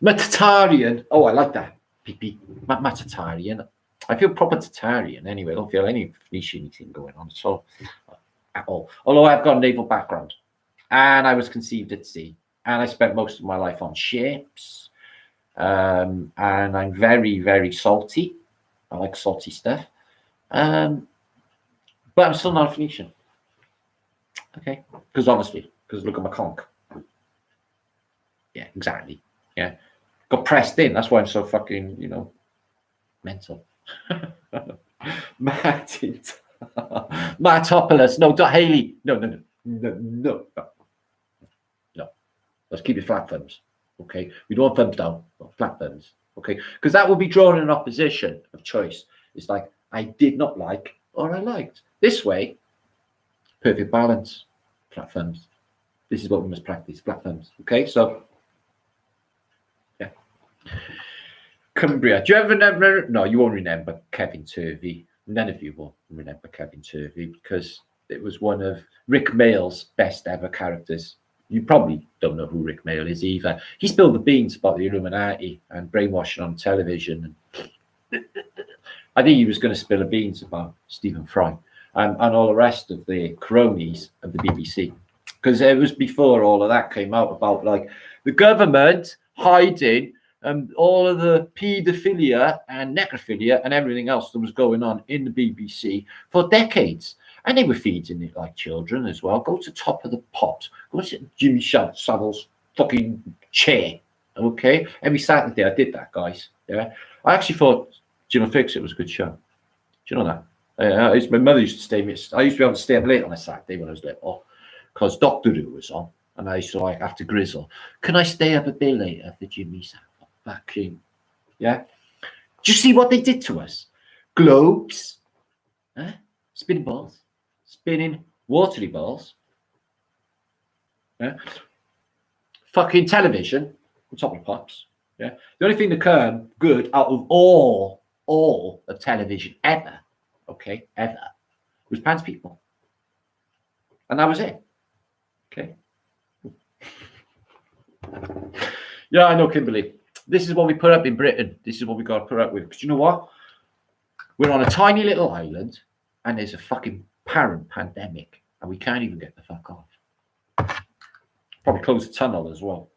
Tartarian. Oh, I like that. Tartarian. I feel proper Tartarian anyway. I don't feel any Phoenician thing going on at all. Although I've got a naval background, and I was conceived at sea, and I spent most of my life on ships, and I'm very, very salty. I like salty stuff, but I'm still not a Phoenician. Okay, because look at my conch. Yeah, exactly. Yeah, got pressed in. That's why I'm so fucking, mental. Martopoulos, no, Haley, no. Let's keep it flat thumbs, okay? We don't want thumbs down, flat thumbs, okay? Because that will be drawn in an opposition of choice. It's like I did not like or I liked. This way, perfect balance, flat thumbs. This is what we must practice, flat thumbs, okay? So, yeah. Cumbria, do you ever remember? No, you won't remember Kevin Turvey. None of you will remember Kevin Turvey because it was one of Rick Mayall's best ever characters. You probably don't know who Rick Mayall is either. He spilled the beans about the Illuminati and brainwashing on television. I think he was going to spill the beans about Stephen Fry and all the rest of the cronies of the BBC. because it was before all of that came out about like the government hiding all of the paedophilia and necrophilia and everything else that was going on in the BBC for decades. And they were feeding it like children as well. Go to top of the pot. Go sit in Jimmy Savile's fucking chair. Okay? Every Saturday I did that, guys. Yeah. I actually thought Jim and Fix It was a good show. Do you know that? My mother used to stay. I used to be able to stay up late on a Saturday when I was little because Doctor Who was on. And I used to like after Grizzle. Can I stay up a bit later for Jimmy Savile? Fucking, yeah. Do you see what they did to us? Globes, spinning balls, spinning watery balls, fucking television on top of pops. Yeah. The only thing that came good out of all of television ever, ever, was Pants People. And that was it. Okay. Yeah, I know, Kimberly. This is what we put up in Britain. This is what we got to put up with. Because you know what? We're on a tiny little island and there's a fucking apparent pandemic and we can't even get the fuck off. Probably close the tunnel as well.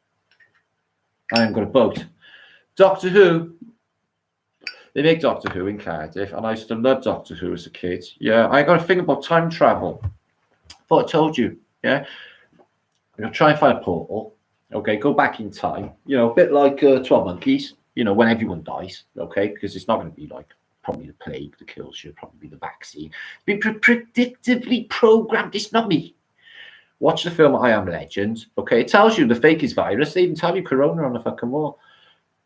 I haven't got a boat. Doctor Who. They make Doctor Who in Cardiff and I used to love Doctor Who as a kid. Yeah, I got a thing about time travel. Thought I told you. Yeah. I'm going to try and find a portal. Okay, go back in time, you know, a bit like 12 Monkeys, you know, when everyone dies, okay, because it's not going to be like probably the plague that kills you, probably be the vaccine. It's been predictively programmed. It's not me. Watch the film I Am Legend, okay, it tells you the fake is virus. They even tell you corona on the fucking wall.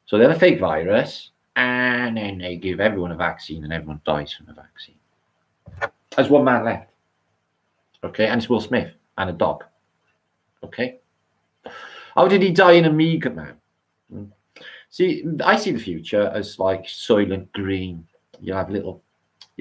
So they're a fake virus, and then they give everyone a vaccine, and everyone dies from the vaccine. There's one man left, okay, and it's Will Smith and a dog, okay. How did he die in Amiga, man? See, I see the future as like Soylent Green. You have it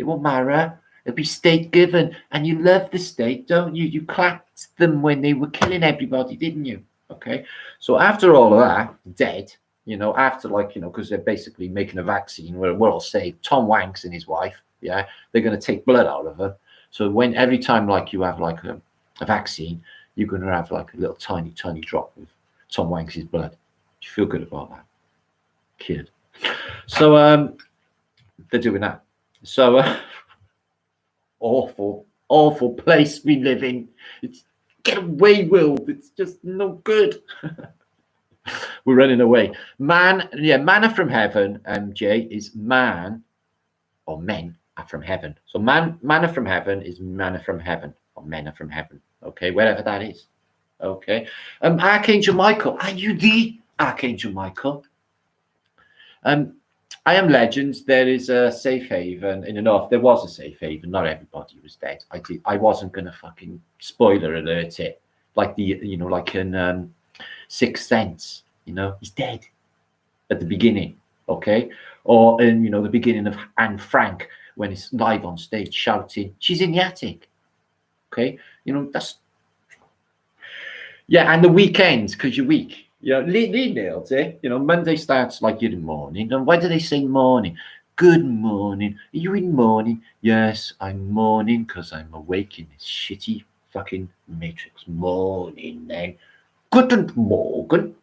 won't matter. It'll be state given. And you love the state, don't you? You clapped them when they were killing everybody, didn't you? Okay. So after all of that, dead, you know, after like, you know, because they're basically making a vaccine where we're all safe. Tom Hanks and his wife, yeah, they're going to take blood out of them. So when every time like you have like a vaccine, you're going to have like a little tiny drop of Tom Hanks' blood. Do you feel good about that, kid? So they're doing that. So awful place we live in. It's get away, world. It's just no good. We're running away. Manna from heaven. Jay is man, or men are from heaven. So manna from heaven is manna from heaven, or men are from heaven. Okay, wherever that is. Okay. Archangel Michael, are you the Archangel Michael? I Am Legends, there is a safe haven in the north. There was a safe haven, not everybody was dead. I wasn't gonna fucking spoiler alert it. Like like in Sixth Sense, you know, he's dead at the beginning, okay? Or in the beginning of Anne Frank when it's live on stage shouting, she's in the attic. Okay, that's. Yeah, and the weekends, because you're weak. Lee nailed it. Monday starts like you're in morning. And why do they say morning? Good morning. Are you in morning? Yes, I'm morning because I'm awake in this shitty fucking matrix. Morning then. Good morning.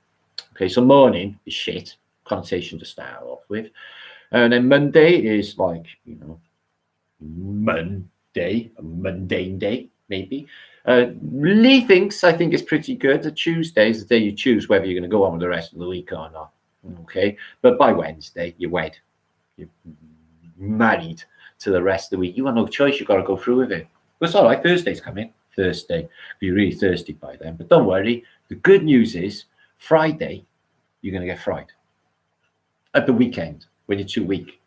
Okay, so morning is shit. Connotation to start off with. And then Monday is like, Monday, a mundane day, maybe. Lee thinks, I think it's pretty good. The Tuesday is the day you choose whether you're going to go on with the rest of the week or not. Okay. But by Wednesday, you're wed. You're married to the rest of the week. You have no choice. You've got to go through with it. But it's all right. Thursday's coming. Thursday. You're really thirsty by then. But don't worry. The good news is Friday, you're going to get fried. At the weekend, when you're too weak.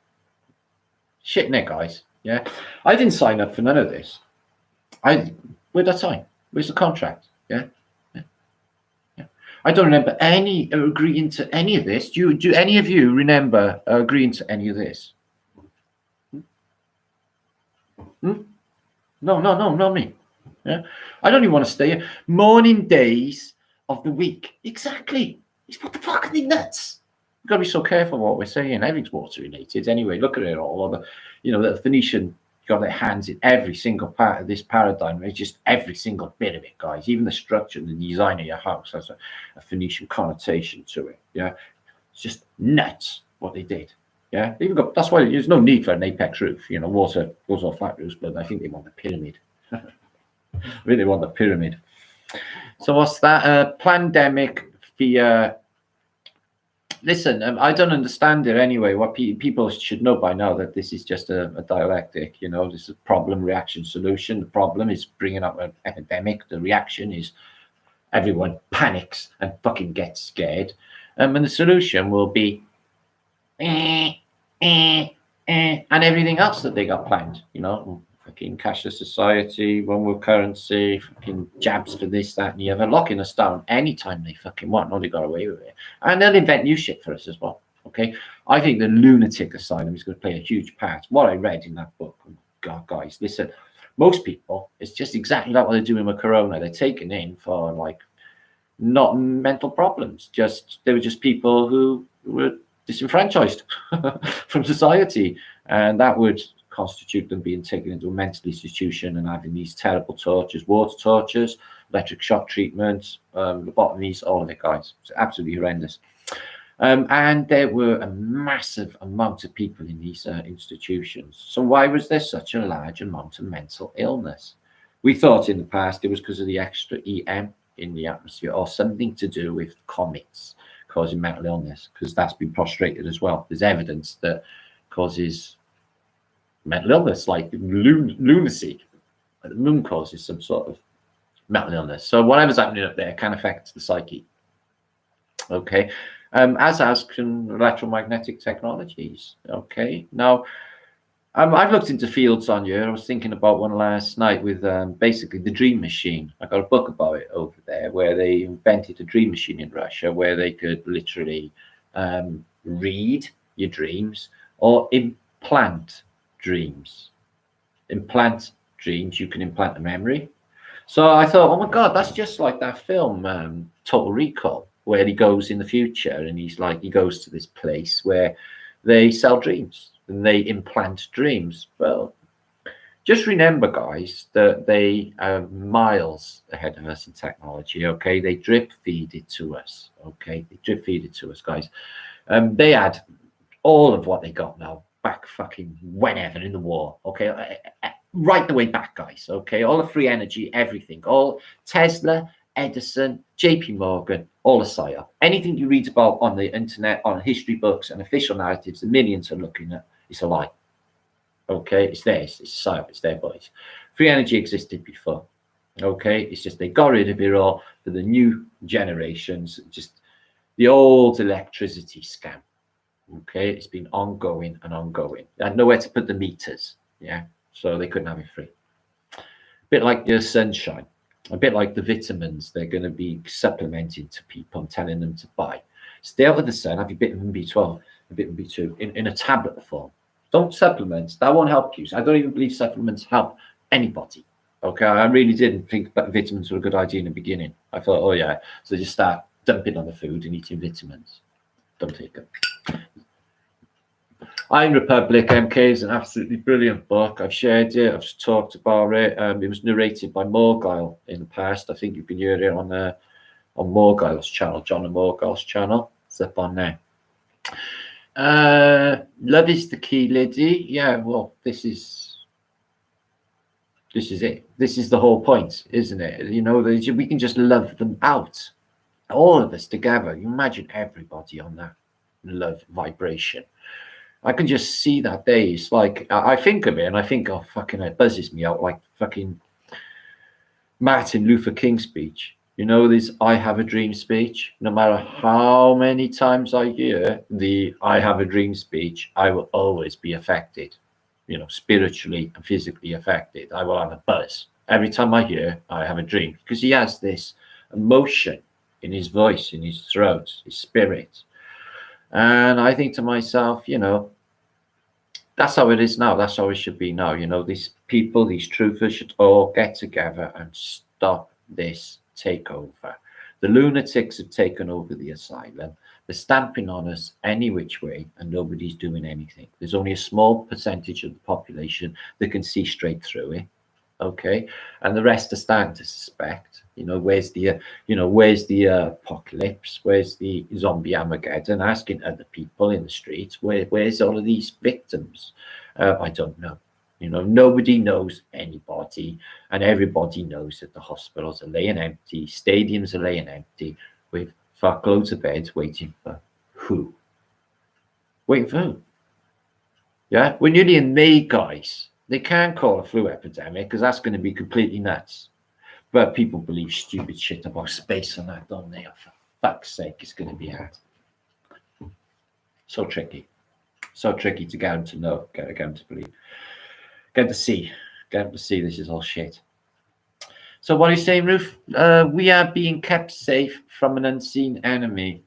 Shit, Nick, guys. Yeah. I didn't sign up for none of this. Where'd I sign? Where's the contract? Yeah. I don't remember agreeing to any of this. Do any of you remember agreeing to any of this? No, not me. Yeah. I don't even want to stay here. Morning days of the week. Exactly. What the fuck are they nuts? We've got to be so careful what we're saying. Everything's water related anyway. Look at it all. The Phoenician got their hands in every single part of this paradigm. It's just every single bit of it, guys. Even the structure and the design of your house has a Phoenician connotation to it. Yeah, it's just nuts what they did. Yeah, even got, that's why there's no need for an apex roof. You know, water goes off flat roofs, but I think they want the pyramid. Really want the pyramid. So what's that? Pandemic fear. Listen, I don't understand it anyway. What people should know by now that this is just a dialectic. You know, this is a problem, reaction, solution. The problem is bringing up an epidemic. The reaction is everyone panics and fucking gets scared. And the solution will be and everything else that they got planned. You know, fucking cashless society, one world currency, fucking jabs for this, that, and the other, locking us down anytime they fucking want. No, they got away with it. And they'll invent new shit for us as well. Okay. I think the lunatic asylum is going to play a huge part. What I read in that book, oh God, guys, listen, most people, it's just exactly like what they're doing with Corona. They're taken in for like not mental problems. They were just people who were disenfranchised from society. And that would constitute them being taken into a mental institution and having these terrible tortures, water tortures, electric shock treatments, lobotomies, all of it, guys. It's absolutely horrendous. And there were a massive amount of people in these institutions. So why was there such a large amount of mental illness? We thought in the past it was because of the extra EM in the atmosphere or something to do with comets causing mental illness, because that's been prostrated as well. There's evidence that causes mental illness, like lunacy. The moon causes some sort of mental illness. So whatever's happening up there can affect the psyche. Okay. As can electromagnetic technologies. Okay. Now, I've looked into fields on you. I was thinking about one last night with basically the dream machine. I got a book about it over there where they invented a dream machine in Russia where they could literally read your dreams or implant dreams. Implant dreams, you can implant a memory. So I thought, oh my God, that's just like that film, Total Recall, where he goes in the future and he goes to this place where they sell dreams and they implant dreams. Well, just remember, guys, that they are miles ahead of us in technology. Okay, they drip feed it to us. Okay, they drip feed it to us, guys. They had all of what they got now back fucking whenever in the war. Okay, right the way back, guys. Okay, all the free energy, everything, all Tesla, Edison, JP Morgan, all a psyop. Anything you read about on the internet, on history books and official narratives, the millions are looking at, it's a lie. Okay, it's theirs, it's psyop, it's their boys. Free energy existed before. Okay, it's just they got rid of it all for the new generations, just the old electricity scam. Okay, it's been ongoing and ongoing. They had nowhere to put the meters, yeah, so they couldn't have it free. A bit like your sunshine, a bit like the vitamins they're going to be supplementing to people and telling them to buy. Stay out of the sun, have your vitamin B12, a vitamin B2 in a tablet form. Don't supplement, that won't help you. I don't even believe supplements help anybody. Okay, I really didn't think that vitamins were a good idea in the beginning. I thought, oh yeah, so just start dumping on the food and eating vitamins. Don't take them. Iron Republic MK is an absolutely brilliant book. I've shared it. I've talked about it. It was narrated by Morgile in the past. I think you can hear it on Morgile's channel, John and Morgile's channel. It's up on there. Love is the key, Liddy. Yeah, well, this is it. This is the whole point, isn't it? You know, we can just love them out, all of us together. You imagine everybody on that love vibration. I can just see that day. It's like I think of it and I think, oh, fucking, it buzzes me out like fucking Martin Luther King speech. You know, this I have a dream speech. No matter how many times I hear the I have a dream speech, I will always be affected, you know, spiritually and physically affected. I will have a buzz every time I hear I have a dream, because he has this emotion in his voice, in his throat, his spirit. And I think to myself, you know, that's how it is now. That's how it should be now. You know, these people, these truthers should all get together and stop this takeover. The lunatics have taken over the asylum. They're stamping on us any which way, and nobody's doing anything. There's only a small percentage of the population that can see straight through it. Okay, and the rest are starting to suspect. Where's the apocalypse? Where's the zombie Armageddon? Asking other people in the streets, where's all of these victims? I don't know. Nobody knows anybody, and everybody knows that the hospitals are laying empty, stadiums are laying empty, with fuckloads of beds waiting for who? Waiting for who? Yeah, we're nearly in May, guys. They can't call a flu epidemic because that's going to be completely nuts. But people believe stupid shit about space and that, don't they? Oh, for fuck's sake, it's going to be hard. So tricky. So tricky to get them to know, get them to believe. Get to see this is all shit. So what are you saying, Ruth? We are being kept safe from an unseen enemy.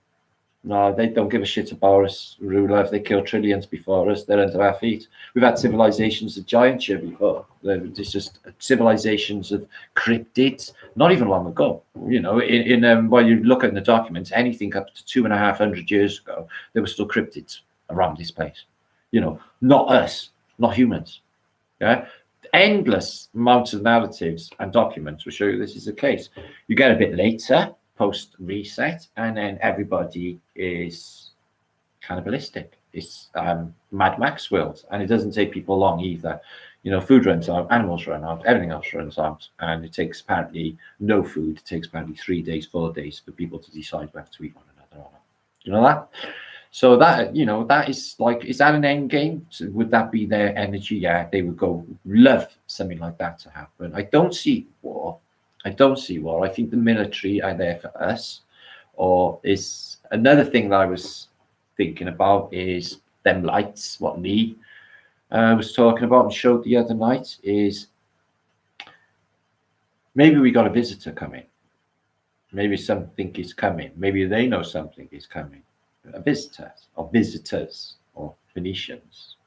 No, they don't give a shit about us, ruler. If they killed trillions before us, they're under our feet. We've had civilizations of giants here before. It's just civilizations of cryptids, not even long ago. While you look at the documents, anything up to 2,500 years ago, there were still cryptids around this place. Not us, not humans. Yeah, endless amounts of narratives and documents will show you this is the case. You get a bit later, post reset, and then everybody is cannibalistic. It's Mad Max world, and it doesn't take people long either. Food runs out, animals run out, everything else runs out, and it takes apparently no food. It takes apparently 3 days, 4 days for people to decide whether to eat one another or not. You know that? So that, that is like, is that an end game? So would that be their energy? Yeah, they would love something like that to happen. I don't see war. I think the military are there for us. Or is another thing that I was thinking about is them lights, what Lee was talking about and showed the other night, is maybe we got a visitor coming. Maybe something is coming. Maybe they know something is coming. Visitors or Phoenicians.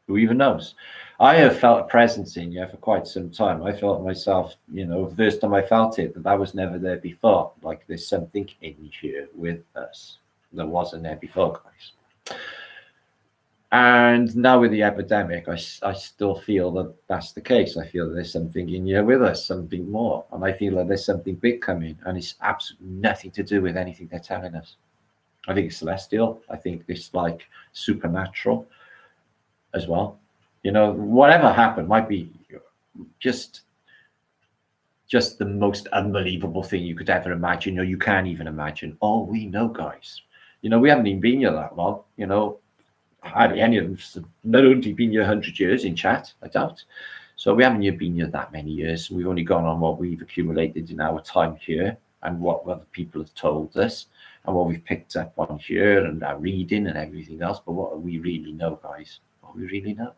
Who even knows? I have felt a presence in here for quite some time. I felt myself, the first time I felt it, that I was never there before. Like there's something in here with us that wasn't there before, guys. And now with the epidemic, I still feel that that's the case. I feel that there's something in here with us, something more. And I feel that there's something big coming, and it's absolutely nothing to do with anything they're telling us. I think it's celestial. I think it's like supernatural as well. Whatever happened might be just the most unbelievable thing you could ever imagine, or you can't even imagine. All we know, guys, we haven't even been here that long. Hardly any of us have not only been here 100 years in chat, I doubt. So we haven't been here that many years. We've only gone on what we've accumulated in our time here and what other people have told us, and what we've picked up on here and our reading and everything else. But what do we really know, guys? What do we really know?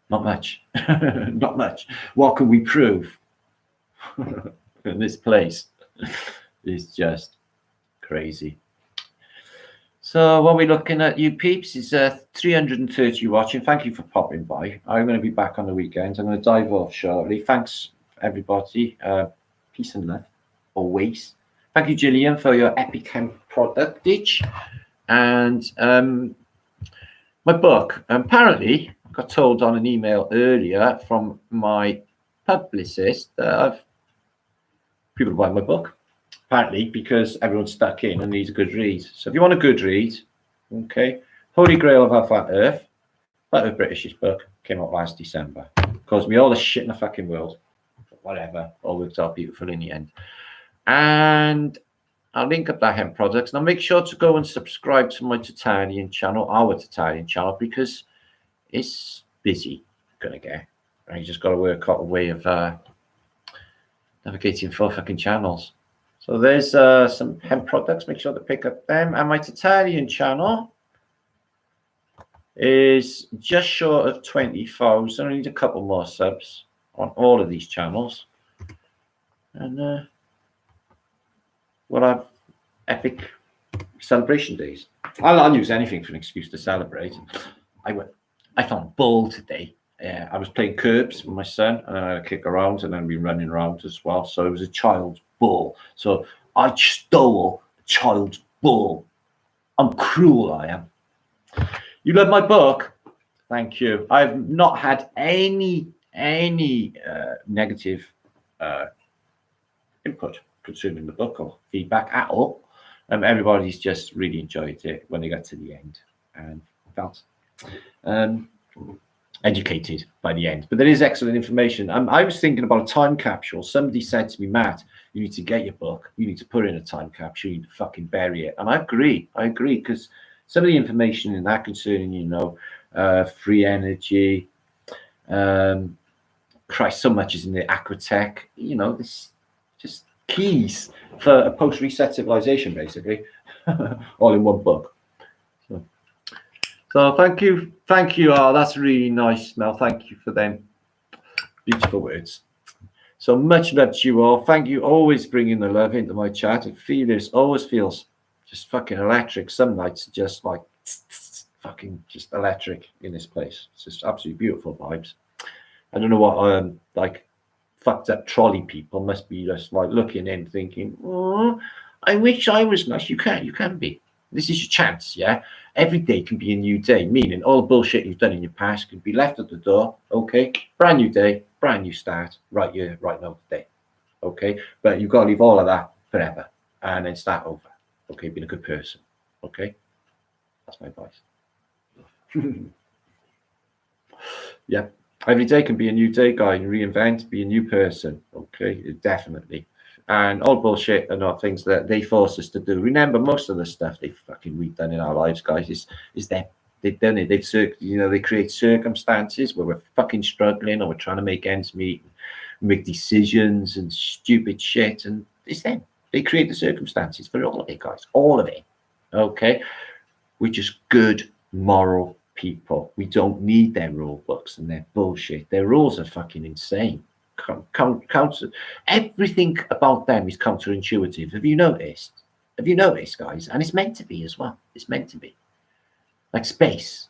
Not much. Not much. What can we prove? In this place is just crazy. So what we're looking at, you peeps, is 330 watching. Thank you for popping by. I'm going to be back on the weekend. I'm going to dive off shortly. Thanks, everybody. Peace and love, always. Thank you, Gillian, for your epic hemp product ditch. And my book, apparently, I got told on an email earlier from my publicist that people buy my book, apparently, because everyone's stuck in and needs a good read. So if you want a good read, okay, Holy Grail of Our Flat Earth, Flat Earth British's book, came out last December. Caused me all the shit in the fucking world. Whatever, all worked out beautiful in the end. And I'll link up that hemp products. Now make sure to go and subscribe to my Tartarian channel, our Tartarian channel, because it's busy gonna get. And you just got to work out a way of navigating 4 fucking channels. So there's some hemp products. Make sure to pick up them. And my Tartarian channel is just short of 20,000. I need a couple more subs on all of these channels. And we'll have epic celebration days. I'll use anything for an excuse to celebrate. I found a ball today. I was playing curbs with my son, and I had to kick around, and then we running around as well. So it was a child's ball. So I stole a child's bull. I'm cruel, I am. You love my book? Thank you. I've not had any negative input concerning the book or feedback at all. Everybody's just really enjoyed it when they got to the end and felt educated by the end. But there is excellent information. I was thinking about a time capsule. Somebody said to me, Matt, you need to get your book. You need to put it in a time capsule. You need to fucking bury it. And I agree, because some of the information in that concerning, you know, free energy, Christ, so much is in the aquatech, you know, this just keys for a post-reset civilization, basically, all in one book. So thank you. Oh, that's really nice, Mel. Thank you for them beautiful words. So much love to you all. Thank you, always bringing the love into my chat. It always feels just fucking electric. Some nights are just like fucking just electric in this place. It's just absolutely beautiful vibes. I don't know what like fucked up trolley people must be just like looking in thinking, oh, I wish I was nice. You can be. This is your chance, yeah? Every day can be a new day, meaning all the bullshit you've done in your past can be left at the door, okay? Brand new day, brand new start, right here, right now, today, okay? But you've got to leave all of that forever and then start over, okay? Being a good person, okay? That's my advice. Yeah. Every day can be a new day, guy. Reinvent, be a new person. Okay, definitely. And all bullshit are not things that they force us to do. Remember, most of the stuff we've done in our lives, guys, is them. They've done it. They create circumstances where we're fucking struggling or we're trying to make ends meet, make decisions and stupid shit. And it's them. They create the circumstances for all of it, guys. All of it. Okay, we're just good, moral people. We don't need their rule books and their bullshit. Their rules are fucking insane. Everything about them is counterintuitive. Have you noticed? Guys? And it's meant to be as well. It's meant to be. Like space.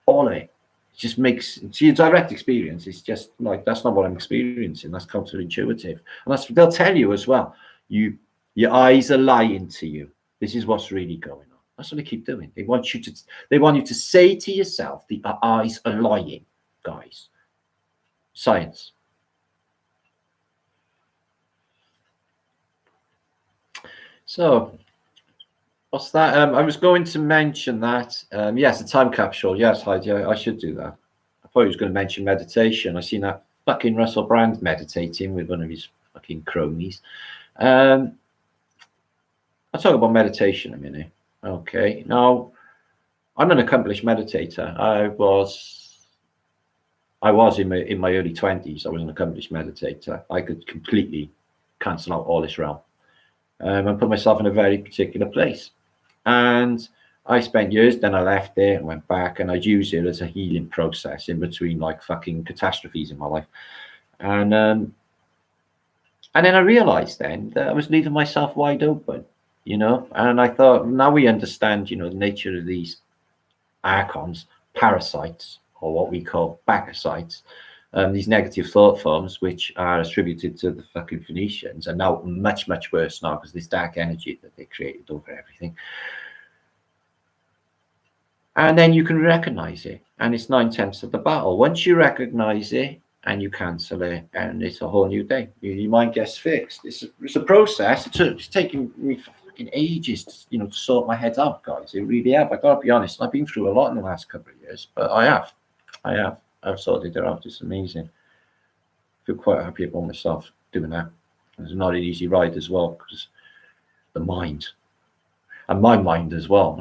All of it. It just makes your direct experience. It's just like, that's not what I'm experiencing. That's counterintuitive. And they'll tell you as well. Your eyes are lying to you. This is what's really going on. That's what they keep doing. They want you to say to yourself, the eyes are lying, guys. Science. So, what's that? I was going to mention that. Yes, a time capsule. Yes, Heidi, I should do that. I thought he was going to mention meditation. I seen that fucking Russell Brand meditating with one of his fucking cronies. I'll talk about meditation a minute. Okay, now I'm an accomplished meditator. I was in my early 20s. I was an accomplished meditator. I could completely cancel out all this realm and put myself in a very particular place. And I spent years, then I left there and went back, and I'd use it as a healing process in between like fucking catastrophes in my life. And then I realized then that I was leaving myself wide open. You know, and I thought, now we understand, you know, the nature of these archons, parasites, or what we call bacchosites, these negative thought forms, which are attributed to the fucking Phoenicians, and now much, much worse now because this dark energy that they created over everything. And then you can recognize it, and it's 9/10 of the battle. Once you recognize it and you cancel it, and it's a whole new day. Your mind gets fixed. It's a process. It's taking me fucking ages, to sort my head out, guys. It really have. I gotta be honest. I've been through a lot in the last couple of years, but I've sorted it out. It's amazing. I feel quite happy about myself doing that. It's not an easy ride as well, because the mind. And my mind as well.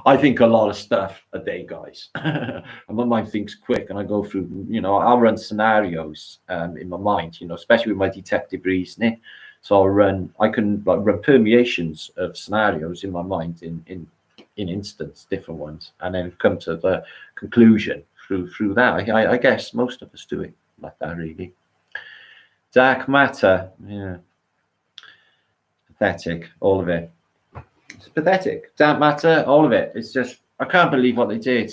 I think a lot of stuff a day, guys. And my mind thinks quick, and I go through, I'll run scenarios in my mind, especially with my detective reasoning. So I can run permeations of scenarios in my mind in instants, different ones, and then come to the conclusion through that. I guess most of us do it like that, really. Dark matter, yeah. Pathetic, all of it. It's pathetic. Dark matter, all of it. It's just, I can't believe what they did,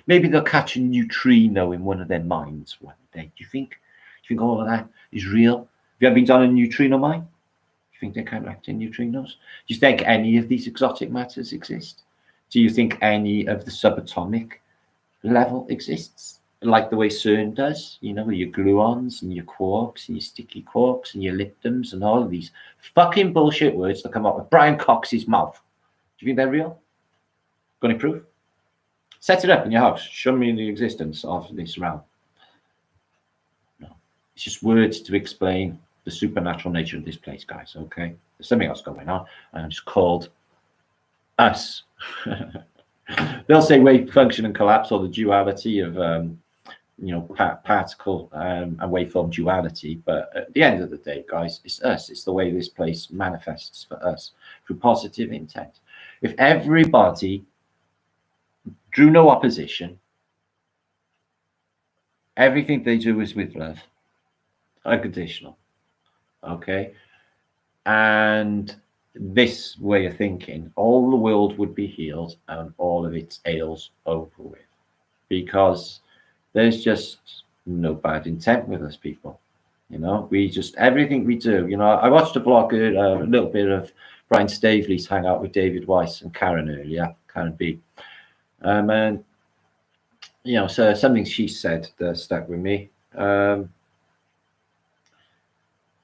Maybe they'll catch a neutrino in one of their mines one day. Do you think all of that is real? Have you ever been down a neutrino mine? you think they're counteracting neutrinos? Do you think any of these exotic matters exist? Do you think any of the subatomic level exists? Like the way CERN does, you know, with your gluons and your quarks and your sticky quarks and your leptons and all of these fucking bullshit words that come out of Brian Cox's mouth. Do you think they're real? Got any proof? Set it up in your house. Show me the existence of this realm. No. It's just words to explain the supernatural nature of this place, guys, okay? There's something else going on, and it's called us. They'll say wave function and collapse, or the duality of particle and waveform duality, but at the end of the day, guys, it's us. It's the way this place manifests for us through positive intent. If everybody drew no opposition, everything they do is with love, unconditional, okay, and this way of thinking, all the world would be healed and all of its ails over with, because there's just no bad intent with us people. You know, we just, everything we do, you know, I watched a vlog, a little bit of Brian Staveley's hang out with David Weiss and Karen earlier, Karen B. And, you know, so something she said that stuck with me. The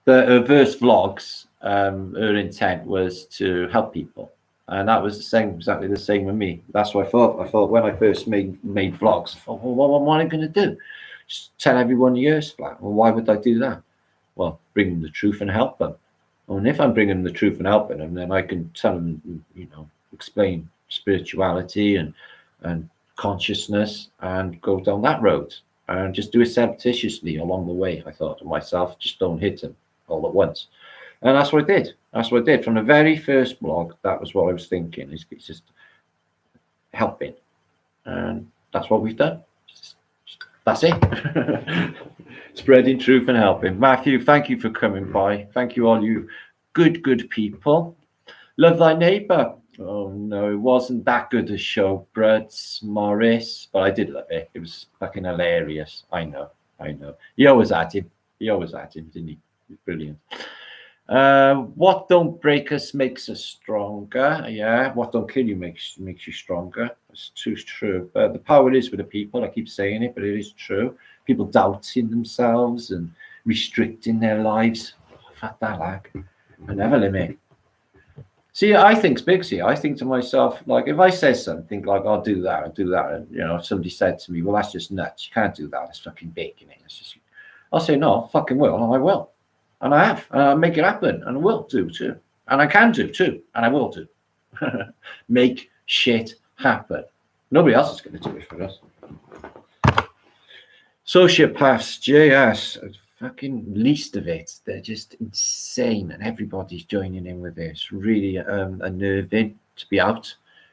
verse vlogs, her intent was to help people. And that was the same, exactly the same with me. That's what I thought. I thought when I first made vlogs, I thought, well, what am I going to do? Just tell everyone the earth's flat. Well, why would I do that? Well, bring them the truth and help them. And if I'm bringing them the truth and helping them, then I can tell them, you know, explain spirituality and consciousness and go down that road. And just do it surreptitiously along the way, I thought to myself, just don't hit them all at once. And that's what I did. That's what I did. From the very first blog, that was what I was thinking. It's just helping. And that's what we've done. That's it. Spreading truth and helping. Matthew, thank you for coming by. Thank you all you good people. Love thy neighbour. Oh, no, it wasn't that good a show, Bruds, Morris. But I did love it. It was fucking hilarious. I know. He always had him, didn't he? Brilliant. What don't break us makes us stronger. Yeah, what don't kill you makes you stronger. It's too true. But the power is with the people. I keep saying it, but it is true. People doubting themselves and restricting their lives. Fat that lag. I never limit. See, I think's big. See, I think to myself, like, if I say something like, I'll do that, and you know, if somebody said to me, well, that's just nuts. You can't do that. It's fucking big, you know. It's just, I'll say, no, I fucking will, and I will. And I have, and I'll make it happen, and I will do too. And I can do too, and I will do. Make shit happen. Nobody else is going to do it for us. Sociopaths, JS, fucking least of it. They're just insane, and everybody's joining in with this. Really unnerving to be out,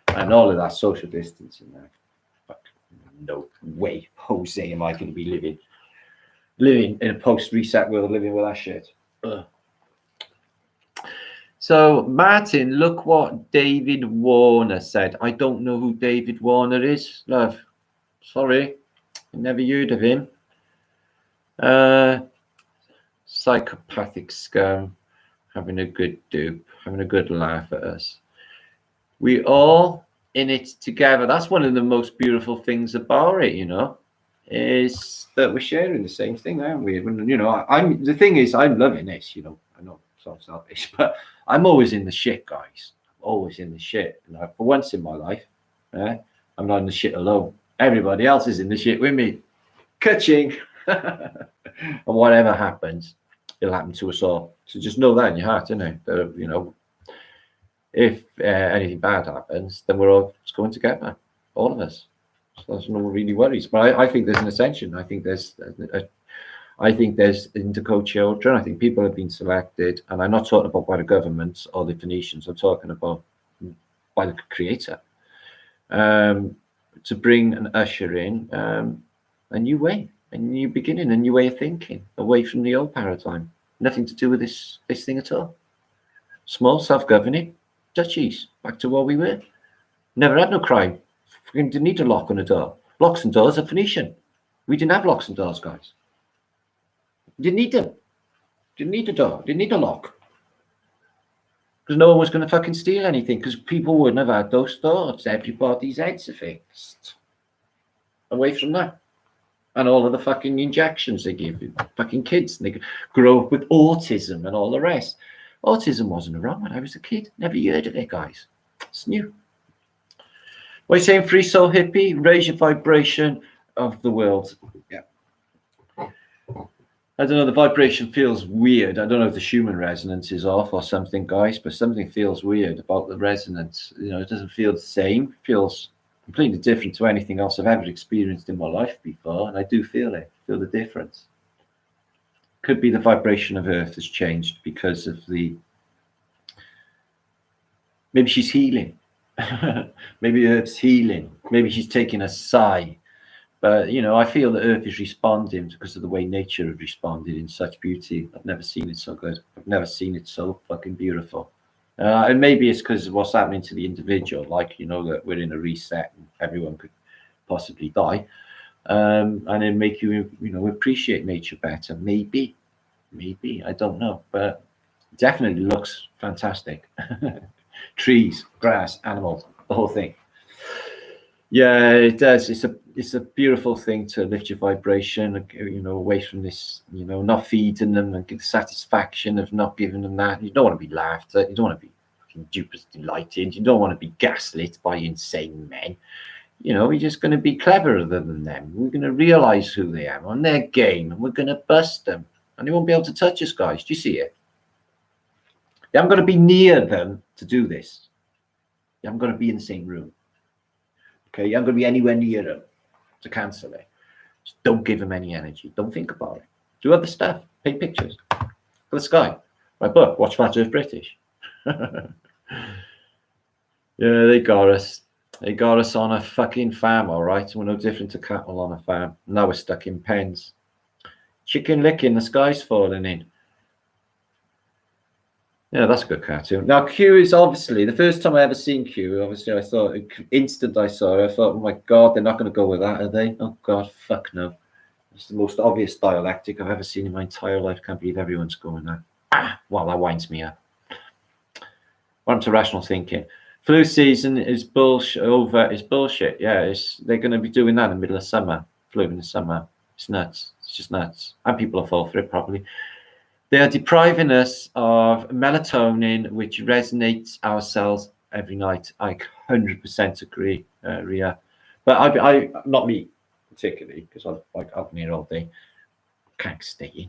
and all of that social distancing. Fuck, no way, Jose, am I going to be living in a post-reset world, living with that shit. Ugh. So, Martin, look what David Warner said. I don't know who David Warner is, love. Sorry, I never heard of him. Psychopathic scum, having a good dupe, having a good laugh at us. We all in it together. That's one of the most beautiful things about it, you know, is that we're sharing the same thing, aren't we? When, you know, the thing is, I'm loving this, you know, I know it's not selfish, but I'm always in the shit, guys. Always in the shit. You know, for once in my life, I'm not in the shit alone. Everybody else is in the shit with me. Ka-ching. And whatever happens, it'll happen to us all. So just know that in your heart, innit? That, you know, if anything bad happens, then we're all just going together, all of us. So there's no really worries. But I think there's an ascension. I think there's indigo children. I think people have been selected, and I'm not talking about by the governments or the Phoenicians. I'm talking about by the Creator, to bring and usher in a new way, a new beginning, a new way of thinking, away from the old paradigm. Nothing to do with this thing at all. Small, self-governing duchies, back to what we were. Never had no crime. Didn't need a lock on a door. Locks and doors are Phoenician. We didn't have locks and doors, guys. Didn't need them. Didn't need a door. Didn't need a lock. because no one was going to fucking steal anything, because people wouldn't have had those thoughts. Everybody's heads are fixed. Away from that. And all of the fucking injections they give you, fucking kids, and they grow up with autism and all the rest. Autism wasn't around when I was a kid. Never heard of it, guys. It's new. What are you saying, free soul hippie? Raise your vibration of the world. Yeah. I don't know, the vibration feels weird. I don't know if the Schumann resonance is off or something, guys, but something feels weird about the resonance. You know, it doesn't feel the same. It feels completely different to anything else I've ever experienced in my life before, and I do feel it. Feel the difference. Could be the vibration of Earth has changed because of the... Maybe she's healing. Maybe Earth's healing. Maybe she's taking a sigh. But, you know, I feel that Earth is responding because of the way nature has responded in such beauty. I've never seen it so good. I've never seen it so fucking beautiful. And maybe it's because of what's happening to the individual. Like, you know, that we're in a reset and everyone could possibly die. And then make you, you know, appreciate nature better. Maybe. I don't know. But it definitely looks fantastic. Trees, grass, animals, the whole thing. Yeah, it does. It's a beautiful thing to lift your vibration, you know, away from this, you know, not feeding them and get the satisfaction of not giving them that. You don't want to be laughed at. You don't want to be duped, delighted. You don't want to be gaslit by insane men. You know, we're just going to be cleverer than them. We're going to realize who they are on their game, and we're going to bust them, and they won't be able to touch us, guys. Do you see it? Yeah, I'm going to be near them to do this. Yeah, I'm going to be in the same room. Okay, I'm going to be anywhere near them to cancel it. Just don't give them any energy. Don't think about it. Do other stuff. Paint pictures. For the sky. My book, Watch Flat Earth British. Yeah, they got us. They got us on a fucking farm, all right? We're no different to cattle on a farm. Now we're stuck in pens. Chicken licking, the sky's falling in. Yeah, that's a good cartoon. Now, Q is obviously, the first time I ever seen Q, obviously I thought, instant I saw it, I thought, oh my God, they're not going to go with that, are they? Oh God, fuck no. It's the most obvious dialectic I've ever seen in my entire life. Can't believe everyone's going that. Well, that winds me up. On to rational thinking. Flu season is bullshit. It's bullshit. Yeah, they're going to be doing that in the middle of summer. Flu in the summer. It's nuts. It's just nuts. And people will fall for it probably. They are depriving us of melatonin, which resonates our cells every night. I 100% agree, Ria. But I not me particularly, because I've been here all day. Can't stay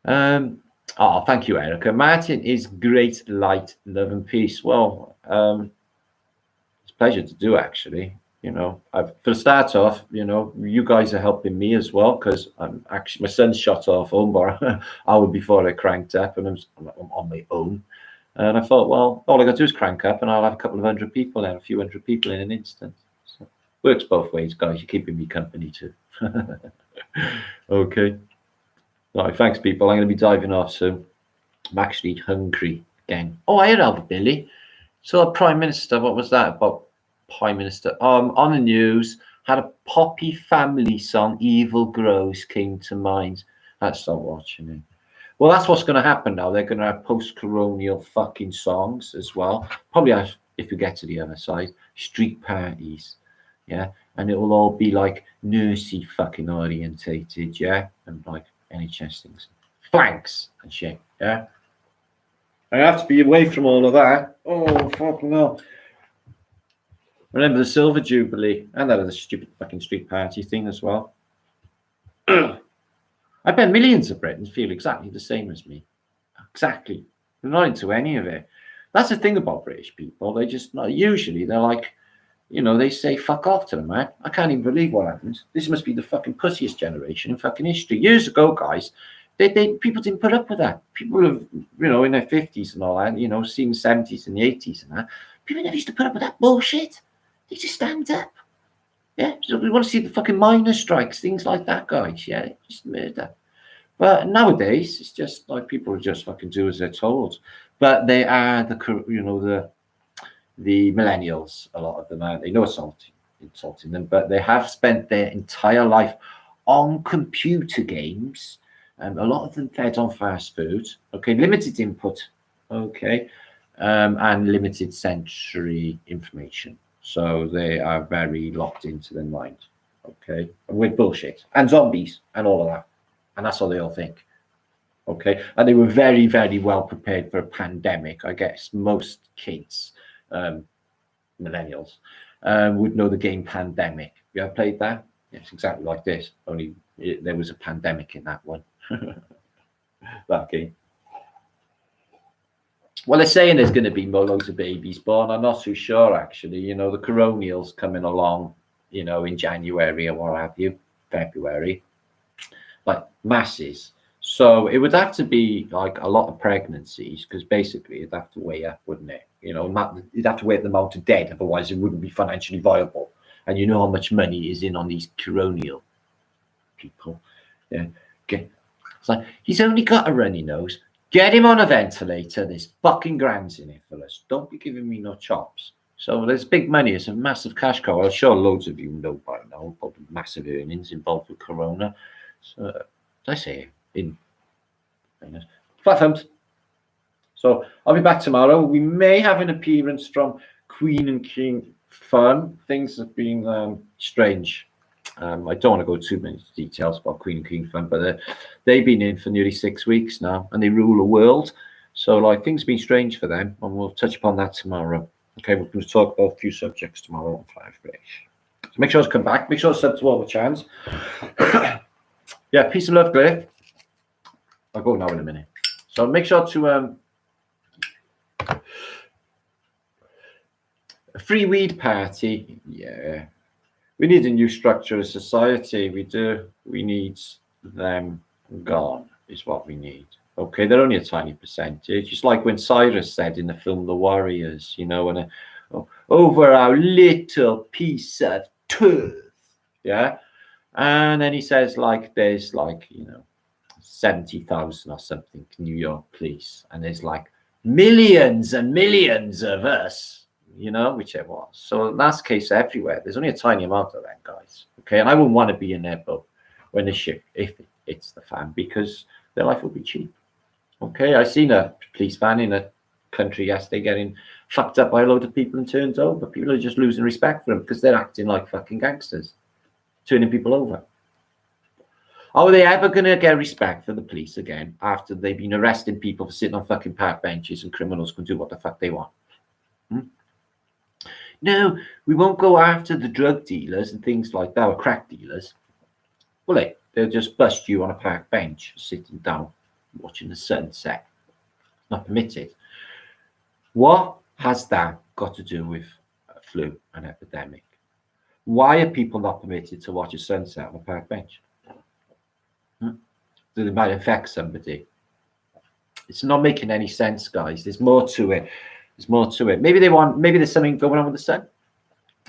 in. Oh, thank you, Erica. Martin is great light, love and peace. Well, it's a pleasure to do, actually. You know, for the start off, you know, you guys are helping me as well, because I'm actually, my son's shot off home bar hour before I cranked up, and I'm on my own. And I thought, well, all I got to do is crank up, and I'll have a couple of hundred people there, a few hundred people in an instant. So, works both ways, guys. You're keeping me company too. Okay. All right, thanks, people. I'm going to be diving off soon. I'm actually hungry again. Oh, I heard Albert Billy. So, Prime Minister, what was that about? Prime Minister on the news had a Poppy family song, Evil Grows, came to mind. I'd start watching it. Well, that's what's going to happen now. They're going to have post-colonial fucking songs as well. Probably have, if we get to the other side, street parties. Yeah. And it will all be like nursey fucking orientated. Yeah. And like NHS things. Flanks and shit. Yeah. I have to be away from all of that. Oh, fucking hell. Remember the Silver Jubilee and that other stupid fucking street party thing as well. I bet millions of Britons feel exactly the same as me. Exactly. They're not into any of it. That's the thing about British people. They just, usually they're like, you know, they say fuck off to them, man. I can't even believe what happens. This must be the fucking pussiest generation in fucking history. Years ago, guys, people didn't put up with that. People have, you know, in their 50s and all that, you know, seen 70s and the 80s and that. People never used to put up with that bullshit. They just stand up. Yeah, so we want to see the fucking miners' strikes, things like that, guys. Yeah, just murder. But nowadays, it's just like people are just fucking do as they're told. But they are the millennials. A lot of them are. They know it's insulting them, but they have spent their entire life on computer games. A lot of them fed on fast food. Okay, limited input okay, and limited sensory information. So they are very locked into their mind, okay, with bullshit and zombies and all of that. And that's all they all think. Okay, and they were very, very well prepared for a pandemic. I guess most kids, millennials, would know the game Pandemic. You ever played that? It's exactly like this, only there was a pandemic in that one. That game. Well, they're saying there's going to be loads of babies born. I'm not too sure, actually. You know, the coronial's coming along, you know, in January or what have you, February, like masses. So it would have to be like a lot of pregnancies, because basically it'd have to weigh up, wouldn't it? You know, you'd have to weigh up the amount of dead, otherwise it wouldn't be financially viable. And you know how much money is in on these coronial people. Yeah. Okay. It's like, he's only got a runny nose. Get him on a ventilator. There's fucking grands in it for us. Don't be giving me no chops. So there's big money. It's a massive cash cow. I'm sure loads of you know by now. Probably massive earnings involved with Corona. So, as I say, in flat thumbs. So I'll be back tomorrow. We may have an appearance from Queen and King Fun. Things have been strange. I don't want to go too many details about Queen and King Fun, but they've been in for nearly 6 weeks now, and they rule the world. So like things have been strange for them, and we'll touch upon that tomorrow. Okay, we're going to talk about a few subjects tomorrow on Five British. So make sure to come back. Make sure to sub to all the channels. Yeah, peace and love, Cliff. I'll go now in a minute. So make sure to a free weed party. Yeah, we need a new structure of society. We do. We need them gone is what we need. Okay, they're only a tiny percentage. It's like when Cyrus said in the film The Warriors, you know, and over our little piece of turf. Yeah, and then he says like there's like, you know, 70,000 or something New York police, and there's like millions and millions of us, you know, which it was. So that's the case everywhere. There's only a tiny amount of them guys. Okay, and I wouldn't want to be in their boat when the ship, if it's the fan, because their life will be cheap. Okay, I seen a police van in a country yesterday getting fucked up by a load of people and turned over. People are just losing respect for them because they're acting like fucking gangsters, turning people over. Are they ever going to get respect for the police again after they've been arresting people for sitting on fucking park benches and criminals can do what the fuck they want? No, we won't go after the drug dealers and things like that, or crack dealers. Well, they'll just bust you on a park bench, sitting down, watching the sunset. Not permitted. What has that got to do with a flu, an epidemic? Why are people not permitted to watch a sunset on a park bench? They might affect somebody. It's not making any sense, guys. There's more to it. There's more to it. Maybe there's something going on with the sun.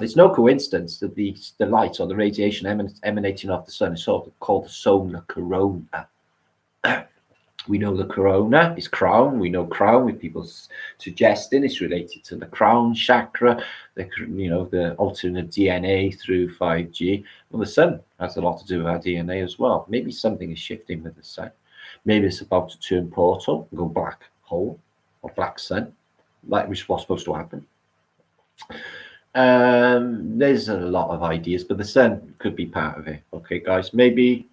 It's no coincidence that the light or the radiation emanating off the sun is called the solar corona. We know the corona is crown. We know crown with people suggesting it's related to the crown chakra, the alternate DNA through 5G. Well, the sun has a lot to do with our DNA as well. Maybe something is shifting with the sun. Maybe it's about to turn portal and go black hole or black sun, like which was supposed to happen. There's a lot of ideas, but the sun could be part of it. Okay, guys, maybe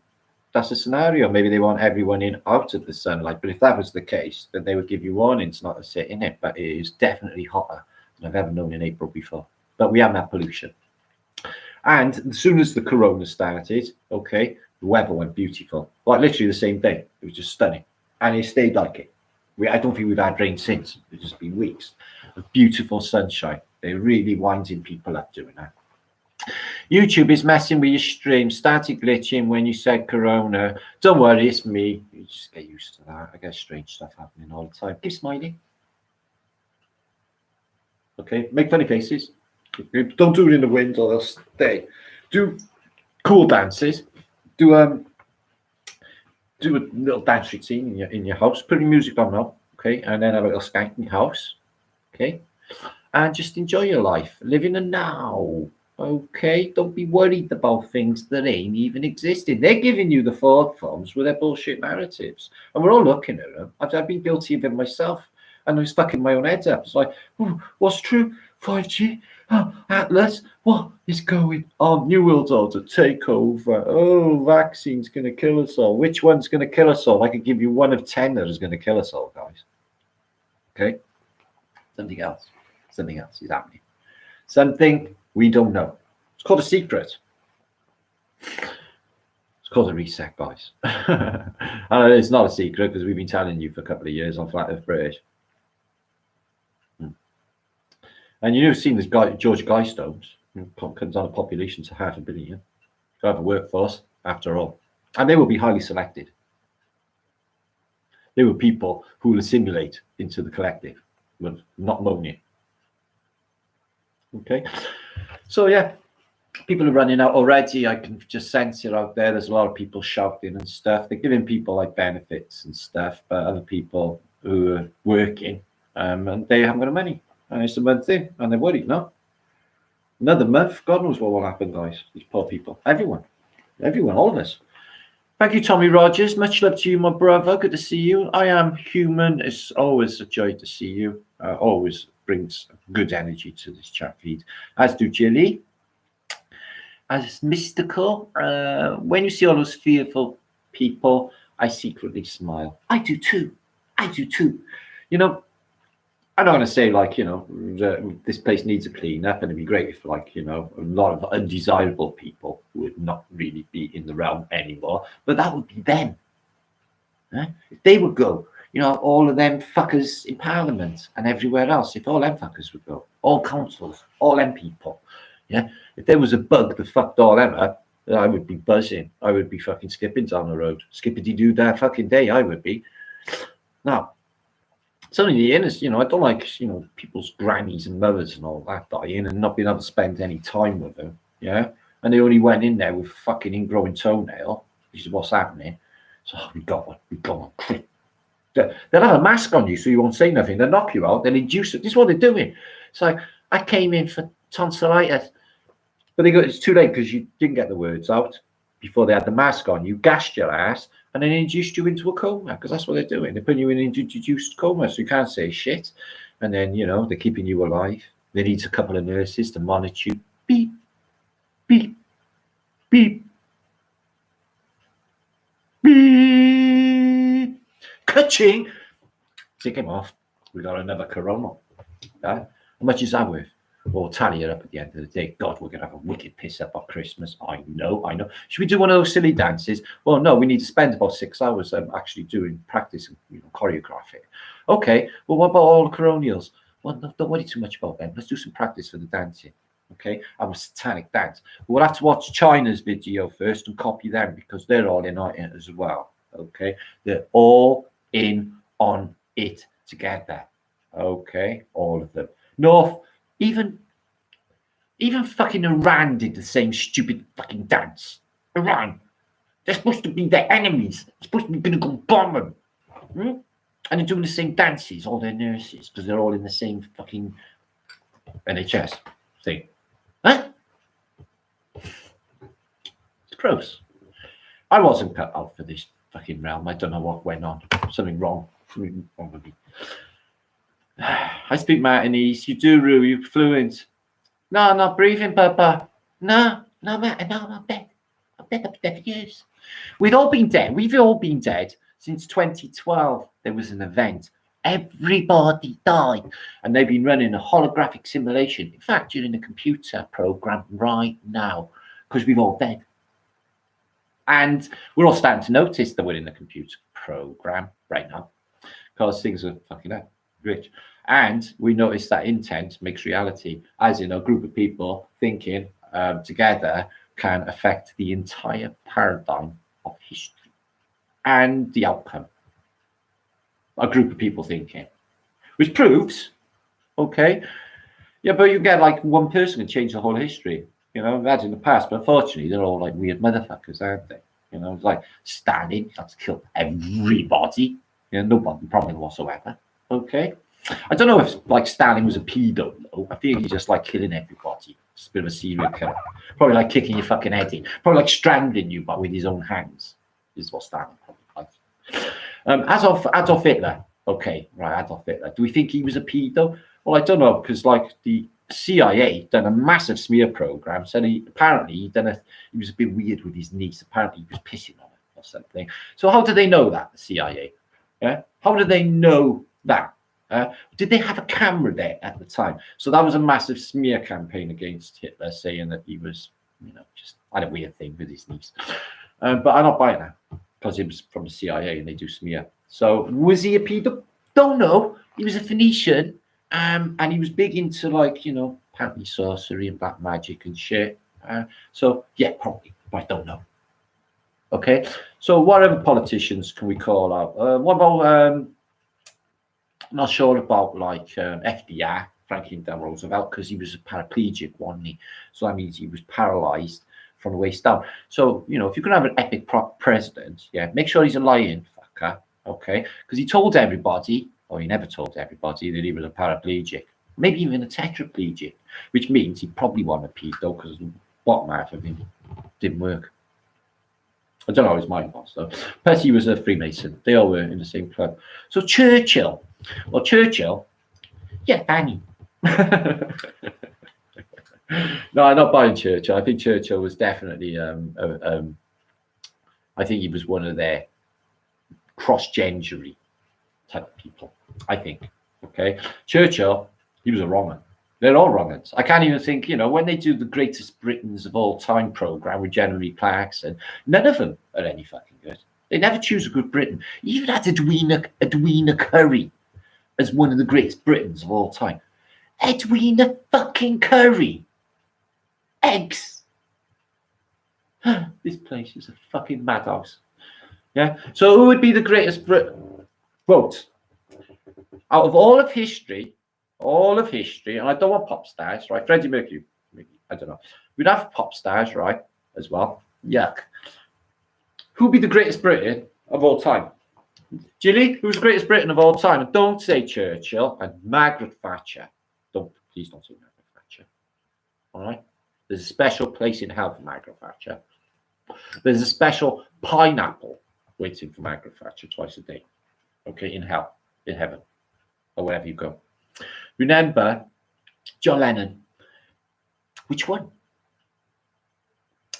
that's a scenario. Maybe they want everyone in out of the sunlight. But if that was the case, then they would give you warnings not to sit in it. But it is definitely hotter than I've ever known in April before. But we haven't had pollution. And as soon as the corona started, okay, the weather went beautiful. Like literally the same day. It was just stunning. And it stayed like it. I don't think we've had rain since. It's just been weeks of beautiful sunshine. They're really winding people up doing that. YouTube is messing with your stream, started glitching when you said corona. Don't worry, it's me. You just get used to that. I get strange stuff happening all the time. Keep smiling. Okay, make funny faces. Don't do it in the wind or they'll stay. Do cool dances. Do a little dance routine in your house. Put your music on now, okay, and then have a little skank in your house, okay, and just enjoy your life. Live in the now. Okay, don't be worried about things that ain't even existing. They're giving you the thought forms with their bullshit narratives, and we're all looking at them. I've been guilty of it myself. And I was fucking my own head up. It's like, oh, what's true? 5G? Oh, Atlas? What is going on? New World Order, take over. Oh, vaccine's going to kill us all. Which one's going to kill us all? I could give you 1 of 10 that is going to kill us all, guys. Okay? Something else. Something else is happening. Something we don't know. It's called a secret. It's called a reset, guys. It's not a secret because we've been telling you for a couple of years on Flat Earth British. And you've seen this guy, George Guystones, who comes on a population to 500 million. To have a workforce, after all. And they will be highly selected. They were people who will assimilate into the collective, with not moaning. Okay? So, yeah. People are running out already. I can just sense it out there. There's a lot of people shouting and stuff. They're giving people like benefits and stuff, but other people who are working and they haven't got the money. And it's a month in, and they're worried. No, another month. God knows what will happen, guys. These poor people. Everyone, all of us. Thank you, Tommy Rogers. Much love to you, my brother. Good to see you. I am human. It's always a joy to see you. Always brings good energy to this chat feed. As do Jilly. As mystical, when you see all those fearful people, I secretly smile. I do too. You know, I'm not going to say like, you know, this place needs a clean up, and it'd be great if like, you know, a lot of undesirable people would not really be in the realm anymore, but that would be them. If they would go, you know, all of them fuckers in Parliament and everywhere else, if all them fuckers would go, all councils, all them people, yeah. If there was a bug that fucked all them up, I would be buzzing. I would be fucking skipping down the road. Skippity-doo that fucking day, I would be. Now, some of the innocent, you know, I don't like, you know, people's grannies and mothers and all that dying and not being able to spend any time with them, yeah? And they only went in there with fucking ingrowing toenail, which is what's happening. So, we got one. They'll have a mask on you so you won't say nothing. They'll knock you out, they'll induce it. This is what they're doing. So, I came in for tonsillitis. But it's too late because you didn't get the words out before they had the mask on. You gassed your ass and then induced you into a coma, because that's what they're doing. They're putting you in an induced coma so you can't say shit. And then, you know, they're keeping you alive. They need a couple of nurses to monitor you. Beep, beep, beep, beep. Ka-ching. Take him off. We got another corona. How much is that worth? We'll tally it up at the end of the day. God, we're going to have a wicked piss up on Christmas. I know. Should we do one of those silly dances? Well, no, we need to spend about 6 hours actually doing practice and, you know, choreography. Okay, well, what about all the coronials? Well, no, don't worry too much about them. Let's do some practice for the dancing. Okay, our satanic dance. We'll have to watch China's video first and copy them because they're all in on it as well. Okay, they're all in on it together. Okay, all of them. North. Even fucking Iran did the same stupid fucking dance. Iran, they're supposed to be their enemies. They're supposed to be going to go bomb them. And they're doing the same dances, all their nurses, because they're all in the same fucking NHS thing. Huh? It's gross. I wasn't cut out for this fucking realm. I don't know what went on. Something wrong with me. I speak Martinese. You do, Roo. You're fluent. No, I'm not breathing, Papa. No, Martin. No, I'm dead. I'm dead for years. We've all been dead since 2012. There was an event. Everybody died. And they've been running a holographic simulation. In fact, you're in a computer program right now because we've all dead. And we're all starting to notice that we're in a computer program right now because things are fucking up. Rich. And we notice that intent makes reality, as in a group of people thinking together can affect the entire paradigm of history and the outcome. A group of people thinking, which proves, okay, yeah, but you get like one person can change the whole history. You know, that's in the past, but unfortunately, they're all like weird motherfuckers, aren't they? You know, it's like Stalin had to kill everybody. You know, no problem whatsoever. Okay, I don't know if like Stalin was a pedo though. I think he's just like killing everybody. Just a bit of a serial killer. Probably like kicking your fucking head in. Probably like strangling you, but with his own hands. Is what Stalin probably like. Adolf Hitler. Okay, right, Adolf Hitler. Do we think he was a pedo? Well, I don't know, because like the CIA done a massive smear program. Said he was a bit weird with his niece. Apparently, he was pissing on her or something. So how do they know that, the CIA? Yeah, how do they know that? Did they have a camera there at the time? So that was a massive smear campaign against Hitler, saying that he was, just had a weird thing with his niece. But I'm not buying that, because it was from the CIA and they do smear. So was he a pedo? Don't know. He was a Phoenician, and he was big into apparently sorcery and black magic and shit. So yeah, probably, but I don't know. Okay, so what other politicians can we call out? What about I'm not sure about FDR, Franklin D. Roosevelt, because he was a paraplegic, wasn't he? So that means he was paralyzed from the waist down. So, if you're going to have an epic president, yeah, make sure he's a lying fucker, okay? Because he told everybody, or he never told everybody, that he was a paraplegic, maybe even a tetraplegic, which means he probably wasn't a pedo, because the bottom half of him didn't work. I don't know how his mind was, though. Plus, he was a Freemason. They all were in the same club. So Churchill. Well, Churchill, yeah, banging. No, I'm not buying Churchill. I think Churchill was definitely, I think he was one of their cross-gendery type of people, I think. Okay. Churchill, he was a wrong one. They're all wrong ones. I can't even think, when they do the Greatest Britons of All Time program with Jeremy Clarkson, none of them are any fucking good. They never choose a good Briton. You even had Edwina Curry as one of the greatest Britons of all time. Edwina fucking Curry. Eggs. This place is a fucking madhouse. Yeah. So who would be the greatest Brit? Vote. Out of all of history, and I don't want pop stars, right? Freddie Mercury, I don't know. We'd have pop stars, right, as well. Yuck. Who'd be the greatest Briton of all time? Gilly, who's the greatest Briton of all time? And don't say Churchill and Margaret Thatcher. Please don't say Margaret Thatcher. All right? There's a special place in hell for Margaret Thatcher. There's a special pineapple waiting for Margaret Thatcher twice a day. Okay, in hell, in heaven, or wherever you go. Remember John Lennon. Which one?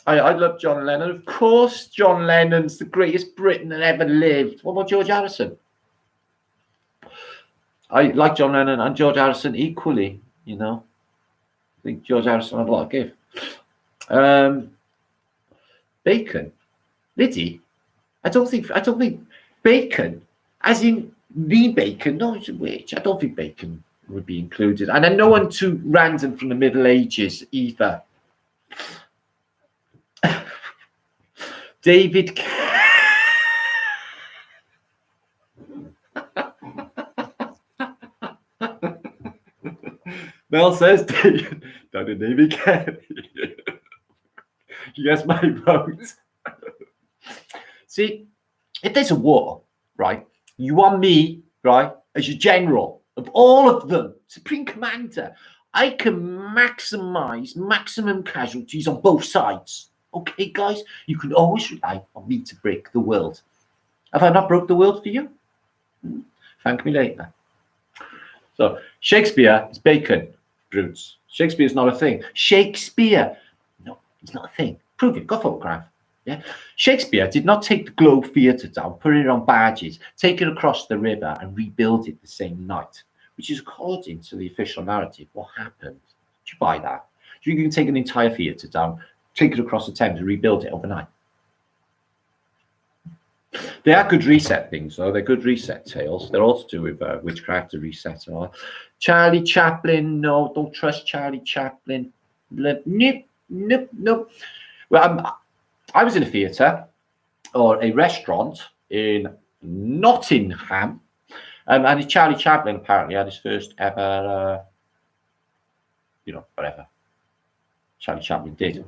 I love John Lennon. Of course, John Lennon's the greatest Briton that ever lived. What about George Harrison? I like John Lennon and George Harrison equally, I think George Harrison had a lot to give. Bacon. Liddy? I don't think Bacon, as in the Bacon, no, which I don't think Bacon would be included. And then no one too random from the Middle Ages either. David Mel says Dr. David Kennedy. Yes, my vote. See, if there's a war, right, you want me, right, as your general of all of them, supreme commander, I can maximize maximum casualties on both sides. Okay, guys, you can always rely on me to break the world. Have I not broke the world for you? Thank me later. So Shakespeare is Bacon, brutes. Shakespeare's not a thing. Shakespeare, no, it's not a thing. Prove it. Got a photograph. Yeah. Shakespeare did not take the Globe Theatre down, put it on barges, take it across the river, and rebuild it the same night, which is according to the official narrative. What happened? Do you buy that? Do you think you can take an entire theatre down, take it across the Thames, and rebuild it overnight? They are good reset things, though. They're good reset tales. They're all to do with witchcraft, to reset and all. Charlie Chaplin, no, don't trust Charlie Chaplin. Nope. Well, I was in a theatre or a restaurant in Nottingham, and Charlie Chaplin apparently had his first ever, whatever Charlie Chaplin did.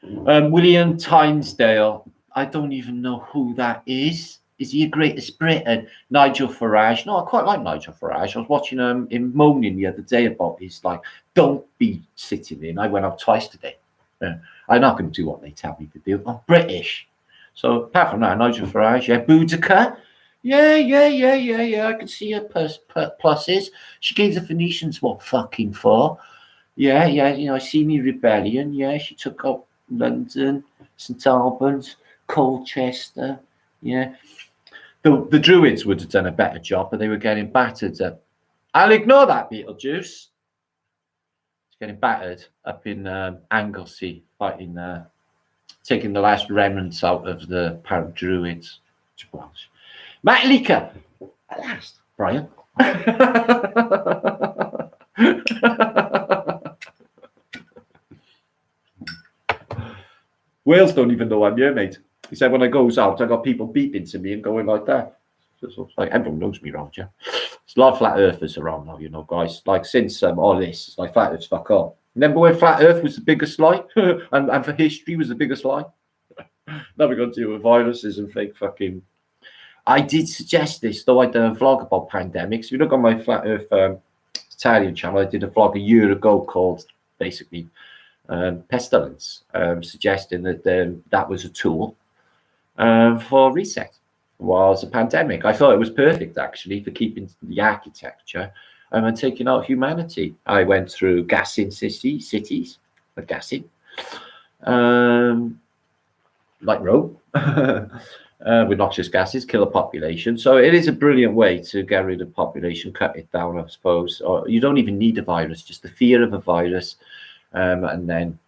William Tynesdale, I don't even know who that is. Is he a greatest Briton? Nigel Farage. No, I quite like Nigel Farage. I was watching him moaning the other day about his don't be sitting in. I went out twice today. I'm not going to do what they tell me to do. I'm British. So apart from that, Nigel Farage, yeah. Boudica. Yeah. I can see her pluses. She gave the Phoenicians what fucking for. Yeah. You know, I see me rebellion. Yeah, she took up London, St Albans, Colchester. Yeah. The Druids would have done a better job, but they were getting battered. I'll ignore that, Beetlejuice. It's getting battered up in Anglesey, fighting, taking the last remnants out of the apparent Druids. Matt Leaker, at last, Brian. Wales don't even know I'm here, mate. He said when I goes out, I got people beeping to me and going like that. So it's like everyone knows me, Roger. There's a lot of flat earthers around now, you know, guys. Like since all this, it's like flat earth's fuck off. Remember when flat earth was the biggest lie? and for history was the biggest lie? Now we're going to deal with viruses and fake fucking... I did suggest this, though I did a vlog about pandemics. If you look on my Flat Earth Tartarian channel, I did a vlog a year ago called basically Pestilence, suggesting that that was a tool for reset, was a pandemic. I thought it was perfect, actually, for keeping the architecture and taking out humanity. I went through gassing cities, gassing, like Rome. With noxious gases, kill a population. So it is a brilliant way to get rid of population, cut it down, I suppose. Or you don't even need a virus, just the fear of a virus, and then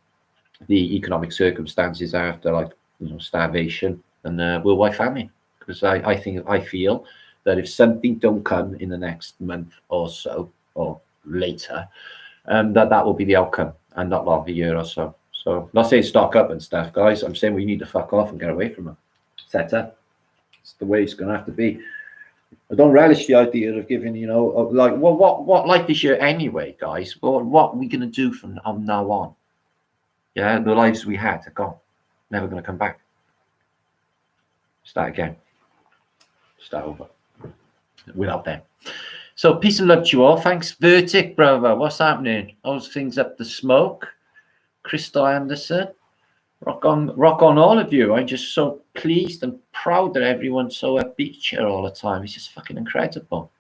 the economic circumstances after, like, you know, starvation and worldwide famine. Because I feel that if something don't come in the next month or so, or later, that will be the outcome, and not long, a year or so. So not saying stock up and stuff, guys. I'm saying we need to fuck off and get away from it. Set up. It's the way it's going to have to be. I don't relish the idea of giving, you know, like, well, what life is here anyway, guys? What are we going to do from now on? Yeah, the lives we had are gone. Never going to come back. Start again. Start over. Without them. So peace and love to you all. Thanks, Vertic, brother. What's happening? How's things up the smoke? Crystal Anderson. Rock on all of you. I'm just so pleased and proud that everyone's so upbeat here all the time. It's just fucking incredible.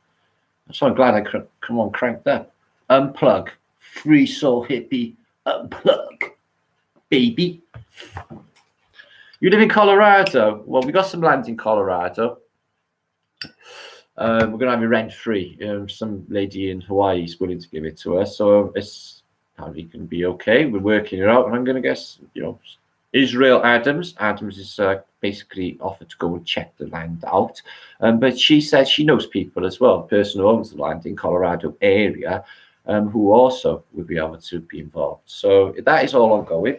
I'm so glad I come on cranked up. Unplug. Free soul hippie. Unplug. Baby. You live in Colorado? Well, we got some land in Colorado. We're going to have it rent free. Some lady in Hawaii is willing to give it to us. So it's probably going to be okay. We're working it out. And I'm going to guess, you know, Israel Adams is basically offered to go and check the land out, but she says she knows people as well, the person who owns the land in Colorado area, who also will be able to be involved. So that is all ongoing.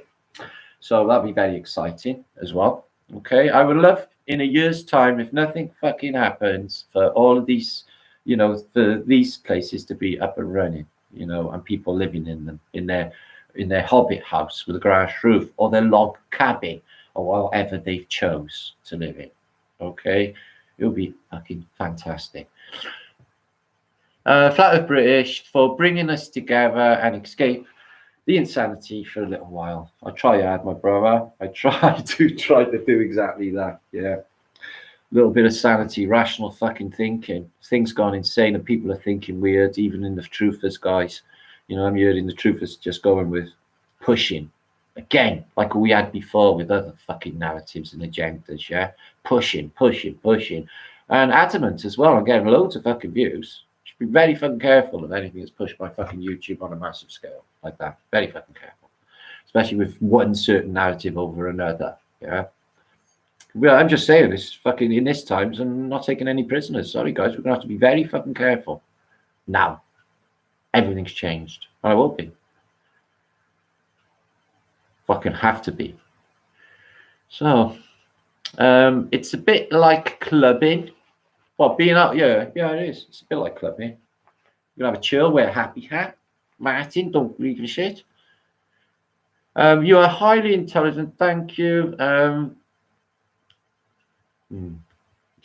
So that'll be very exciting as well. Okay, I would love in a year's time, if nothing fucking happens, for all of these, you know, for these places to be up and running, you know, and people living in them, in their hobbit house with a grass roof, or their log cabin, or whatever they chose to live in. Okay, it'll be fucking fantastic. Flat Earth British for bringing us together and escape the insanity for a little while. I try hard, my brother. I try to do exactly that. Yeah, a little bit of sanity, rational fucking thinking. Things gone insane, and people are thinking weird, even in the truthers, guys. You know, I'm hearing the truthers just going with pushing again, like we had before with other fucking narratives and agendas. Yeah, pushing, and adamant as well. I'm getting loads of fucking views. Should be very fucking careful of anything that's pushed by fucking YouTube on a massive scale like that. Very fucking careful, especially with one certain narrative over another. Yeah. Well, I'm just saying this fucking in this times. I'm not taking any prisoners. Sorry, guys. We're gonna have to be very fucking careful now. Everything's changed. I will be. Fucking have to be. So, it's a bit like clubbing. Well, being out, yeah, it is. It's a bit like clubbing. You can have a chill, wear a happy hat. Martin, don't read a shit. You are highly intelligent. Thank you. I don't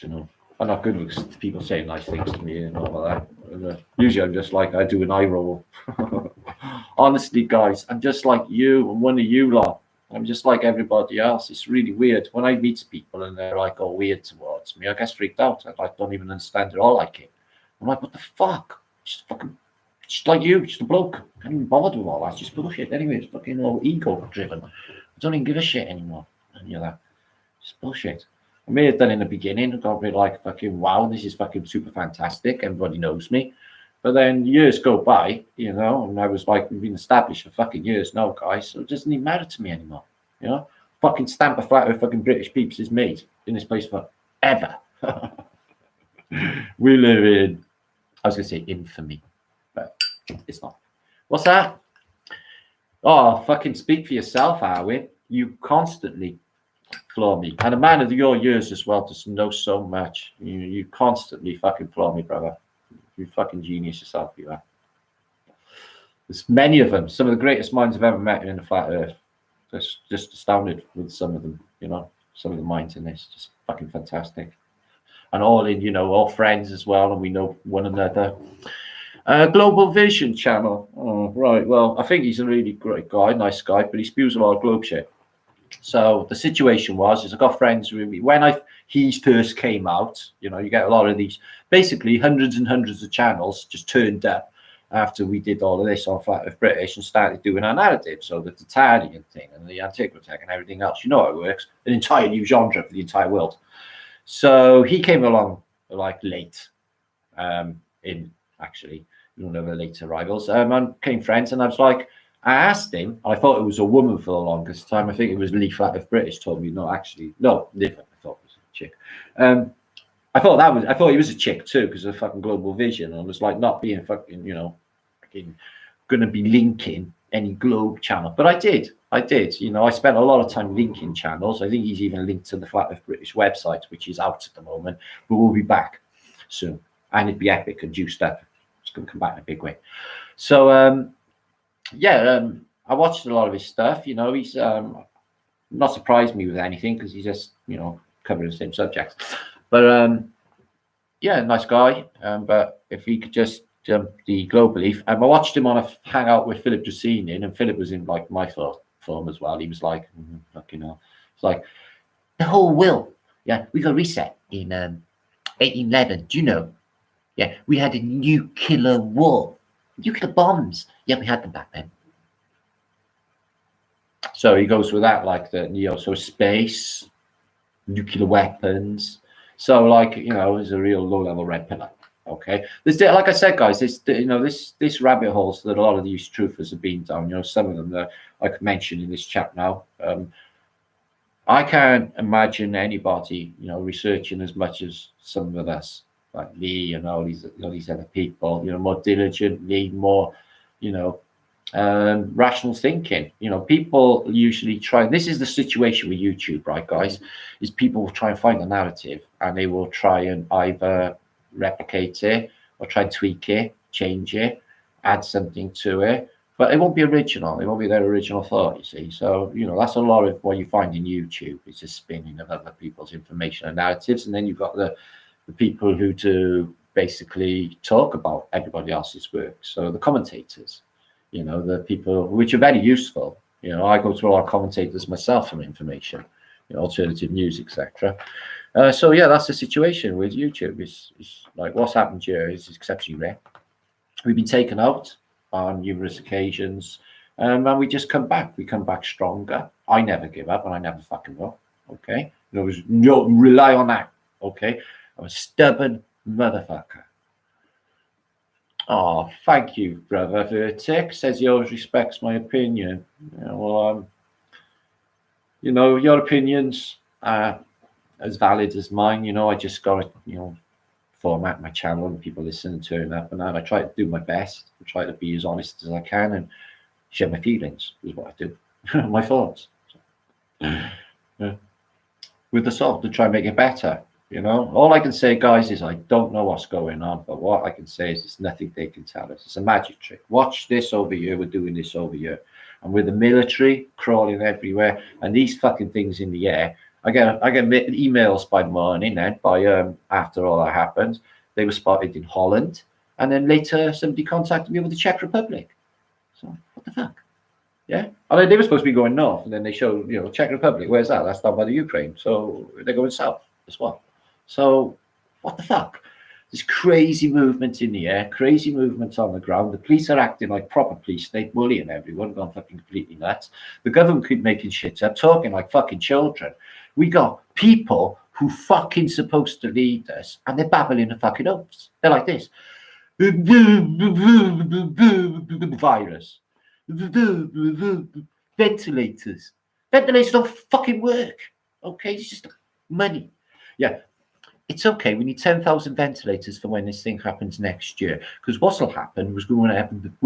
know. I'm not good with people saying nice things to me and all that. Usually I'm just like, I do an eye roll. Honestly, guys, I'm just like you and one of you lot. I'm just like everybody else. It's really weird when I meet people and they're like all weird towards towards me. I get freaked out. I like don't even understand it all like it. I'm like, what the fuck? Just like you, just a bloke. I can't even bother with all that. It's just bullshit. Anyway, it's fucking all ego driven. I don't even give a shit anymore. And you're like, just bullshit. I may have done in the beginning. I got a bit like fucking wow, this is fucking super fantastic. Everybody knows me. But then years go by, you know, and I was like, we've been established for fucking years now, guys. So it doesn't even matter to me anymore. You know, fucking stamp a flat with fucking British peeps is made in this place forever. We live in, I was going to say infamy, but it's not. What's that? Oh, fucking speak for yourself, Arwin. You constantly floor me. And a man of your years as well just knows so much. You constantly fucking floor me, brother. You fucking genius yourself, you are. There's many of them. Some of the greatest minds I've ever met in the flat earth. Just astounded with some of them, you know. Some of the minds in this. Just fucking fantastic. And all in, you know, all friends as well, and we know one another. Global Vision channel. Oh, right. Well, I think he's a really great guy, nice guy, but he spews a lot of globe shit. So the situation is I got friends with me when he first came out. You know, you get a lot of these, basically hundreds and hundreds of channels just turned up after we did all of this on Flat Earth British and started doing our narrative. So the Tartarian thing and the Antiquitech and everything else, you know how it works. An entire new genre for the entire world. So he came along like late, in actually one of the late arrivals, and became friends. And I was like, I asked him, I thought it was a woman for the longest time. I think it was Lee Flat Earth British told me, no, actually, no, different. I thought it was a chick. I thought he was a chick too because of fucking Global Vision. And I was like, not being fucking, you know, fucking going to be linking any Globe channel. But I did, you know, I spent a lot of time linking channels. I think he's even linked to the Flat Earth British website, which is out at the moment, but we'll be back soon. And it'd be epic and juiced up. It's going to come back in a big way. So, I watched a lot of his stuff. You know, he's not surprised me with anything because he's just, you know, covering the same subjects. But nice guy. But if he could just jump the global leaf, I watched him on a hangout with Philip Dracenian, and Philip was in like my film as well. He was like, fucking hell. It's like the whole will. Yeah, we got reset in 1811. Do you know? Yeah, we had a nuclear war, nuclear bombs. Yeah, we had them back then. So he goes with that, like the so space, nuclear weapons. So like, you know, there's a real low-level red pillar. Okay, there's, like I said, guys, this, you know, this rabbit holes that a lot of these truthers have been down. You know, some of them that I could mention in this chat now. I can't imagine anybody, you know, researching as much as some of us, like Lee and all these other people. You know, more diligently, more, you know, rational thinking. You know, people usually try. This is the situation with YouTube, right, guys? Is people will try and find a narrative and they will try and either replicate it or try and tweak it, change it, add something to it, but it won't be original. It won't be their original thought, you see. So, you know, that's a lot of what you find in YouTube. It's just spinning of other people's information and narratives, and then you've got the people who do basically talk about everybody else's work. So the commentators, you know, the people which are very useful. You know, I go through our commentators myself for information, you know, alternative news, etc. So yeah, that's the situation with YouTube. It's like what's happened here is exceptionally rare. We've been taken out on numerous occasions, and we just come back. We come back stronger. I never give up, and I never fucking will. Okay, no, rely on that. Okay, I'm a stubborn motherfucker. Oh, thank you, brother. Vertic says he always respects my opinion. Yeah, well, you know, your opinions are as valid as mine. You know, I just got to, you know, format my channel and people listen and turn up, and I try to do my best. I try to be as honest as I can and share my feelings is what I do. My thoughts. Yeah. With the salt to try and make it better. You know, all I can say, guys, is I don't know what's going on, but what I can say is it's nothing they can tell us. It's a magic trick. Watch this over here. We're doing this over here. And with the military crawling everywhere and these fucking things in the air, I get emails by morning then, after all that happened. They were spotted in Holland. And then later somebody contacted me over the Czech Republic. So what the fuck? Yeah. I mean, they were supposed to be going north, and then they showed, you know, Czech Republic. Where's that? That's down by the Ukraine. So they're going south as well. So what the fuck? There's crazy movement in the air, crazy movement on the ground. The police are acting like proper police state, bullying everyone, gone fucking completely nuts. The government keep making shit up, talking like fucking children. We got people who fucking supposed to lead us, and they're babbling the fucking oaths. They're like this. Virus. Ventilators. Ventilators don't fucking work. Okay, it's just money. Yeah. It's okay. We need 10,000 ventilators for when this thing happens next year. Because what'll happen was we're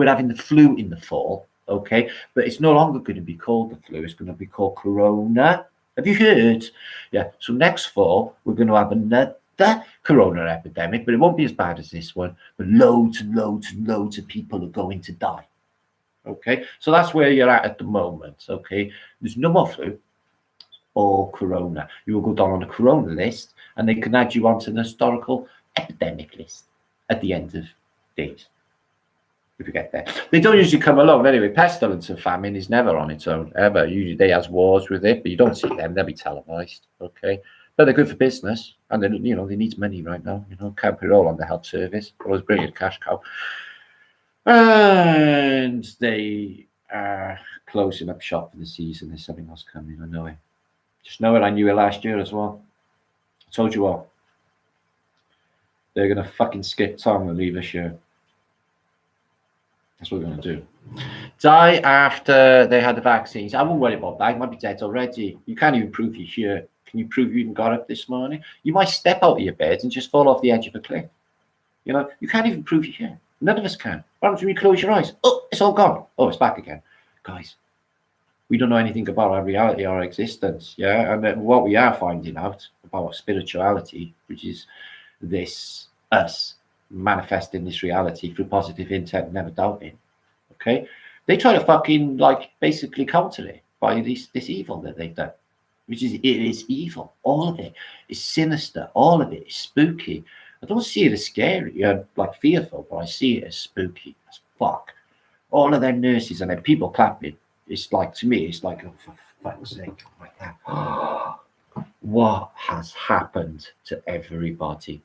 having the flu in the fall, okay? But it's no longer going to be called the flu. It's going to be called Corona. Have you heard? Yeah. So next fall, we're going to have another Corona epidemic, but it won't be as bad as this one. But loads and loads and loads of people are going to die. Okay? So that's where you're at the moment, okay? There's no more flu or Corona. You will go down on a Corona list, and they can add you onto an historical epidemic list at the end of days, if you get there. They don't usually come alone anyway. Pestilence and famine is never on its own, ever. Usually they has wars with it, but you don't see them. They'll be televised, okay? But they're good for business, and they need money right now. Can't put it all on the health service. Always brilliant cash cow. And they are closing up shop for the season. There's something else coming. I know it. Just know it. I knew it last year as well. I told you all. They're going to fucking skip town and leave us here. That's what we're going to do. Die after they had the vaccines. I won't worry about that. You might be dead already. You can't even prove you're here. Can you prove you even got up this morning? You might step out of your bed and just fall off the edge of a cliff. You can't even prove you're here. None of us can. What happens when you close your eyes? Oh, it's all gone. Oh, it's back again. Guys, we don't know anything about our reality, our existence. Yeah. And what we are finding out about spirituality, which is this us manifesting this reality through positive intent, never doubting. Okay. They try to fucking basically counter it by this evil that they've done, which is, it is evil. All of it is sinister. All of it is spooky. I don't see it as scary, fearful, but I see it as spooky as fuck. All of them nurses and them people clapping. It's to me, it's like, oh, for fuck's sake, like that. What has happened to everybody?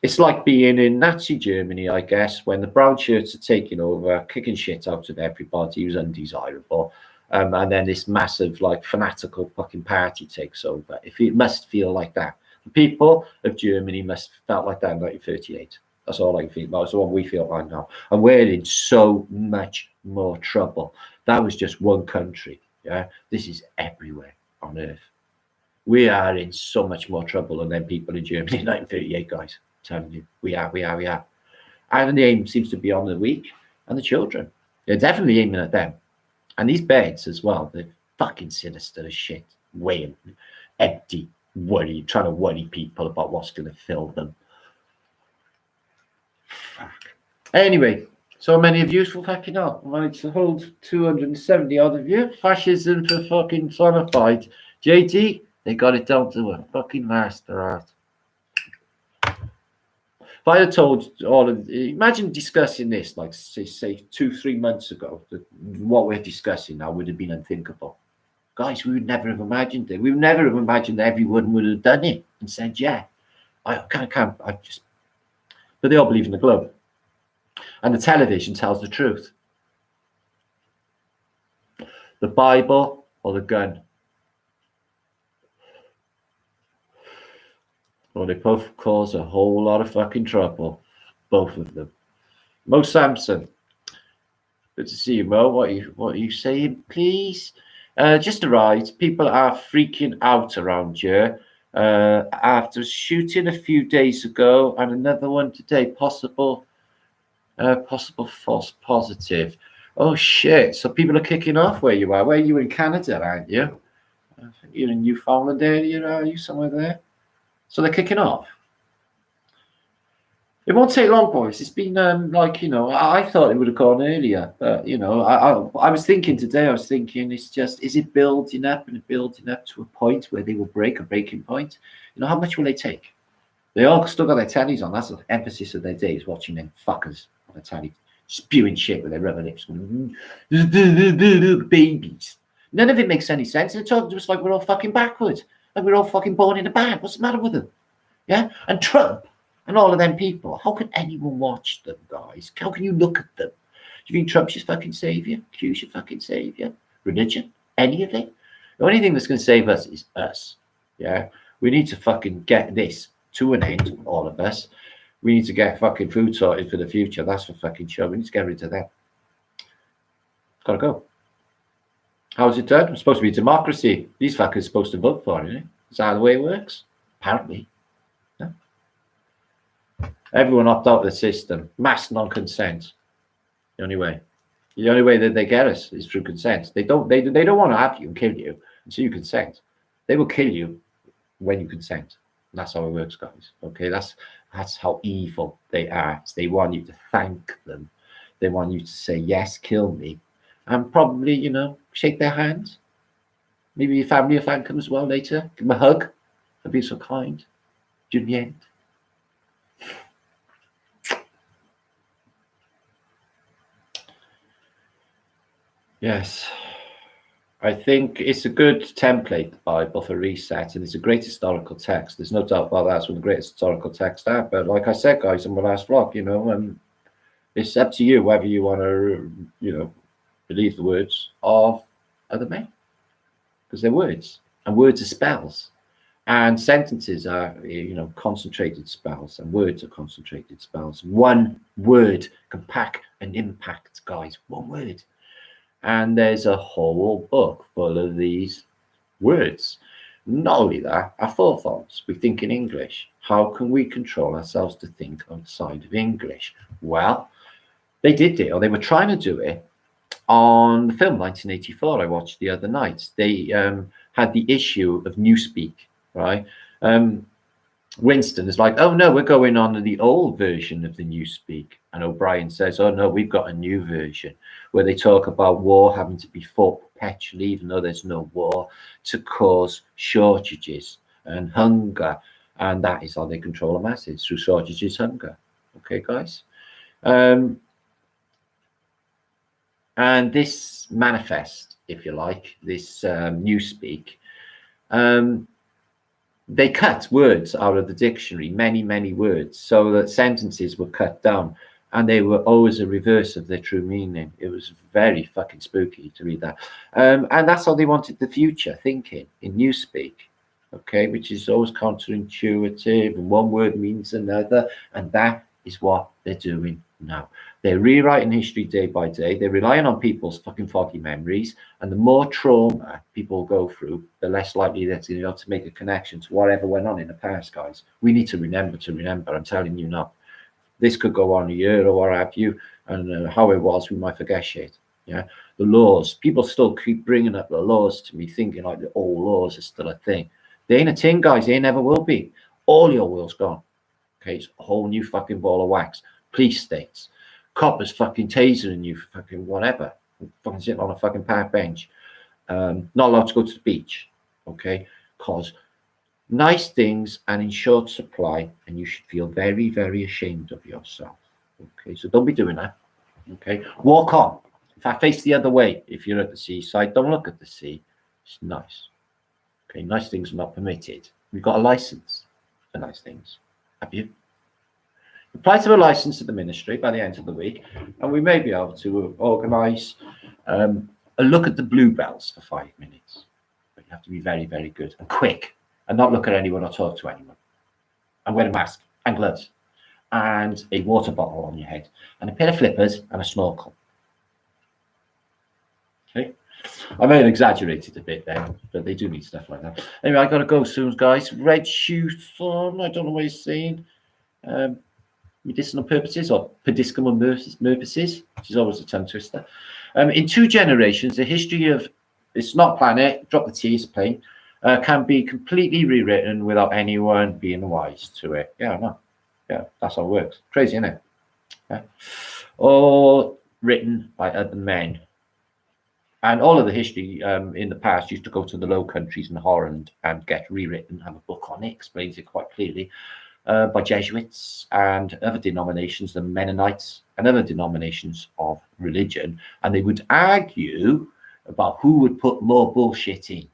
It's like being in Nazi Germany, I guess, when the brown shirts are taking over, kicking shit out of everybody who's undesirable. And then this massive, fanatical fucking party takes over. It must feel like that. The people of Germany must have felt like that in 1938. That's all I can feel about. It's the one we feel right now. And we're in so much more trouble. That was just one country. Yeah, this is everywhere on earth. We are in so much more trouble than them people in Germany in 1938, guys. I'm telling you, we are. And the aim seems to be on the weak and the children. They're definitely aiming at them. And these beds as well, they're fucking sinister as shit. Weighing, empty, trying to worry people about what's going to fill them. Fuck. Anyway, so many of you will fucking hell. I managed to hold 270 odd of you. Fascism for fucking personified. JD, they got it down to a fucking master art. If I had told all of, imagine discussing this, say 2-3 months ago, what we're discussing now would have been unthinkable. Guys, we would never have imagined it. We would never have imagined that everyone would have done it and said, yeah, I can't, but they all believe in the globe. And the television tells the truth. The Bible or the gun. Well, they both cause a whole lot of fucking trouble. Both of them. Mo Sampson. Good to see you, Mo. What are you saying, please? Just arrived. People are freaking out around here. After shooting a few days ago and another one today, possible false positive. Oh shit! So people are kicking off where you are. Where are you in Canada, aren't you? I think you're in Newfoundland area. Are you somewhere there? So they're kicking off. It won't take long, boys. It's been I thought it would have gone earlier, but I was thinking today. It's just, is it building up and building up to a point where they will break a breaking point? How much will they take? They all still got their tellies on. That's the emphasis of their day, is watching them fuckers on the telly spewing shit with their rubber lips, babies. None of it makes any sense. They're talking to us like we're all fucking backwards, like we're all fucking born in a band. What's the matter with them? Yeah, and Trump and all of them people. How can anyone watch them, guys? How can you look at them? Do you think Trump's your fucking savior? Q's your fucking savior? Religion? Any of it? The only thing that's going to save us is us. Yeah, we need to fucking get this to an end, all of us. We need to get fucking food sorted for the future. That's for fucking sure. We need to get rid of that. It's got to go. How's it done? It's supposed to be democracy. These fuckers are supposed to vote for it, isn't it? Is that the way it works? Apparently. No. Everyone opt out of the system. Mass non-consent. The only way. The only way that they get us is through consent. They don't want to have you and kill you until you consent. They will kill you when you consent. And that's how it works, guys. Okay, that's how evil they are. They want you to thank them. They want you to say, yes, kill me. And probably, you know, shake their hands. Maybe your family will thank them as well later. Give them a hug for being so kind during the end. Yes, I think it's a good template, the Bible, for reset, and it's a great historical text. There's no doubt about that. It's one of the greatest historical texts out. But like I said, guys, in my last vlog, you know, it's up to you whether you want to, you know, believe the words of other men, because they're words, and words are spells, and sentences are, you know, concentrated spells, and words are concentrated spells. One word can pack an impact, guys. One word. And there's a whole book full of these words. Not only that, our forefathers, we think in English. How can we control ourselves to think outside of English? Well, they did it, or they were trying to do it, on the film 1984 I watched the other night. They had the issue of Newspeak, right? Winston is like, oh no, we're going on the old version of the Newspeak. And O'Brien says, oh no, we've got a new version where they talk about war having to be fought perpetually, even though there's no war, to cause shortages and hunger. And that is how they control the masses, through shortages, hunger. Okay, guys? And this manifest, if you like, this Newspeak, they cut words out of the dictionary, many words, so that sentences were cut down, and they were always a reverse of their true meaning. It was very fucking spooky to read that. And that's how they wanted the future thinking in Newspeak, okay, which is always counterintuitive, and one word means another, and that is what they're doing now. They're rewriting history day by day. They're relying on people's fucking foggy memories, and the more trauma people go through, the less likely they're to be able to make a connection to whatever went on in the past, guys. We need to remember. I'm telling you now. This could go on a year or what have you, and how it was, we might forget shit. Yeah, the laws. People still keep bringing up the laws to me, thinking like the old laws are still a thing. They ain't a thing, guys. They never will be. All your will's gone. Okay, it's a whole new fucking ball of wax. Police states. Coppers fucking tasering you for fucking whatever. Fucking sitting on a fucking park bench. Not allowed to go to the beach. Okay? Because nice things are in short supply, and you should feel very ashamed of yourself. Okay? So don't be doing that. Okay? Walk on. In fact, face the other way if you're at the seaside. Don't look at the sea. It's nice. Okay? Nice things are not permitted. We've got a license for nice things. Have you? Apply to a license to the ministry by the end of the week, and we may be able to organise a look at the bluebells for 5 minutes. But you have to be very good and quick, and not look at anyone or talk to anyone. And wear a mask and gloves and a water bottle on your head and a pair of flippers and a snorkel. Okay, I may have exaggerated a bit there, but they do need stuff like that. Anyway, I got to go soon, guys. Red shoes on. I don't know what he's saying. Medicinal purposes or pediscal purposes, which is always a tongue twister. In 2 generations, the history of it's not planet, drop the T, it's plain, can be completely rewritten without anyone being wise to it. Yeah, I know. Yeah, that's how it works. Crazy, isn't it? Yeah. All written by other men. And all of the history in the past used to go to the Low Countries and Holland and get rewritten, have a book on it, explains it quite clearly. By Jesuits and other denominations, the Mennonites and other denominations of religion, and they would argue about who would put more bullshit in.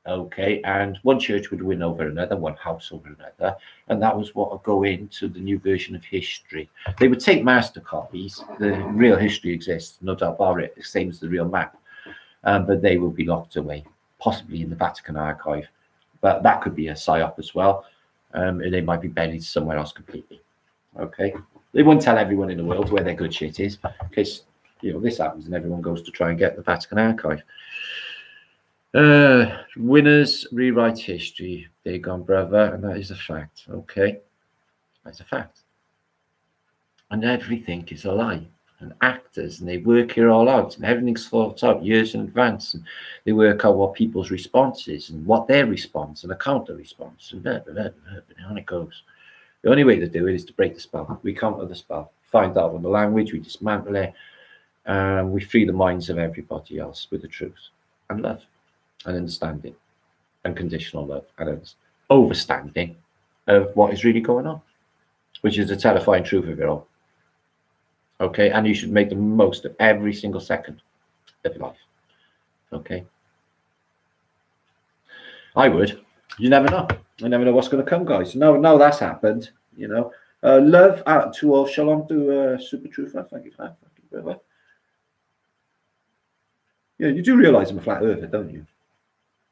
Okay, and one church would win over another, one house over another, and that was what would go into the new version of history. They would take master copies. The real history exists, no doubt about it, the same as the real map, but they will be locked away, possibly in the Vatican archive. But that could be a psyop as well, and they might be buried somewhere else completely. Okay, they won't tell everyone in the world where their good shit is, because this happens and everyone goes to try and get the Vatican archive. Winners rewrite history. They're gone, brother, and that is a fact. Okay, that's a fact. And everything is a lie. And actors, and they work it all out, and everything's thought out years in advance. And they work out what people's response is, and what their response, and a counter response, and on it goes. The only way to do it is to break the spell. We counter the spell, find out on the language, we dismantle it, and we free the minds of everybody else with the truth and love. And understanding, and conditional love, and overstanding of what is really going on, which is the terrifying truth of it all. Okay, and you should make the most of every single second of your life. Okay, I would. You never know. I never know what's going to come, guys. No, that's happened. Love to all. Shalom to Super Truther. Thank you for that. Thank you, brother. Yeah, you do realize I'm a flat earther, don't you?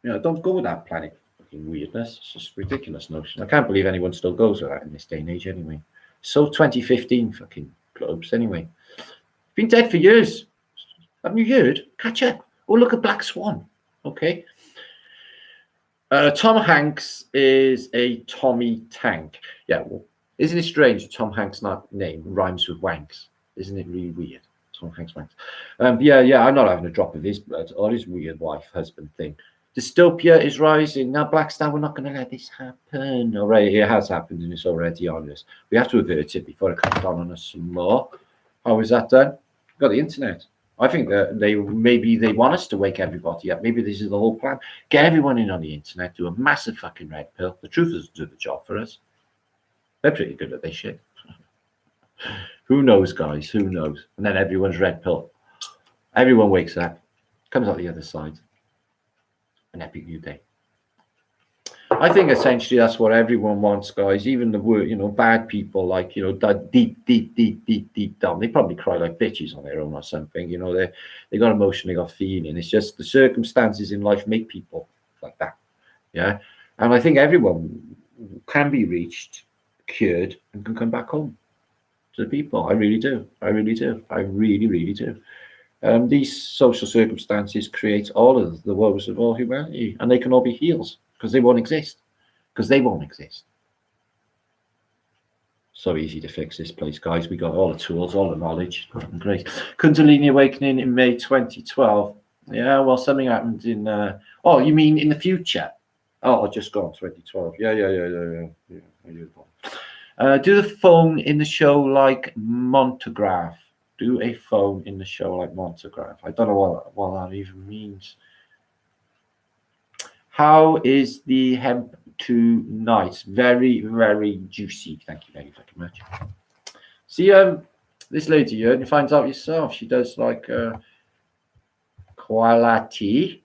Don't go with that planet fucking weirdness. It's just ridiculous notion. I can't believe anyone still goes with that in this day and age anyway. So 2015 fucking clubs anyway. Been dead for years. Haven't you heard? Catch up. Oh, look at Black Swan. Okay. Tom Hanks is a Tommy Tank. Yeah, well, isn't it strange Tom Hanks' name rhymes with wanks? Isn't it really weird? Tom Hanks wanks. Yeah, I'm not having a drop of his blood or his weird wife-husband thing. Dystopia is rising. Now, Black Star, we're not going to let this happen. All right, it has happened and it's already on us. We have to avert it before it comes down on us some more. How is that done? Got the internet. I think that maybe they want us to wake everybody up. Maybe this is the whole plan. Get everyone in on the internet, do a massive fucking red pill. The truth is do the job for us. They're pretty good at this shit. Who knows, guys? Who knows? And then everyone's red pill. Everyone wakes up, comes out the other side. An epic new day. I think essentially that's what everyone wants, guys. Even the bad people, like deep down, they probably cry like bitches on their own or something. They got emotion, they got feeling. It's just the circumstances in life make people like that. Yeah, and I think everyone can be reached, cured, and can come back home to the people. I really do. I really do. I really, really do. These social circumstances create all of the woes of all humanity, and they can all be healed because they won't exist. Because they won't exist. So easy to fix this place, guys. We got all the tools, all the knowledge. Great. Kundalini Awakening in May 2012. Yeah, well, something happened in. Oh, you mean in the future? Oh, just gone 2012. Yeah. Do the phone in the show like Montagraph. Do a phone in the show like Montagraph. I don't know what that even means. How is the hemp tonight? Very, very juicy. Thank you very, very much. See, this lady here, you find out yourself. She does like quality.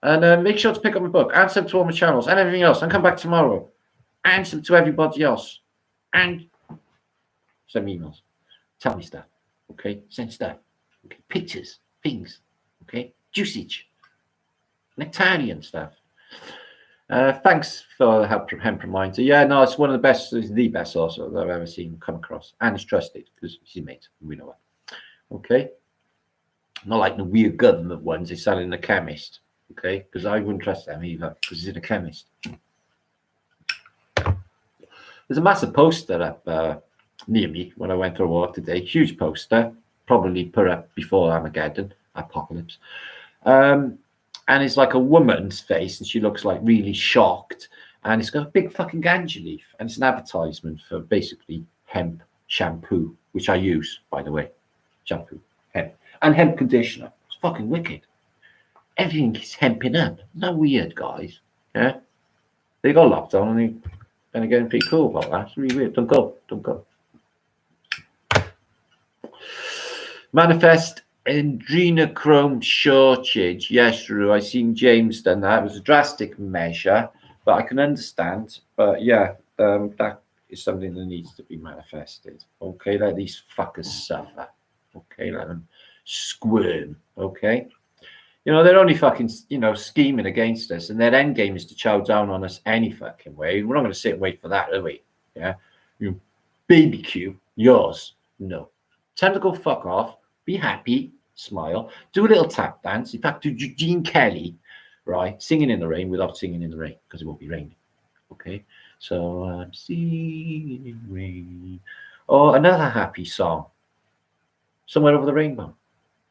And make sure to pick up my book and sub to all my channels and everything else. And come back tomorrow. And sub to everybody else. And send me emails. Tell me stuff. Okay, send stuff. Okay, pictures, things. Okay, juicage, nectarian stuff. Thanks for the hemp reminder. Yeah, no, it's one of the best. It's the best source that I've ever seen come across, and it's trusted because she's made. We know it. Okay, not like the weird government ones they sell in the chemist. Okay, because I wouldn't trust them either because it's in a chemist. There's a massive poster up near me when I went for a walk today. Huge poster, probably put up before Armageddon, apocalypse. And it's like a woman's face, and she looks like really shocked. And it's got a big fucking ganja leaf, and it's an advertisement for basically hemp shampoo, which I use, by the way. Shampoo, hemp, and hemp conditioner. It's fucking wicked. Everything is hemping up. Isn't that weird, guys? Yeah, they got locked on, and they're getting pretty cool about that. It's really weird. Don't go. Manifest adrenochrome shortage. Yes, Rue, I seen James done that. It was a drastic measure, but I can understand. But yeah, that is something that needs to be manifested. Okay, let these fuckers suffer. Okay, let them squirm. Okay, you know they're only fucking scheming against us, and their end game is to chow down on us any fucking way. We're not going to sit and wait for that, are we? Yeah, you baby Q, yours. No, time to go fuck off. Be happy. Smile, do a little tap dance. In fact, do Gene Kelly, right? Singing in the rain without singing in the rain because it won't be raining. Okay, so I'm singing in rain. Oh, another happy song. Somewhere Over the Rainbow.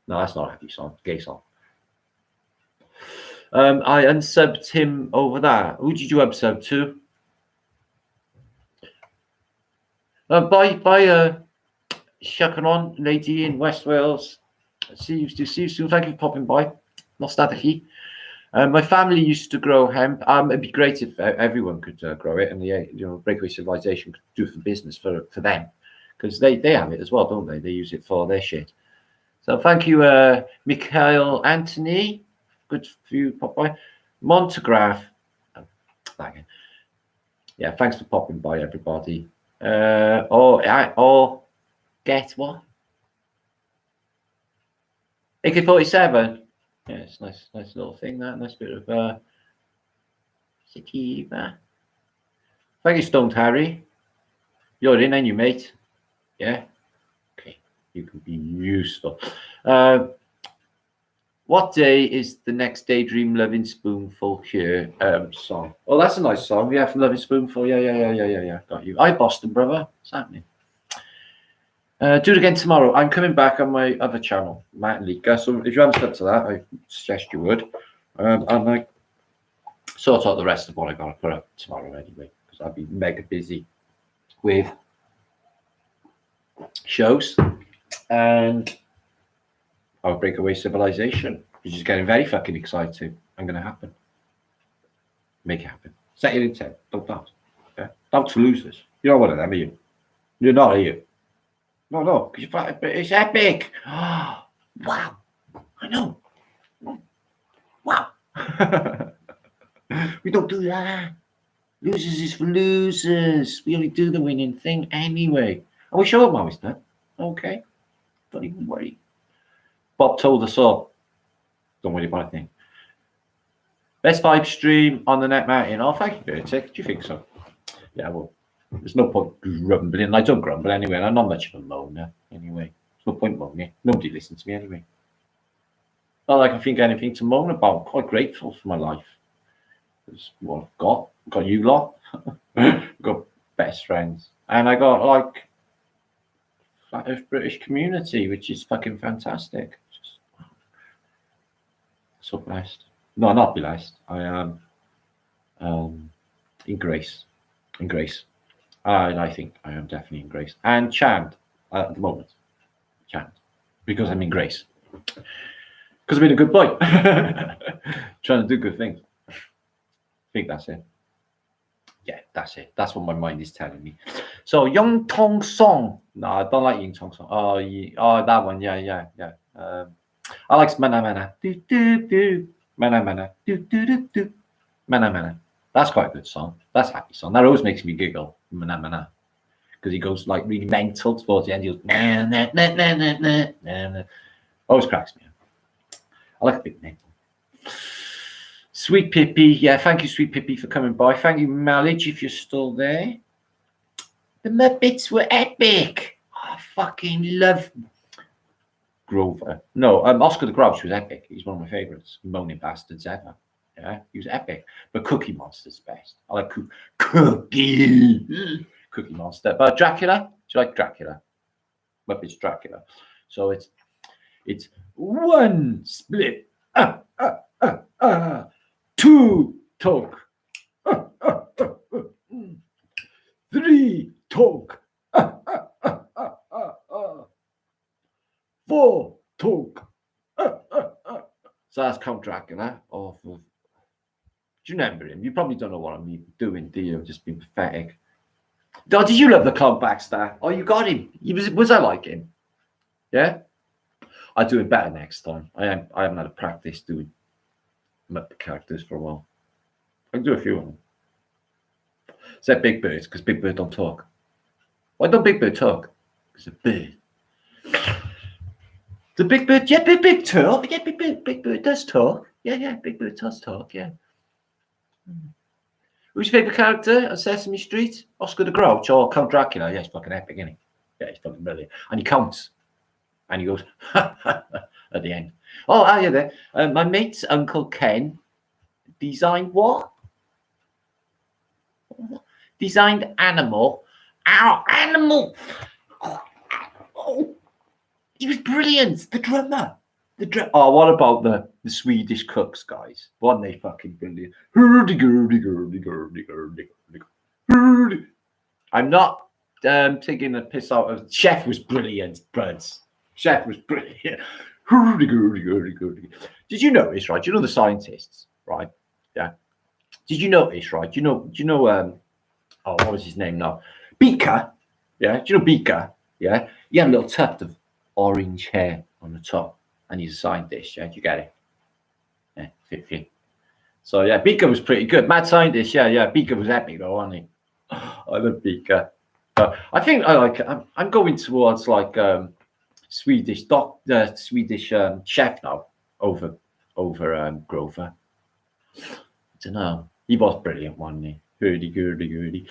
No, that's not a happy song. Gay song. I unsubbed him over that. Who did you unsub to? Bye, shucking on, lady in West Wales. See you soon. Thank you for popping by. Nostalgia. My family used to grow hemp. It'd be great if everyone could grow it, and the Breakaway Civilization could do it for business for them, because they have it as well, don't they? They use it for their shit. So thank you, Mikhail Anthony. Good for you, pop by. Montegraph. Yeah, thanks for popping by, everybody. Or get what? AK-47. Yeah, it's nice little thing. That nice bit of sativa. Thank you, Stoned Harry. You're in, ain't you, mate? Yeah. Okay, you can be useful. What day is the next Daydream Loving Spoonful here song? Oh, that's a nice song. Yeah, from Loving Spoonful. Yeah. Got you. Hi, Boston, brother. What's happening? Do it again tomorrow. I'm coming back on my other channel, Martin liedtke. So if you haven't stuck to that, I suggest you would. And I sort out the rest of what I got to put up tomorrow anyway, because I'll be mega busy with shows and our Breakaway Civilization, which is getting very fucking exciting. I'm going to happen. Make it happen. Set your intent. Don't doubt. Yeah? Doubt to losers. You're not one of them, are you? You're not, are you? No, because it's epic. Oh, wow. I know. Wow. We don't do that. Losers is for losers. We only do the winning thing anyway. And we show them how it's done. Okay. Don't even worry. Bob told us all. Don't worry about a thing. Best vibe stream on the net, Martin. Oh, thank you, Bertic. Do you think so? Yeah, well, there's no point grumbling. I don't grumble anyway. I'm not much of a moaner anyway. There's no point moaning. Nobody listens to me anyway. Not like I think anything to moan about. I'm quite grateful for my life. It's what I've got. I've got you lot. I've got best friends. And I got like Flat Earth British community, which is fucking fantastic. Just so blessed. No, not blessed. I am in grace. In grace. And I think I am definitely in grace. And chant at the moment. Chant. Because I'm in grace. Because I've been a good boy. Trying to do good things. I think that's it. Yeah, that's it. That's what my mind is telling me. So, Young Tong Song. No, I don't like Young Tong Song. Oh, yeah. Oh, that one. Yeah. I like Mana Mana. Do, do, do. Mana Mana. Do, do, do, do. Mana Mana. That's quite a good song. That's a happy song. That always makes me giggle. Mana Mana. Because he goes like really mental towards the end. He goes, nah, nah, nah, nah, nah, nah, nah. Always cracks me up. I like a big name. Sweet Pippi. Yeah, thank you, Sweet Pippi, for coming by. Thank you, Malage, if you're still there. The Muppets were epic. I fucking love Grover. No, Oscar the Grouch was epic. He's one of my favorites. Moaning bastards ever. Yeah, he was epic. But Cookie Monster's best. I like Cookie Monster. But Dracula? Do you like Dracula? Muppets Dracula. So it's one split. Two talk. Three talk. Four talk. So that's Count Dracula. Do you remember him? You probably don't know what I'm doing, do you? Just being pathetic. Oh, did you love the Count Baxter? Oh, you got him. Was I like him? Yeah? I'll do it better next time. I haven't had a practice doing Muppet characters for a while. I can do a few of them. Except Big Bird, because Big Bird don't talk. Why don't Big Bird talk? It's a bird. The Big Bird, yeah, Big talk. Yeah, Big Bird does talk. Yeah, Big Bird does talk, yeah. Who's your favourite character on Sesame Street? Oscar the Grouch or Count Dracula? Yeah, he's fucking epic, isn't he? Yeah, he's fucking brilliant. And he counts. And he goes, at the end. Oh, are you there? My mate's Uncle Ken designed what? Designed animal. Ow, animal! Oh, he was brilliant. The drummer. Oh, what about the Swedish cooks, guys? Weren't they fucking brilliant? I'm not taking a piss out of. Chef was brilliant, Bruds. Chef was brilliant. Did you notice, right? You know the scientists, right? Yeah. Did you notice, right? Do you know? Oh, what was his name now? Beaker. Yeah. Do you know Beaker? Yeah. He had a little tuft of orange hair on the top, and he's a scientist. Yeah. You get it? Yeah. 50. So yeah, Beaker was pretty good. Mad scientist. Yeah. Beaker was epic though, wasn't he? I love Beaker. I think I'm going towards like Swedish chef now over Grover. I don't know. He was brilliant, wasn't he? Goody.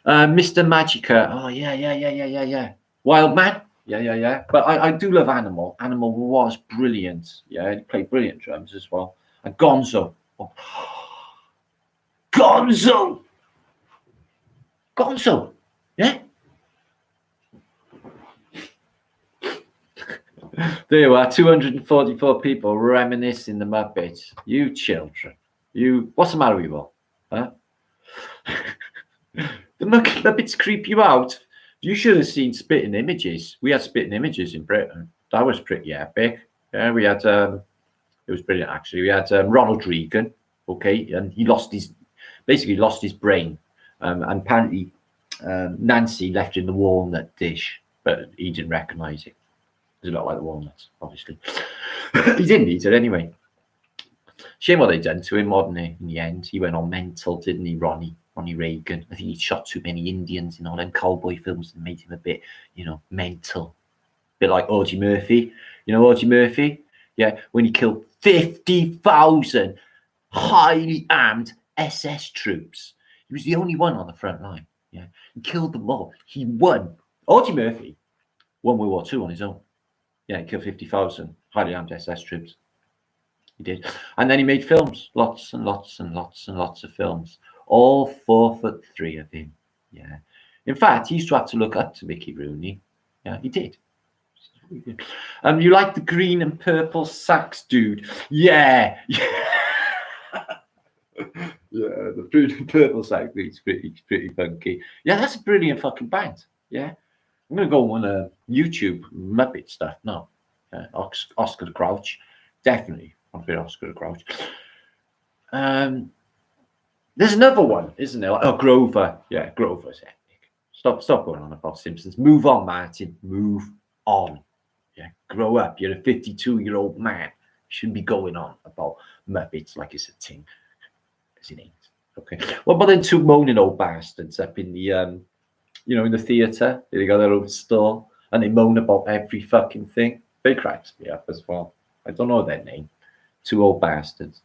Mr. Magica. Oh yeah. Wild Man. Yeah. But I do love Animal. Animal was brilliant. Yeah, he played brilliant drums as well. And Gonzo. Oh. Gonzo. Yeah. There you are, 244 people reminiscing the Muppets. You children. What's the matter with you all? Huh? The Muppets creep you out. You should have seen Spitting Images. We had Spitting Images in Britain. That was pretty epic. Yeah, we had it was brilliant actually. We had Ronald Reagan, okay, and he lost his brain. And apparently Nancy left in the walnut dish, but he didn't recognise it. It's not like the walnuts, obviously. He didn't eat it anyway. Shame what they done to him, wasn't it? In the end, he went on mental, didn't he, Ronnie Reagan? I think he shot too many Indians in all them cowboy films and made him a bit, mental. A bit like Audie Murphy. You know Audie Murphy? Yeah, when he killed 50,000 highly armed SS troops. He was the only one on the front line. Yeah, he killed them all. He won. Audie Murphy won World War II on his own. Yeah, he killed 50,000 highly armed SS troops. He did. And then he made films. Lots and lots of films. All 4'3" of him. Yeah. In fact, he used to have to look up to Mickey Rooney. Yeah, he did. You like the green and purple sax dude? Yeah. Yeah, the green and purple sax dude's pretty funky. Yeah, that's a brilliant fucking band. Yeah. I'm going to go on YouTube Muppet stuff now. Oscar the Grouch. Definitely a bit Oscar the Grouch. There's another one, isn't there? Oh, Grover. Yeah, Grover's epic. Stop going on about Simpsons. Move on, Martin. Move on. Yeah, grow up. You're a 52-year-old man. You shouldn't be going on about Muppets like it's a thing. Because it ain't. Okay. What about them two moaning old bastards up in the in the theatre? They got their own stall and they moan about every fucking thing. They cracks me up as well. I don't know their name. Two old bastards.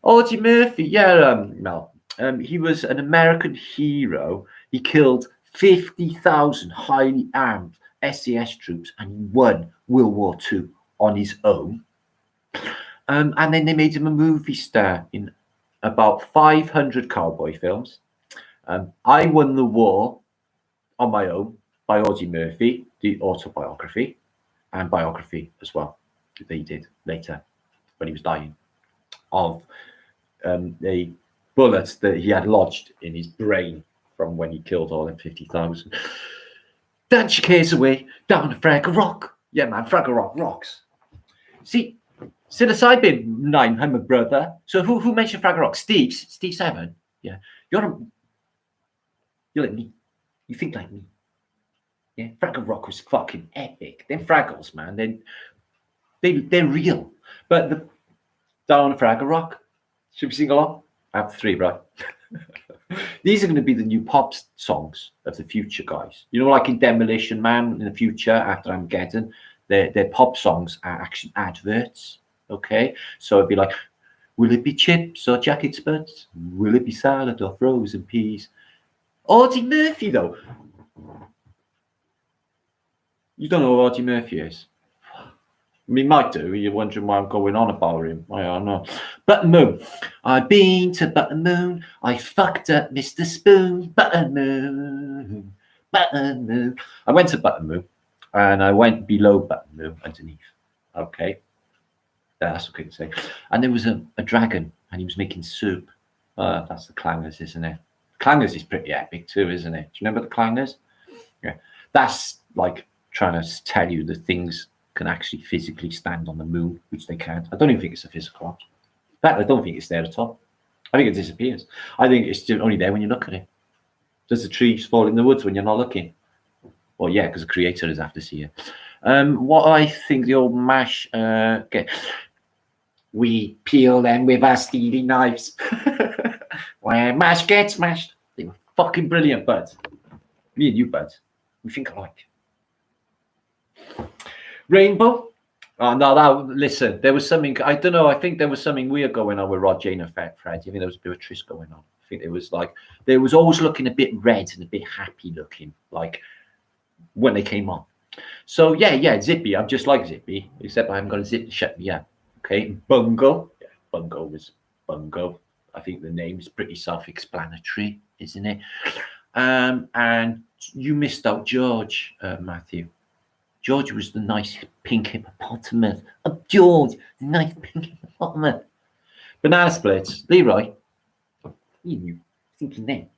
Audie Murphy, yeah, Mel. He was an American hero. He killed 50,000 highly armed SAS troops and he won World War II on his own. And then they made him a movie star in about 500 cowboy films. I Won the War on My Own by Audie Murphy, the autobiography and biography as well that he did later when he was dying of a bullet that he had lodged in his brain from when he killed all them 50,000. Dance your case away down to Fraggle Rock. Yeah, man, Fraggle Rock rocks. See, psilocybin 9, I'm a brother. So who mentioned Fraggle Rock? Steve 7. Yeah, you're like me. You think like me. Yeah, Fraggle Rock was fucking epic. Them Fraggles, man, they're real. But the down Fraggle Rock, should we sing along? I have 3, right? These are going to be the new pop songs of the future, guys. You know, like in Demolition Man in the future, after Armageddon, their pop songs are actually adverts. Okay, so it'd be like, will it be chips or jacket spuds? Will it be salad or frozen peas? Audie Murphy, though. You don't know who Audie Murphy is? I mean, might do. You're wondering why I'm going on about him. I don't know. Button Moon. I've been to Button Moon. I fucked up Mr. Spoon. Button Moon. Button Moon. I went to Button Moon and I went below Button Moon underneath. Okay. That's okay to say. And there was a dragon and he was making soup. That's the Clangers, isn't it? Clangers is pretty epic too, isn't it? Do you remember the Clangers? Yeah. That's like trying to tell you that things can actually physically stand on the moon, which they can't. I don't even think it's a physical object. In fact, I don't think it's there at all. I think it disappears. I think it's only there when you look at it. Does the trees fall in the woods when you're not looking? Well, yeah, because the creator is after see it. What I think the old mash get. We peel them with our steely knives. Where mash gets smashed. They were fucking brilliant, buds. Me and you, buds. We think alike. Rainbow. Oh no, listen, there was something, I don't know, I think there was something weird going on with Rod, Jane and Fred. I think there was a bit of a tryst going on. I think it was like, there was always looking a bit red and a bit happy looking, like when they came on. So yeah, Zippy, I'm just like Zippy, except I haven't got a zip to shut me up. Okay, Bungo. Yeah, Bungo was Bungo. I think the name is pretty self-explanatory, isn't it? And you missed out George, Matthew. George was the nice pink hippopotamus. Oh, George, the nice pink hippopotamus. Banana Splits, Leroy. You thinking then?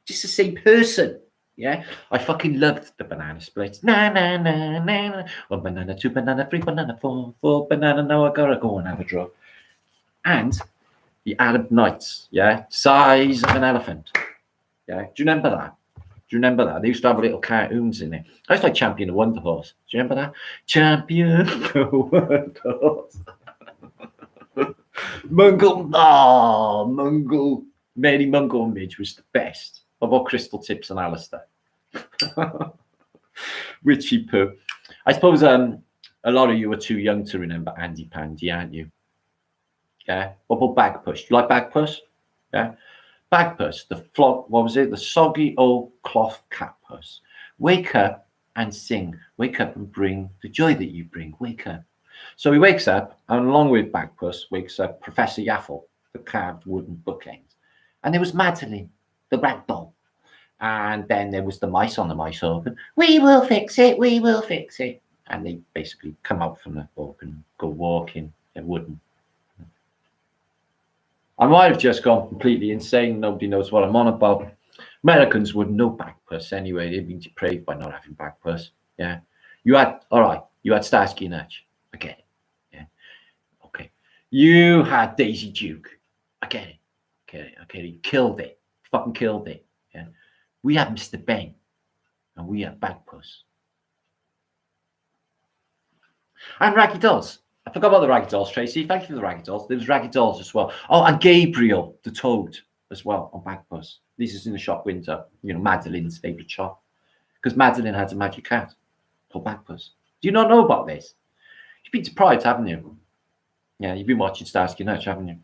Just the same person. Yeah, I fucking loved the Banana Splits. Na na na na na. 1 banana, 2 banana, 3 banana, 4 banana. Now I gotta go and have a draw. And the Arab Nights. Yeah, size of an elephant. Yeah, do you remember that? Do you remember that? They used to have little cartoons in it. I used to like Champion of Wonder Horse. Do you remember that? Champion of Wonder Horse. Mungle. Mary Mungle Midge was the best. What about Crystal Tips and Alistair? Richie Pooh. I suppose a lot of you are too young to remember Andy Pandy, aren't you? Yeah. What about Bagpuss? Do you like Bagpuss? Yeah. Bagpuss, the flog, what was it? The soggy old cloth cat puss. Wake up and sing. Wake up and bring the joy that you bring. Wake up. So he wakes up, and along with Bagpuss wakes up Professor Yaffle, the carved wooden bookend. And there was Madeline, the rag doll. And then there was the mice on the mice organ. We will fix it. We will fix it. And they basically come out from the organ and go walking. They're wooden. I might have just gone completely insane. Nobody knows what I'm on about. Americans wouldn't know Bagpuss anyway. They've been depraved by not having Bagpuss. Yeah. You had Starsky and Hutch. I get it. Yeah. Okay. You had Daisy Duke. I get it. Okay. He killed it. Fucking killed it. Yeah. We had Mr. Ben. And we had Bagpuss. And Raggy Dolls. I forgot about the Raggy Dolls, Tracy. Thank you for the Raggy Dolls. There was Raggy Dolls as well. Oh, and Gabriel, the Toad, as well, on Bagpuss. This is in the shop window. You know, Madeline's favourite shop. Because Madeline has a magic cat called Bagpuss. Do you not know about this? You've been deprived, haven't you? Yeah, you've been watching Starsky and Hutch, haven't you?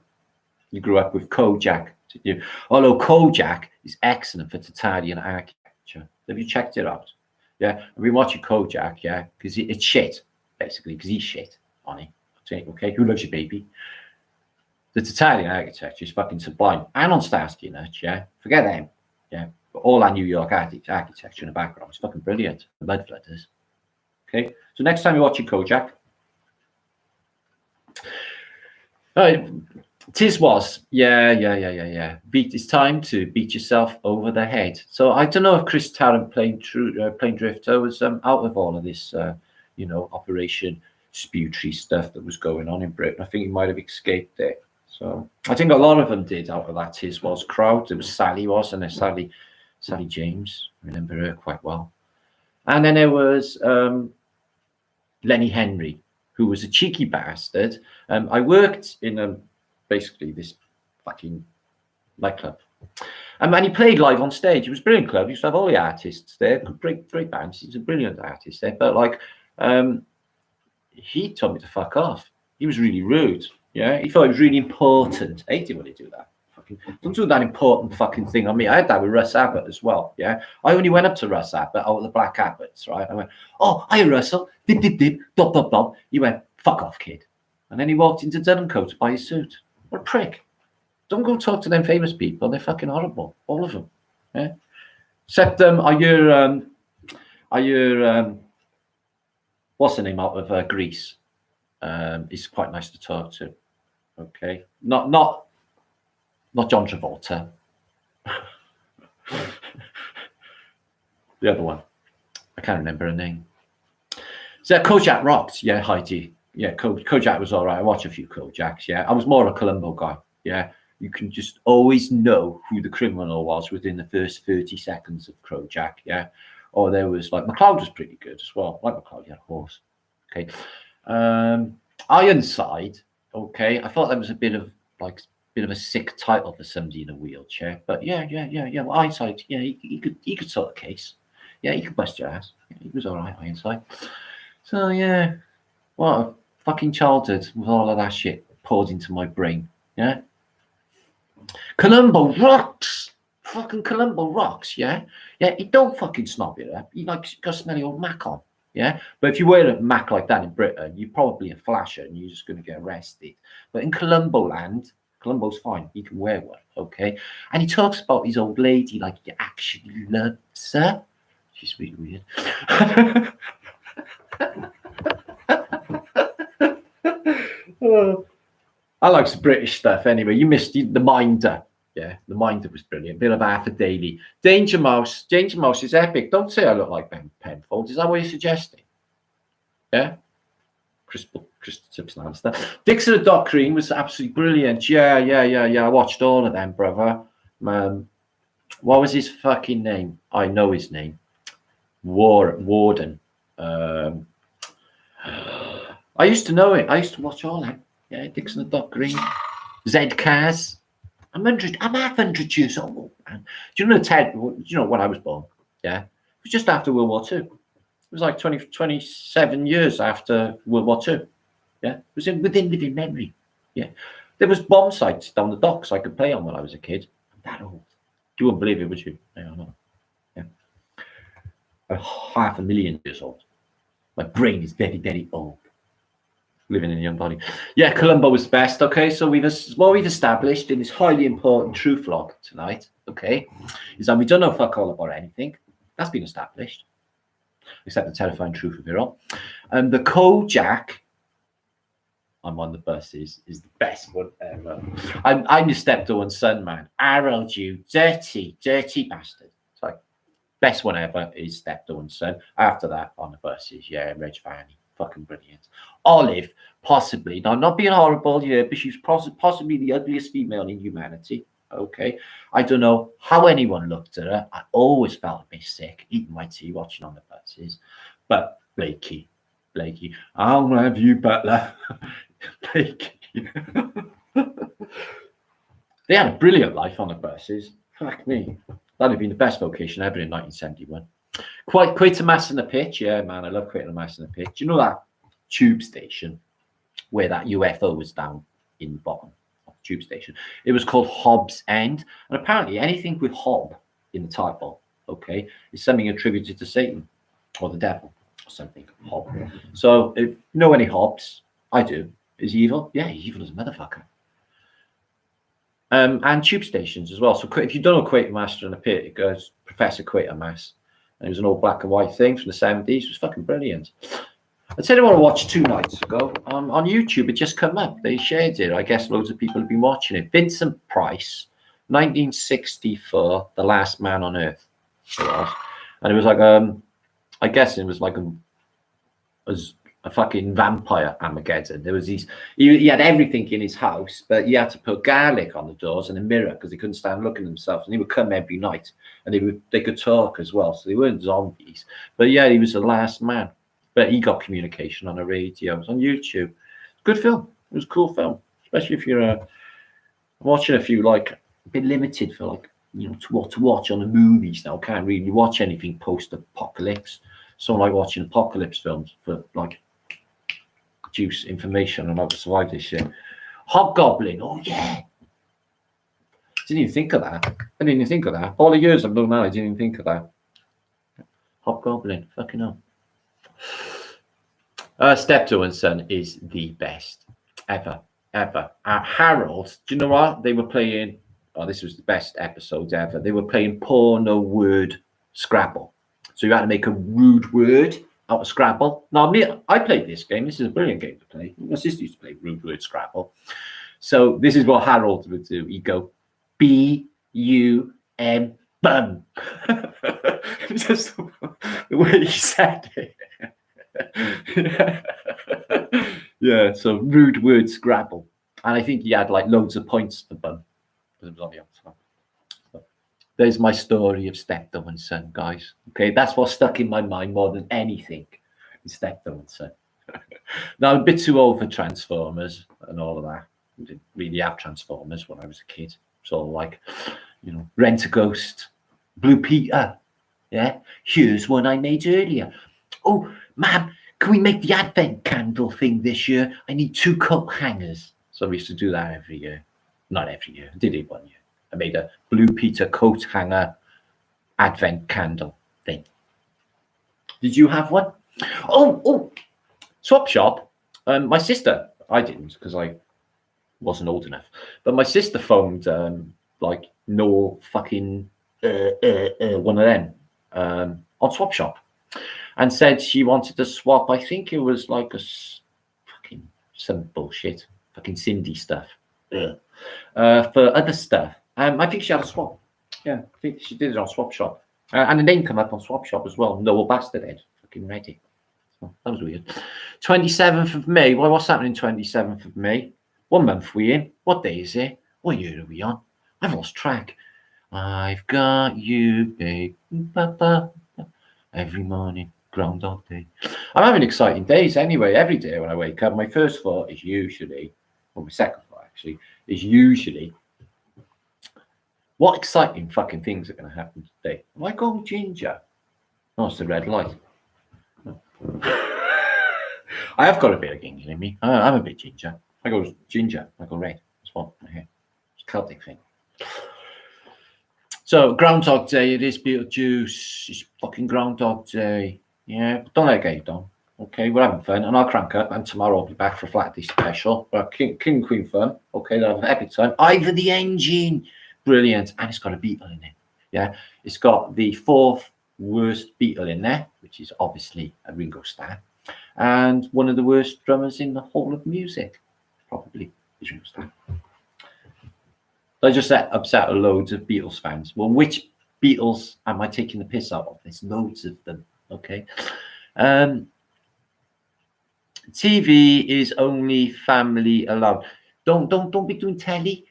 You grew up with Kojak. Did you? Although Kojak is excellent for Tartarian architecture. Have you checked it out? Yeah, I've been watching Kojak, yeah, because it's shit, basically, because he's shit on it. Okay, who loves your baby? The Tartarian architecture is fucking sublime. And on Starsky and Hutch, yeah, forget them, yeah. But all our New York architecture in the background is fucking brilliant. The mud flooders. Okay, so next time you're watching Kojak, Tis was, yeah. It's time to beat yourself over the head. So I don't know if Chris Tarrant playing Drifter was out of all of this, Operation Spewtree stuff that was going on in Britain. I think he might have escaped it. So I think a lot of them did out of that Tis was crowd. There was Sally, wasn't there? Sally James. I remember her quite well. And then there was Lenny Henry, who was a cheeky bastard. I worked in basically this fucking nightclub. And he played live on stage. It was a brilliant club. He used to have all the artists there, great bands. He's a brilliant artist there. But like, he told me to fuck off. He was really rude. Yeah, he thought it was really important. I didn't want to do that. Fucking don't do that important fucking thing on me. I had that with Russ Abbott as well. Yeah, I only went up to Russ Abbott out of the Black Abbots, right? I went, oh, hi Russell, dip dip dip, dop dop dop. He went, fuck off, kid. And then he walked into Duncoat to buy his suit. What a prick. Don't go talk to them famous people. They're fucking horrible, all of them. Yeah. Except I hear what's the name out of Greece? He's quite nice to talk to. Okay, not John Travolta. The other one, I can't remember her name. So Kojak rocked. Yeah, Heidi. Yeah, Kojak was all right. I watched a few Kojaks. Yeah, I was more a Columbo guy. Yeah, you can just always know who the criminal was within the first 30 seconds of Kojak. Yeah, or there was like McLeod was pretty good as well. Like McLeod, he had a horse. Okay, Ironside. Okay, I thought that was a bit of a sick title for somebody in a wheelchair, but yeah. Well, Ironside, yeah, he could sort the case. Yeah, he could bust your ass. Yeah, he was all right, Ironside. So yeah, what a fucking childhood with all of that shit poured into my brain. Yeah, Columbo rocks. Fucking Columbo rocks. Yeah. He don't fucking snob it up. He got smelly old Mac on. Yeah, but if you wear a Mac like that in Britain, you're probably a flasher and you're just going to get arrested. But in Columbo land, Columbo's fine. He can wear one, okay? And he talks about his old lady like he actually loves her. She's really weird. I like some British stuff anyway. You missed the Minder. Yeah, the Minder was brilliant. Bit of Arthur Daly. Danger Mouse. Danger Mouse is epic. Don't say I look like Ben Penfold. Is that what you're suggesting? Yeah? Crystal Tips and stuff. Dixon and Doc Green was absolutely brilliant. Yeah. I watched all of them, brother. What was his fucking name? I know his name. Warden. I used to know it. I used to watch all that. Yeah, Dixon and Doc Green. Zed Cars. I'm 100 years old, man. Do you know Ted? Do you know when I was born? Yeah, it was just after World War II. It was like 27 years after World War II. Yeah, it was within living memory. Yeah, there was bomb sites down the docks I could play on when I was a kid. I'm that old. You wouldn't believe it, would you? Yeah, I know. Yeah, 500,000 years old. My brain is very, very old. Living in a young body. Yeah, Columbo was the best. Okay, so we've established in this highly important truth log tonight, okay, is that we don't know fuck all about anything. That's been established, except the terrifying truth of it all. And the Kojak, I'm on the bus, is the best one ever. I'm your stepdaughter's son, man. Harold, you dirty bastard. It's like best one ever is stepdaughter's son. After that, on the buses, yeah, Reg Fanny. Fucking brilliant. Olive, possibly. Now, I'm not being horrible here, but she's possibly the ugliest female in humanity. Okay. I don't know how anyone looked at her. I always felt a bit sick eating my tea, watching on the buses. But Blakey. I'll have you, Butler. Blakey. They had a brilliant life on the buses. Fuck me. That'd have been the best vocation ever in 1971. Quatermass in the pitch, yeah, man. I love Quatermass in the pitch. You know that tube station where that UFO was down in the bottom of the tube station? It was called Hobbs End, and apparently anything with Hob in the title, okay, is something attributed to Satan or the devil or something. Hob. So if you know any Hobbs, I do. Is he evil? Yeah, he's evil as a motherfucker. And tube stations as well. So if you don't know Quatermass in the pit, it goes Professor Quatermass. And it was an old black and white thing from the 70s. It was fucking brilliant. I tell you what I watched 2 nights ago. On YouTube, it just come up. They shared it. I guess loads of people have been watching it. Vincent Price, 1964, The Last Man on Earth. It was. And it was like, I guess it was like a fucking vampire Armageddon. There was these, he had everything in his house, but he had to put garlic on the doors and a mirror because he couldn't stand looking at themselves. And he would come every night, and they could talk as well, so they weren't zombies. But yeah, he was the last man. But he got communication on a radio. It was on YouTube. Good film. It was a cool film, especially if you're watching a few, like, a bit limited for, like, you know, to watch on the movies now. Can't really watch anything post-apocalypse. So I like watching apocalypse films for, like, juice information on how to survive this shit. Hobgoblin, oh yeah. Didn't even think of that. I didn't even think of that. All the years I've known that, I didn't even think of that. Hobgoblin, fucking hell. Steptoe and Son is the best ever. Harold, do you know what? They were playing, oh, this was the best episode ever. They were playing porno word Scrabble. So you had to make a rude word out of Scrabble. Now, I played this game. This is a brilliant game to play. My sister used to play rude word Scrabble. So this is what Harold would do. He'd go, B-U-M, bun. Just the way he said it. Yeah, so rude word Scrabble. And I think he had like loads of points for bun. Because it was on the outside. So there's my story of Steptoe and Son, guys. Okay, that's what stuck in my mind more than anything. Steptoe and Son. Now, I'm a bit too old for Transformers and all of that. I didn't really have Transformers when I was a kid. So like, you know, Rent-A-Ghost, Blue Peter. Yeah, here's one I made earlier. Oh, Ma'am, can we make the advent candle thing this year? I need 2 coat hangers. So we used to do that every year. Not every year. I did it one year. I made a Blue Peter coat hanger advent candle thing. Did you have one? Oh, swap shop. My sister, I didn't because I wasn't old enough. But my sister phoned like no fucking one of them on swap shop. And said she wanted to swap. I think it was like fucking some bullshit, fucking Cindy stuff, for other stuff. I think she had a swap. Yeah, I think she did it on Swap Shop, and the name came up on Swap Shop as well. Noah Bastardhead, fucking ready. So that was weird. 27th of May. Well, what's happening 27th of May? 1 month we in. What day is it? What year are we on? I've lost track. I've got you, babe. Every morning. Groundhog Day. I'm having exciting days anyway. Every day when I wake up, my first thought is usually, or my second thought actually, is usually, what exciting fucking things are going to happen today? Am I going ginger? No, it's the red light. No. I have got a bit of ginger in me. I'm a bit ginger. I go ginger. I go red. That's what my hair. It's a Celtic thing. So Groundhog Day. It is Beetlejuice. It's fucking Groundhog Day. Yeah, but don't let it get you down. Okay, we're having fun, and I'll crank up. And tomorrow I'll be back for Flat Day special. But King and Queen fun. Okay, they'll have an epic time. Ivor the Engine, brilliant, and it's got a Beatle in it. Yeah, it's got the 4th worst Beatle in there, which is obviously a Ringo Starr, and one of the worst drummers in the whole of music, probably is Ringo Starr. I just upset loads of Beatles fans. Well, which Beatles am I taking the piss out of? There's loads of them. Okay. TV is only family allowed. Don't be doing telly.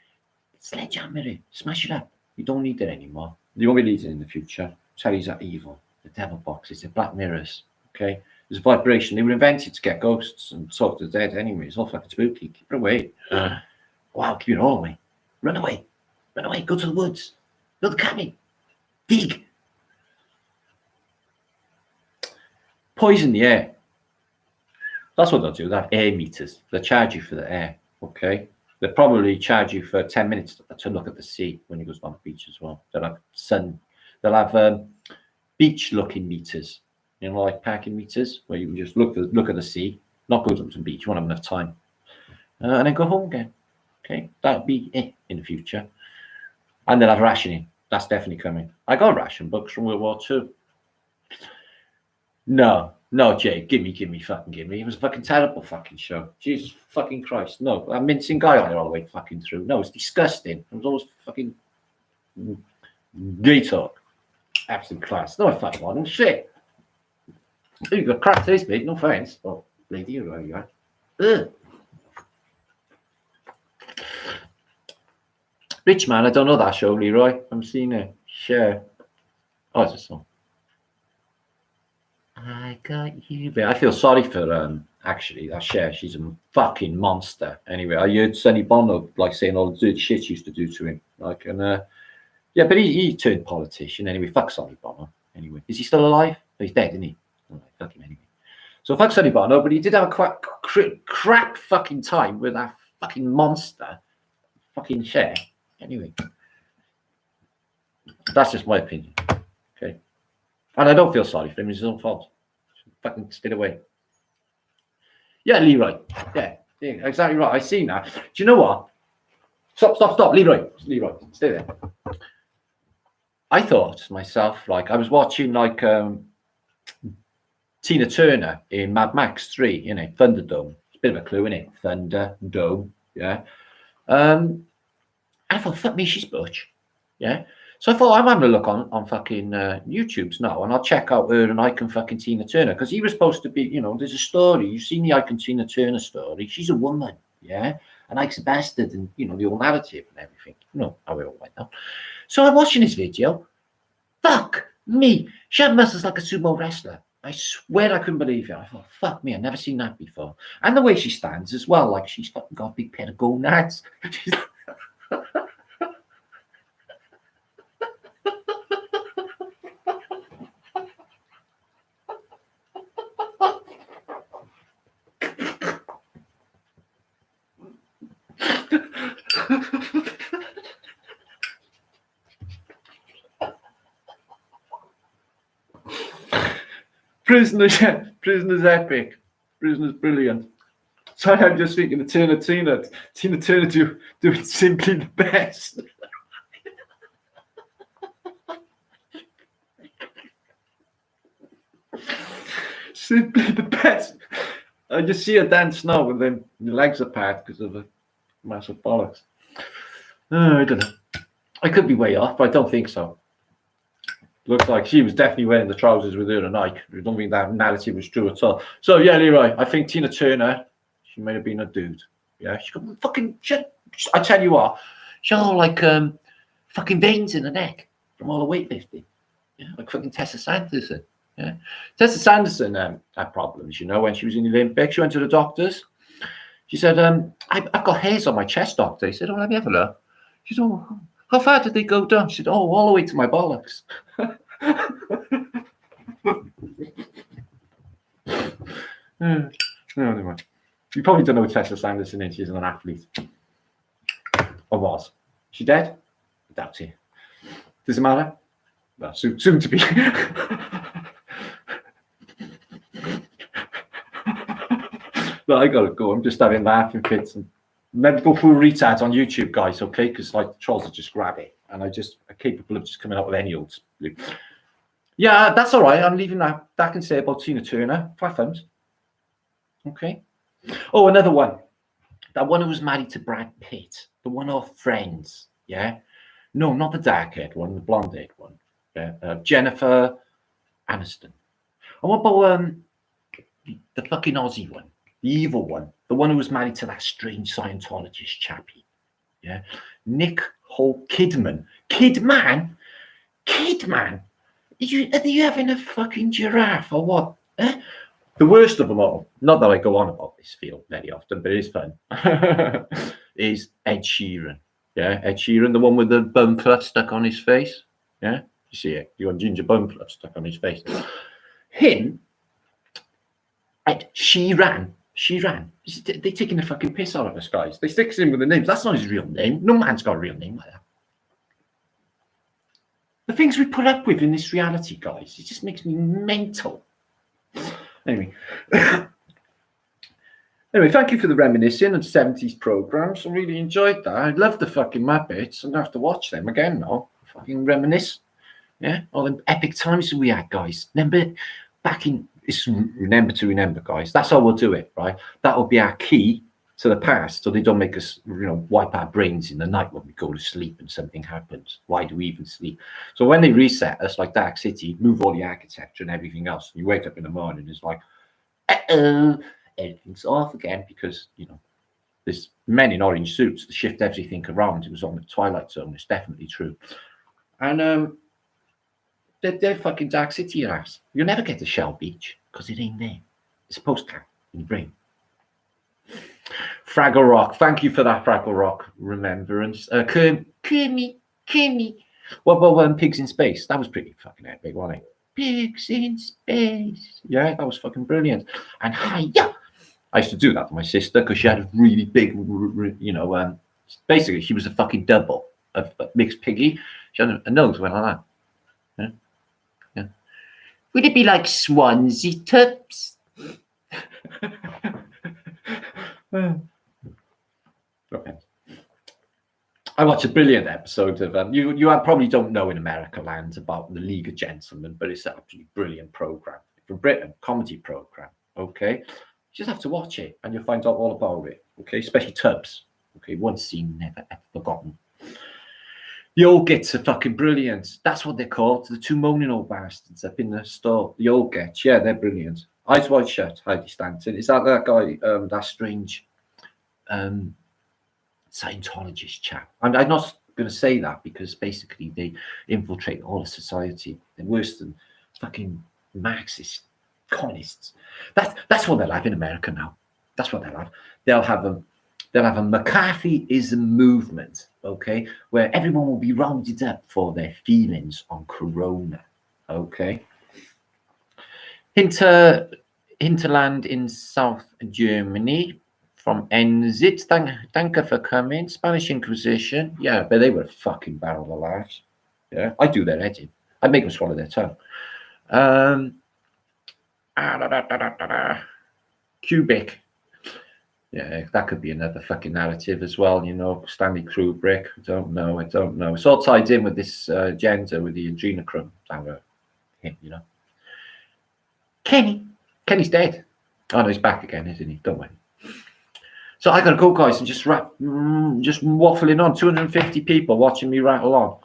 Sledgehammer it. Smash it up. You don't need it anymore. You won't be needing it in the future. Tellies are evil. The devil boxes. They're black mirrors. Okay. There's a vibration. They were invented to get ghosts and talk to the dead anyway. It's all fucking spooky. Keep it away. Wow, keep it all away. Run away. Run away. Go to the woods. Build a cabin. Dig. Poison the air. That's what they'll do. They'll have air meters. They'll charge you for the air. Okay. They'll probably charge you for 10 minutes to look at the sea when you go on the beach as well. They'll have They'll have beach looking meters. You know, like parking meters where you can just look at the sea, not go to the beach. You won't have enough time, and then go home again. Okay, that'd be it in the future. And they'll have rationing. That's definitely coming. I got ration books from World War II. No, Jay, give me. It was a fucking terrible fucking show. Jesus fucking Christ. No, I'm mincing guy on it all the way fucking through. No, it's disgusting. It was always fucking gay talk. Absolute class. No, I fucking want shit. You got crap taste, mate. No offense. Well, Lady, right, you are. Ugh. Rich Man, I don't know that show, Leroy. I'm seeing it. Share. Oh, it's a song. I got you. But I feel sorry for actually that Cher. She's a fucking monster. Anyway, I heard Sonny Bono like saying all the dirty shit she used to do to him. Like, and yeah, but he turned politician anyway. Fuck Sonny Bono. Anyway, is he still alive? He's dead, isn't he? Oh, fuck him anyway. So fuck Sonny Bono, but he did have a crap fucking time with that fucking monster, fucking Cher. Anyway, that's just my opinion. Okay, and I don't feel sorry for him. It's his own fault. Fucking stay away. Yeah, Leroy. Yeah, exactly right. I seen that. Do you know what? Stop, Leroy, stay there. I thought to myself, like, I was watching like Tina Turner in Mad Max 3, you know, Thunderdome. It's a bit of a clue, innit? Thunderdome, yeah. I thought, fuck me, she's butch, yeah. So I thought I'm having a look on fucking YouTube's now, and I'll check out her and Icon fucking Tina Turner, because he was supposed to be, you know, there's a story. You've seen the Icon Tina Turner story. She's a woman, yeah, and Ike's a bastard, and you know the whole narrative and everything. You know how it all went down. So I'm watching this video. Fuck me, she had muscles like a sumo wrestler. I swear I couldn't believe it. I thought, fuck me, I've never seen that before. And the way she stands as well, like she's fucking got a big pair of gonads. Prisoner's epic. Prisoner's brilliant. Sorry, I'm just thinking of Tina Turner doing simply the best. Simply the best. I just see her dance now with them legs apart because of the massive bollocks. I don't know. I could be way off, but I don't think so. Looks like she was definitely wearing the trousers with her and Ike. I don't think that narrative was true at all. So yeah, Leroy, I think Tina Turner, she may have been a dude. Yeah, she got fucking shit. I tell you what, she got all like fucking veins in the neck from all the weightlifting. Yeah, like fucking Tessa Sanderson. Yeah, Tessa Sanderson had problems, you know, when she was in the Olympics. She went to the doctors. She said, I've got hairs on my chest, doctor. He said, oh, let me have a look. She said, oh, how far did they go down? She said, oh, all the way to my bollocks. No, never mind. You probably don't know who Tessa Sanderson is. She's an athlete. Or was. She dead? I doubt it. Does it matter? Well, soon to be. No, I gotta go. I'm just having laughing fits and maybe go through retards on YouTube, guys, okay? Because like the trolls are just grab it, and I'm capable of just coming up with any old. Yeah, that's all right. I'm leaving that. That can say about Tina Turner. 5 thumbs. Okay. Oh, another one. That one who was married to Brad Pitt. The one off Friends. Yeah. No, not the dark-haired one. The blonde-haired one. Yeah. Jennifer Aniston. And what about the fucking Aussie one? The evil one, the one who was married to that strange Scientologist chappie, yeah, Nick Kidman. Kidman. Are you having a fucking giraffe or what? Eh? The worst of them all, not that I go on about this field very often, but it is fun, is Ed Sheeran. Yeah, Ed Sheeran, the one with the bum fluff stuck on his face. Yeah, you see it? You got ginger bum fluff stuck on his face. Him, Ed Sheeran. They're taking the fucking piss out of us, guys. They stick him with the names. That's not his real name. No man's got a real name like that. The things we put up with in this reality, guys, it just makes me mental. Anyway. Thank you for the reminiscing of 70s programs. I really enjoyed that. I love the fucking Muppets. I'm going to have to watch them again now. Fucking reminisce. Yeah, all the epic times we had, guys. Remember back in... It's remember to remember, guys. That's how we'll do it, right? That will be our key to the past, so they don't make us, you know, wipe our brains in the night when we go to sleep and something happens. Why do we even sleep? So when they reset us, like Dark City, move all the architecture and everything else, and you wake up in the morning, it's like, everything's off again because, you know, there's men in orange suits to shift everything around. It was on the Twilight Zone. It's definitely true. And they're fucking Dark City, your ass. You'll never get to Shell Beach because it ain't there. It's a postcard in your brain. Fraggle Rock. Thank you for that, Fraggle Rock remembrance. Kimmy. What about Pigs in Space? That was pretty fucking epic, wasn't it? Pigs in Space. Yeah, that was fucking brilliant. And hiya. I used to do that to my sister because she had a really big, you know, basically she was a fucking double of mixed piggy. She had a nose went like that. Yeah. Would it be like Swansea Tups? Okay. I watched a brilliant episode of you probably don't know in America land about the League of Gentlemen, but it's an absolutely brilliant program from Britain, comedy program. Okay, you just have to watch it and you'll find out all about it. Okay, especially Tubbs. Okay, one scene never ever forgotten. The old gets are fucking brilliant. That's what they're called. The two moaning old bastards up in the store. The old gets, yeah, they're brilliant. Eyes Wide Shut, Heidi Stanton. Is that guy? That strange Scientologist chap. I'm not going to say that because basically they infiltrate all of society. They're worse than fucking Marxist communists. That's what they'll have in America now. That's what they'll have. They'll have a McCarthyism movement, okay, where everyone will be rounded up for their feelings on Corona, okay. Hinterland in South Germany. From NZ, thank you for coming. Spanish Inquisition, yeah, but they were a fucking barrel of laughs. Yeah, I do their head in. I make them swallow their tongue. Cubic, yeah, that could be another fucking narrative as well. You know, Stanley Kubrick. I don't know. It's all tied in with this gender with the adrenochrome down him. You know, Kenny's dead. Oh no, he's back again, isn't he? Don't worry. So I gotta go, guys, and just waffling on. 250 people watching me rattle on.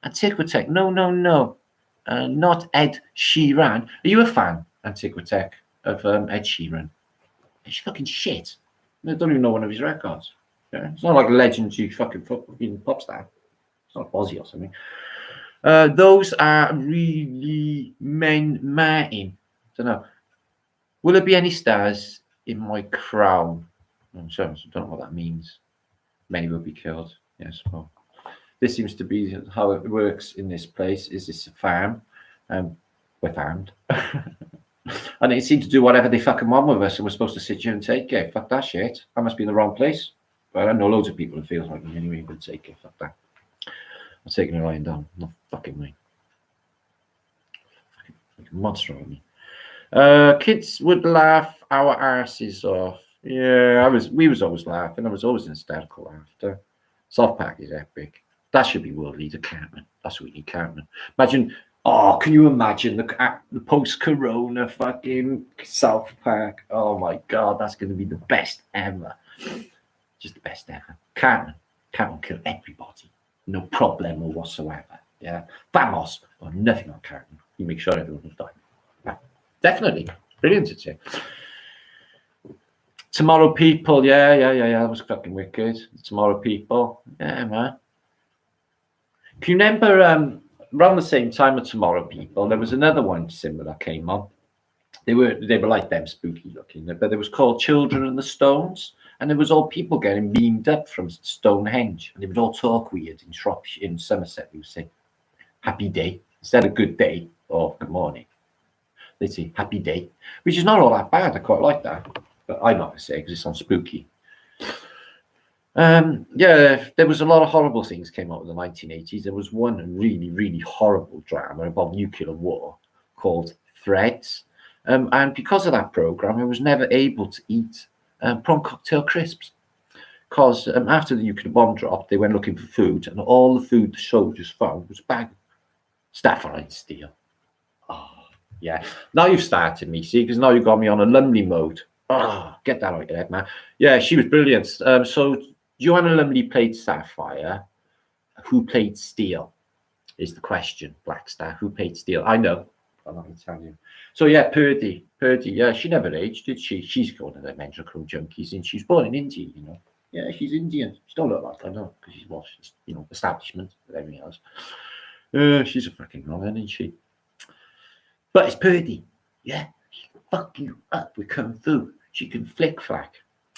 Antiquitech, no, not Ed Sheeran. Are you a fan, Antiquitech, of Ed Sheeran? It's fucking shit. I don't even know one of his records. Yeah? It's not like a legendary fucking pop star. It's not Ozzy or something. Those are really men Martin. Don't know. Will there be any stars in my crown? I'm sorry, I don't know what that means. Many will be killed. Yes, well, this seems to be how it works in this place. Is this a farm? We're farmed. And they seem to do whatever they fucking want with us, and we're supposed to sit here and take it. Fuck that shit. I must be in the wrong place. But I know loads of people who feel like me anyway, but take it. Fuck that. I'm taking it lying down. Not fucking me. Fucking monster on me. Kids would laugh our arses off. Yeah, we was always laughing. I was always in hysterical laughter. South Park is epic. That should be world leader Cartman. That's what we need, Cartman. Imagine, can you imagine the post-corona fucking South Park? Oh my God, that's going to be the best ever. Just the best ever. Cartman will kill everybody. No problem whatsoever. Yeah. Vamos. Or nothing on Cartman. You make sure everyone will die. Yeah. Definitely. Brilliant, it's it. Tomorrow People, yeah, that was fucking wicked. Tomorrow People, yeah, man. Can you remember around the same time of Tomorrow People, there was another one similar that came on. They were like them, spooky looking, but it was called Children and the Stones, and there was all people getting beamed up from Stonehenge, and they would all talk weird in Shropshire, in Somerset. They would say happy day instead of good day or good morning. They'd say happy day, which is not all that bad. I quite like that. But I'm not going to say because it's on spooky. Yeah, there was a lot of horrible things came out in the 1980s. There was one really, really horrible drama about nuclear war called Threads. And because of that program, I was never able to eat prawn cocktail crisps. Because after the nuclear bomb dropped, they went looking for food, and all the food the soldiers found was bag Staffordshire steel. Oh, yeah. Now you've started me, see, because now you've got me on a Lumley mode. Oh, get that out of your head, man. Yeah, she was brilliant. So Joanna Lumley played Sapphire. Who played Steel is the question, Black Star. Who played Steel? I know. I can tell you. So yeah, Purdy, yeah, she never aged, did she? She's one of the menstrual junkies, and she's born in India, you know. Yeah, she's Indian. She don't look like I know, because she's watched, you know, establishment and everything else. She's a fucking wrong, isn't she? But it's Purdy. Yeah, she can fuck you up with kung fu. She can flick flack.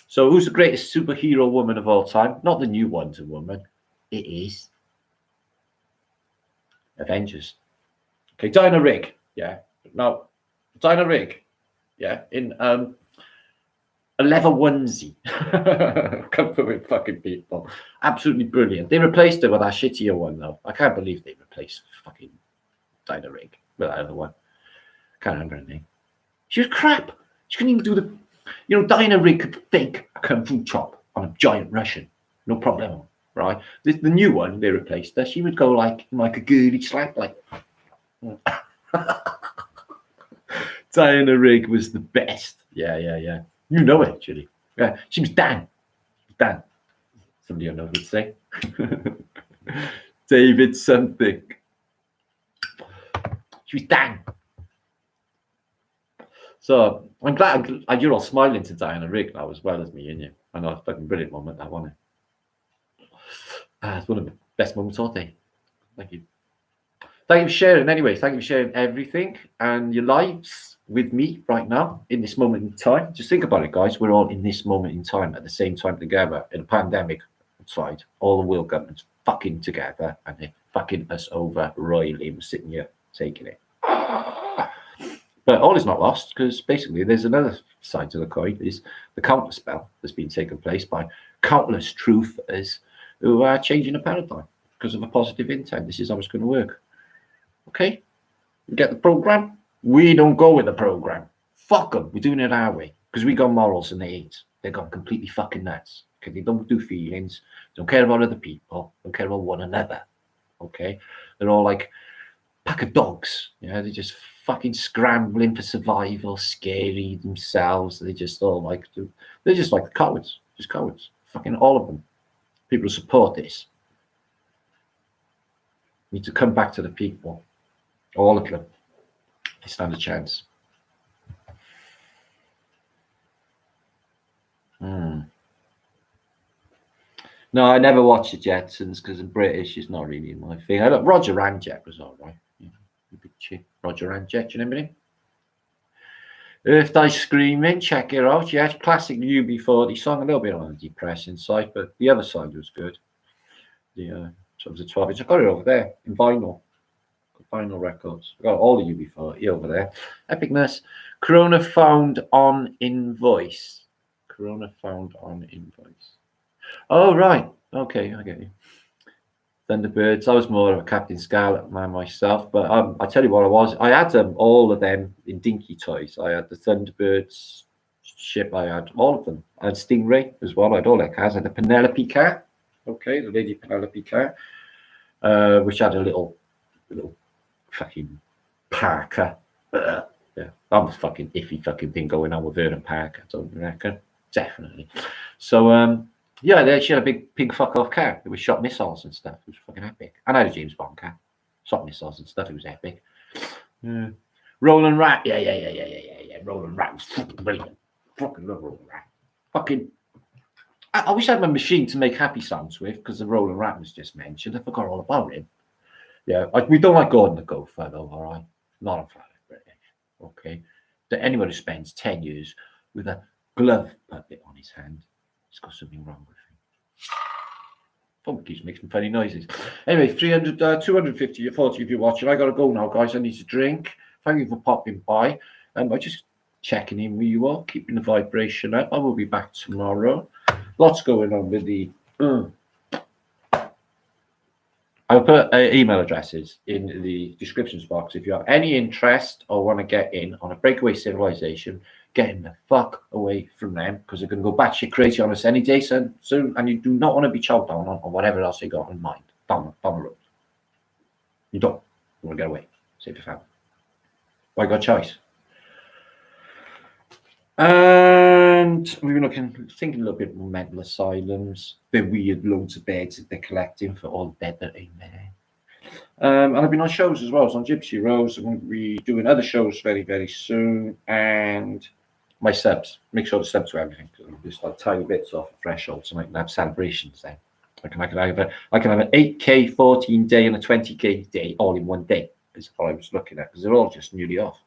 So who's the greatest superhero woman of all time? Not the new Wonder Woman. It is Avengers. Okay, Dinah Rigg. Yeah. Now, Dinah Rigg. Yeah, in a leather onesie. Come for with fucking people. Absolutely brilliant. They replaced her with that shittier one, though. I can't believe they replaced fucking Dinah Rigg with that other one. Can't remember her name. She was crap. She couldn't even do the... You know, Dinah Rigg could fake a kung fu chop on a giant Russian. No problem, right? The new one, they replaced her. She would go like a girly slap, like... Dinah Rigg was the best. Yeah. You know it, actually. Yeah, she was Dan. Somebody I know would say. David something. She was Dan. So I'm glad you're all smiling to Dinah Rigg now as well as me and you. I know it's a fucking brilliant moment, that wasn't it? It's one of the best moments all day. Thank you. Thank you for sharing. Anyway, thank you for sharing everything and your lives with me right now in this moment in time. Just think about it, guys. We're all in this moment in time at the same time together in a pandemic outside. All the world governments fucking together and they're fucking us over royally. We're sitting here taking it. But all is not lost, because basically there's another side to the coin, is the counter spell that's been taken place by countless truthers who are changing the paradigm because of a positive intent. This is how it's going to work. Okay? You get the program? We don't go with the program. Fuck them. We're doing it our way, because we got morals and they ain't. They've gone completely fucking nuts. Okay? They don't do feelings. Don't care about other people. Don't care about one another. Okay? They're all like pack of dogs. You know, they're just fucking scrambling for survival, scary themselves. They just all like, they're just like cowards. Just cowards. Fucking all of them. People who support this need to come back to the people. All of them. They stand a chance. No, I never watched the Jetsons because I'm British. It's not really my thing. I thought Roger Ramjet was all right. Yeah, big chick. Roger Ramjet, you know him? Earth Day Screaming, check it out. Yeah, classic UB40 song. A little bit on the depressing side, but the other side was good. The so it was a 12-inch. I got it over there in vinyl. Vinyl records. I got all the UB40 over there. Epicness. Corona found on invoice. Corona found on invoice. Oh, right. Okay, I get you. Thunderbirds. I was more of a Captain Scarlet man myself, but I tell you what I had all of them in Dinky Toys. I had the Thunderbirds ship. I had all of them. I had Stingray as well. I had all their cars. I had the Penelope car. Okay, the Lady Penelope car, which had a little fucking Parker. Yeah, that was fucking iffy fucking thing going on with her and Parker. Don't you reckon? Definitely. So yeah, she had a big pink fuck off car. It was shot missiles and stuff. It was fucking epic. And I had a James Bond car. Shot missiles and stuff. It was epic. Yeah. Roland Rat. Yeah. Roland Rat was fucking brilliant. Fucking love Roland Rat. Fucking. I wish I had my machine to make happy sounds with, because the Roland Rat was just mentioned. I forgot all about him. Yeah, we don't like Gordon the Gopher, though, all right? Not on Friday British. Okay? That anyone who spends 10 years with a glove puppet on his hand, it's got something wrong with him. Phone keeps making funny noises. Anyway, 250, 40 of you watching. I got to go now, guys. I need to drink. Thank you for popping by. I'm just checking in with you all, keeping the vibration up. I will be back tomorrow. Lots going on with the... I'll put email addresses in the descriptions box. If you have any interest or want to get in on a breakaway civilization, getting the fuck away from them, because they're going to go batshit crazy on us any day soon, and you do not want to be choked down on or whatever else you got in mind down the road. You don't. You want to get away. Save your family. Why got choice? And we've been thinking a little bit more mental asylums, the weird loads of beds that they're collecting for all the dead that ain't there. And I've been on shows as well. I was on Gypsy Rose. I'm going to be doing other shows very, very soon. And my subs, make sure the subs are everything. Just like tiny bits off the threshold so I can have celebrations then. I can have an 8K 14 day and a 20K day all in one day. Is what I was looking at because they're all just newly off.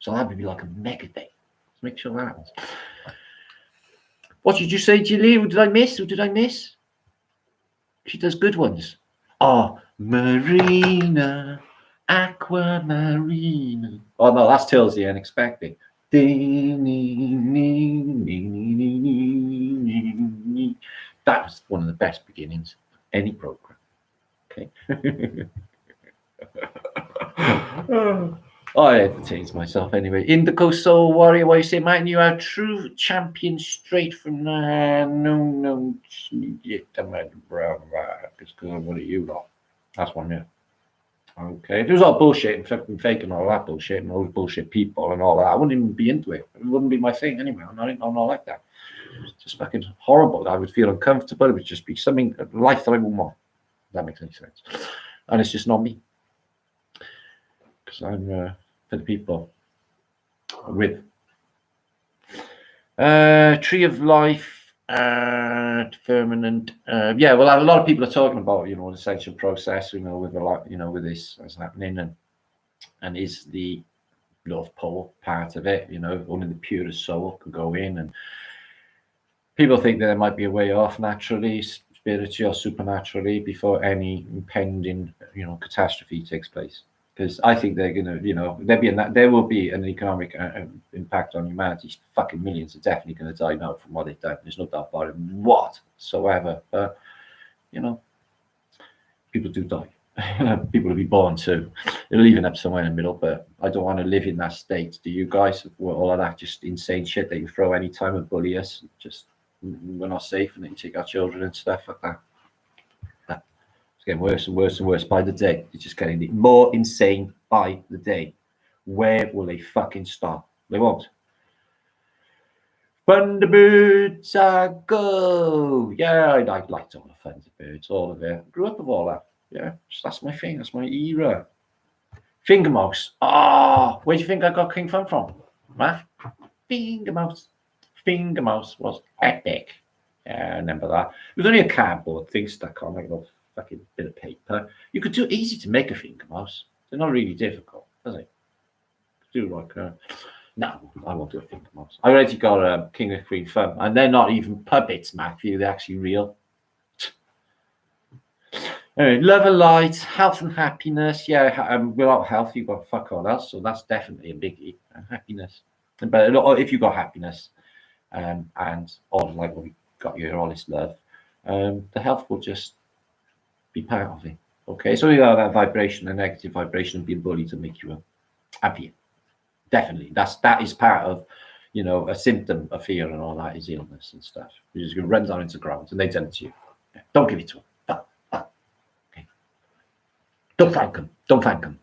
So that would be like a mega day. Let's make sure that happens. What did you say, Julie? Who did I miss? Who did I miss? She does good ones. Oh, Marina, Aquamarina. Oh no, that's Tales the Unexpected. That was one of the best beginnings of any program. Okay. I entertains myself anyway. Indigo Soul Warrior, what you say, Martin? You are true champion straight from no yet. Because what are you lot? That's one, yeah. Okay, if it was all bullshit and fucking fake and all that bullshit and all those bullshit people and all that, I wouldn't even be into it. It wouldn't be my thing anyway. I'm not like that. It's just fucking horrible. I would feel uncomfortable. It would just be something, a life that I wouldn't want. If that makes any sense. And it's just not me. Because I'm for the people with Tree of Life, permanent. Yeah, well, a lot of people are talking about, the ascension process, with a lot, with this that's happening, and is the North Pole part of it, only the purest soul can go in, and people think that there might be a way off naturally, spiritually or supernaturally before any impending, catastrophe takes place. Because I think they're gonna, there will be an economic impact on humanity. Fucking millions are definitely going to die now from what they've done. There's no doubt about it whatsoever. But people do die. People will be born too. They're leaving up somewhere in the middle. But I don't want to live in that state. Do you guys? All of that just insane shit that you throw any time and bully us. Just we're not safe, and then you take our children and stuff like that. Getting worse and worse and worse by the day. It's just getting more insane by the day. Where will they fucking stop? They won't. Thunderbirds, go! Yeah, I liked all the Thunderbirds, all of it. Grew up with all that. Yeah, that's my thing. That's my era. Finger Mouse. Where do you think I got King Fun from? Math? Finger Mouse. Finger Mouse was epic. Yeah, I remember that. It was only a cardboard thing stuck on, like a little fucking bit of paper. You could do easy to make a finger mouse. They're not really difficult, is it? Do like no, I won't do a finger mouse. I already got King of Queen Fun, and they're not even puppets, Matthew. They're actually real. Anyway, love and light, health and happiness. Yeah, without health, you've got fuck all else. So that's definitely a biggie. Happiness, but if you've got happiness, and all like what we got you, all this love, the health will just be part of it. Okay, so you have that vibration, a negative vibration, and being bullied to make you happier. Definitely, that is part of, a symptom of fear and all that is illness and stuff. You're just gonna run down into the ground and they tell it to you. Yeah. Don't give it to them. Okay. Don't thank them. Don't thank them.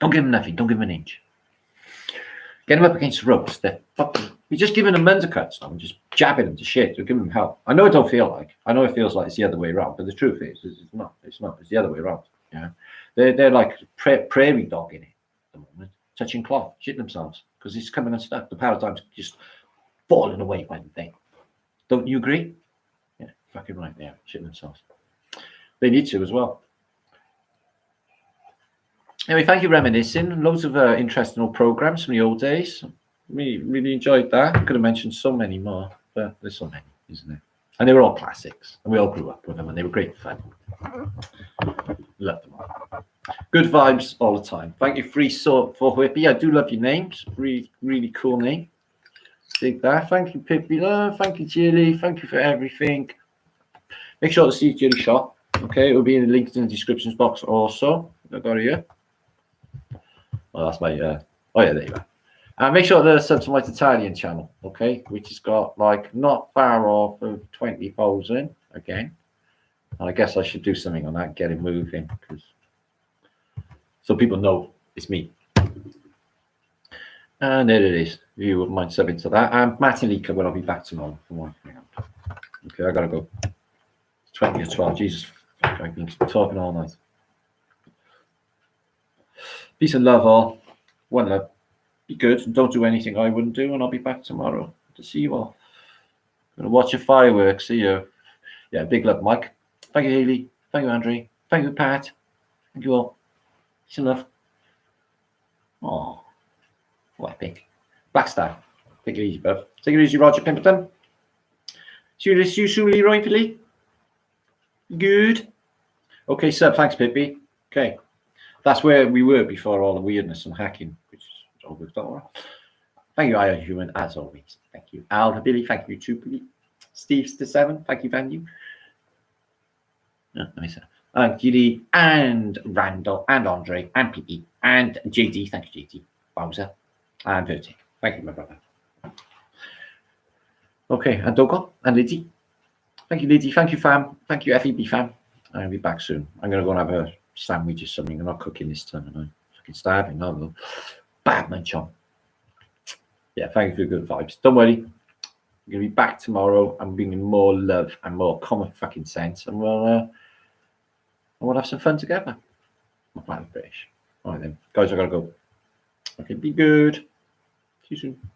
Don't give them nothing. Don't give them an inch. Get them up against the ropes. They're fucking. You're just giving them undercuts now and just jabbing them to shit. You're giving them help. I know it don't feel like. I know it feels like it's the other way around, but the truth is, it's not. It's not. It's the other way around. Yeah, they're like prairie dog in it at the moment, touching cloth, shitting themselves because it's coming unstuck. The paradigm's just falling away by the day. Don't you agree? Yeah, fucking right. Yeah, shitting themselves. They need to as well. Anyway, thank you, reminiscing. Loads of interesting old programs from the old days. Really enjoyed that. I could have mentioned so many more, but there's so many, isn't there? And they were all classics, and we all grew up with them, and they were great fun. Loved them all. Good vibes all the time. Thank you, Free for Whippy. I do love your names. Really cool name. Dig that. Thank you, Pippi. Thank you, Jilly. Thank you for everything. Make sure to see Jilly shop. Okay, it will be in the links in the descriptions box also. I got it here. Well, that's my. Oh yeah, there you are. Make sure to sub to my Tartarian channel, okay, which has got like not far off of 20,000 again. And I guess I should do something on that, get it moving, because so people know it's me. And there it is. If you wouldn't mind subbing to that. And Martin Leaker, well, I'll be back tomorrow. Okay, I gotta go. It's 20 to 12. Jesus, I've been talking all night. Peace and love, all. One love. Be good and don't do anything I wouldn't do, and I'll be back tomorrow to see you all. Gonna watch your fireworks. See you. Yeah, big love, Mike. Thank you, Haley. Thank you, Andre. Thank you, Pat. Thank you all. Peace and love. Oh, what epic. Blackstar. Take it easy, bud. Take it easy, Roger Pemberton. See you soon, Leroy Philly. Good. Okay, sir. Thanks, Pippi. Okay. That's where we were before all the weirdness and hacking, which is all worked out all right. Thank you, I Am Human, as always. Thank you, Al, Billy. Thank you, too, Billy. Steve's to 7. Thank you, Van. And Giddy, and Randall, and Andre, and Pippi, and JD. Thank you, JD. Bowser, and Vertic. Thank you, my brother. Okay, and Dogo, and Liddy. Thank you, Liddy. Thank you, fam. Thank you, FEB fam. I'll be back soon. I'm going to go and have a sandwich or something. I'm not cooking this time, and I'm fucking starving. No, bad man, chum. Yeah, thank you for the good vibes. Don't worry. I'm going to be back tomorrow. I'm bringing more love and more common fucking sense, and we'll have some fun together. My plan is British. All right, then. Guys, I got to go. Okay, be good. See you soon.